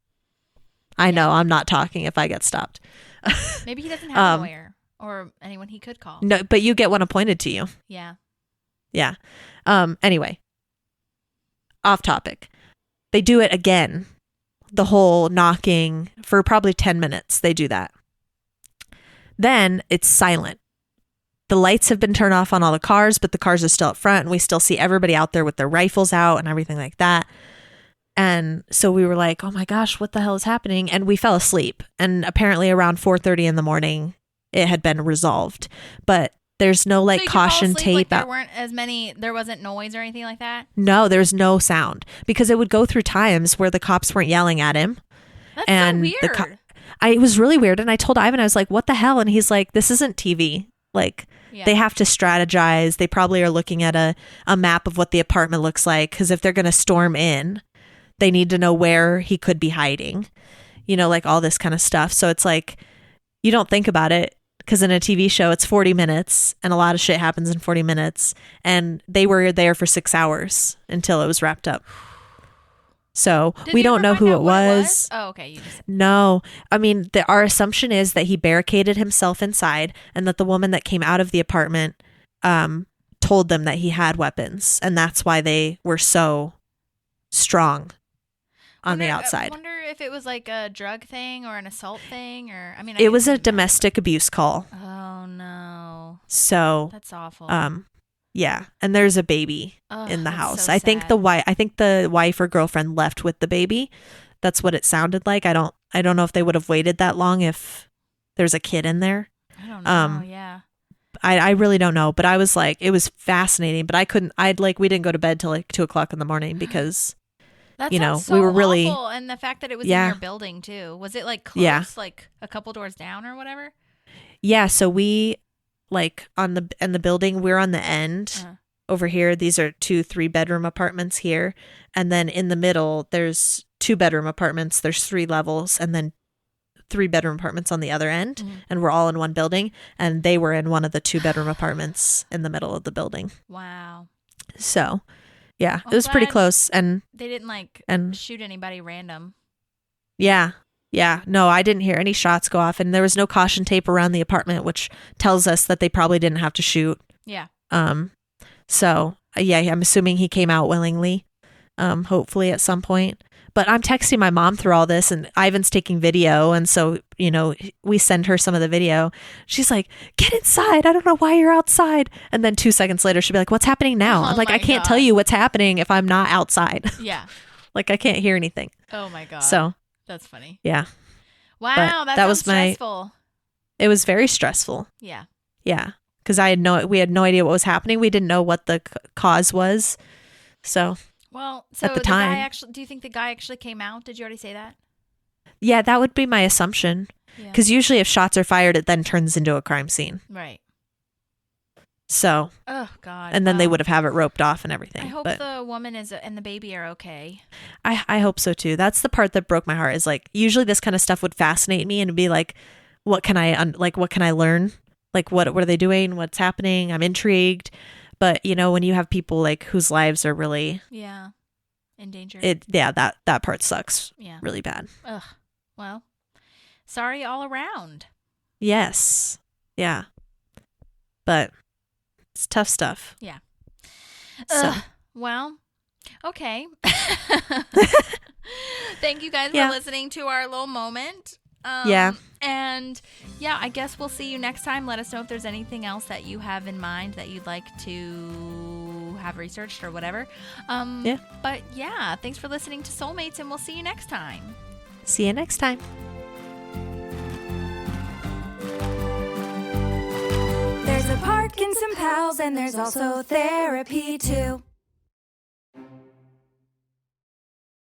I know I'm not talking if I get stopped. Maybe he doesn't have a lawyer or anyone he could call. No, but you get one appointed to you. Yeah. Yeah. Anyway, off topic. They do it again. The whole knocking for probably 10 minutes. They do that. Then it's silent. The lights have been turned off on all the cars, but the cars are still up front, and we still see everybody out there with their rifles out and everything like that. And so we were like, oh my gosh, what the hell is happening? And we fell asleep. And apparently around 4:30 in the morning, it had been resolved. But there's no like so you caution could fall asleep, tape. like, there wasn't noise or anything like that? No, there's no sound, because it would go through times where the cops weren't yelling at him. That's and so weird. It was really weird. And I told Ivan, I was like, what the hell? And he's like, this isn't TV. Like, they have to strategize. They probably are looking at a map of what the apartment looks like, because if they're going to storm in, they need to know where he could be hiding, like all this kind of stuff. So it's like, you don't think about it, because in a TV show, it's 40 minutes and a lot of shit happens in 40 minutes. And they were there for 6 hours until it was wrapped up. So we don't know who it was. Oh, okay. You just... No. I mean, our assumption is that he barricaded himself inside, and that the woman that came out of the apartment told them that he had weapons. And that's why they were so strong on the outside. I wonder if it was like a drug thing or an assault thing, or it was a domestic abuse call. Oh no. So that's awful. Yeah, and there's a baby in the house. So I think the wife or girlfriend left with the baby. That's what it sounded like. I don't know if they would have waited that long if there's a kid in there. I don't know. Yeah. I really don't know, but I was like, it was fascinating, but we didn't go to bed till like 2:00 in the morning because That we were really awful. And the fact that it was in your building too. Was it like close, like a couple doors down or whatever? Yeah, so we like in the building, we're on the end over here. These are 2 3-bedroom apartments here, and then in the middle there's 2-bedroom apartments. There's 3 levels, and then 3-bedroom apartments on the other end, and we're all in one building, and they were in one of the 2-bedroom apartments in the middle of the building. Wow. So yeah, it was pretty close. And they didn't shoot anybody random. Yeah. No, I didn't hear any shots go off, and there was no caution tape around the apartment, which tells us that they probably didn't have to shoot. Yeah. So yeah, I'm assuming he came out willingly, hopefully at some point. But I'm texting my mom through all this, and Ivan's taking video, and so we send her some of the video. She's like, "Get inside! I don't know why you're outside." And then 2 seconds later, she'll be like, "What's happening now?" I'm like, "I can't tell you what's happening if I'm not outside." Yeah. Like I can't hear anything. Oh my god. So that's funny. Yeah. Wow, that was stressful. It was very stressful. Yeah. Yeah, because we had no idea what was happening. We didn't know what the cause was. So. Well, so at the time, do you think the guy actually came out? Did you already say that? Yeah, that would be my assumption. Because usually if shots are fired, it then turns into a crime scene. Right. So. Oh, God. And then they would have it roped off and everything. I hope the woman and the baby are okay. I hope so, too. That's the part that broke my heart, is like, usually this kind of stuff would fascinate me and be like, what can I learn? Like, what are they doing? What's happening? I'm intrigued. But, when you have people like whose lives are really in danger. That part sucks really bad. Ugh. Well, sorry all around. Yes. Yeah. But it's tough stuff. Yeah. So. Well, okay. Thank you guys for listening to our little moment. And I guess we'll see you next time. Let us know if there's anything else that you have in mind that you'd like to have researched or whatever. But thanks for listening to Soulmates, and we'll see you next time. See you next time. There's a park and some pals, and there's also therapy too.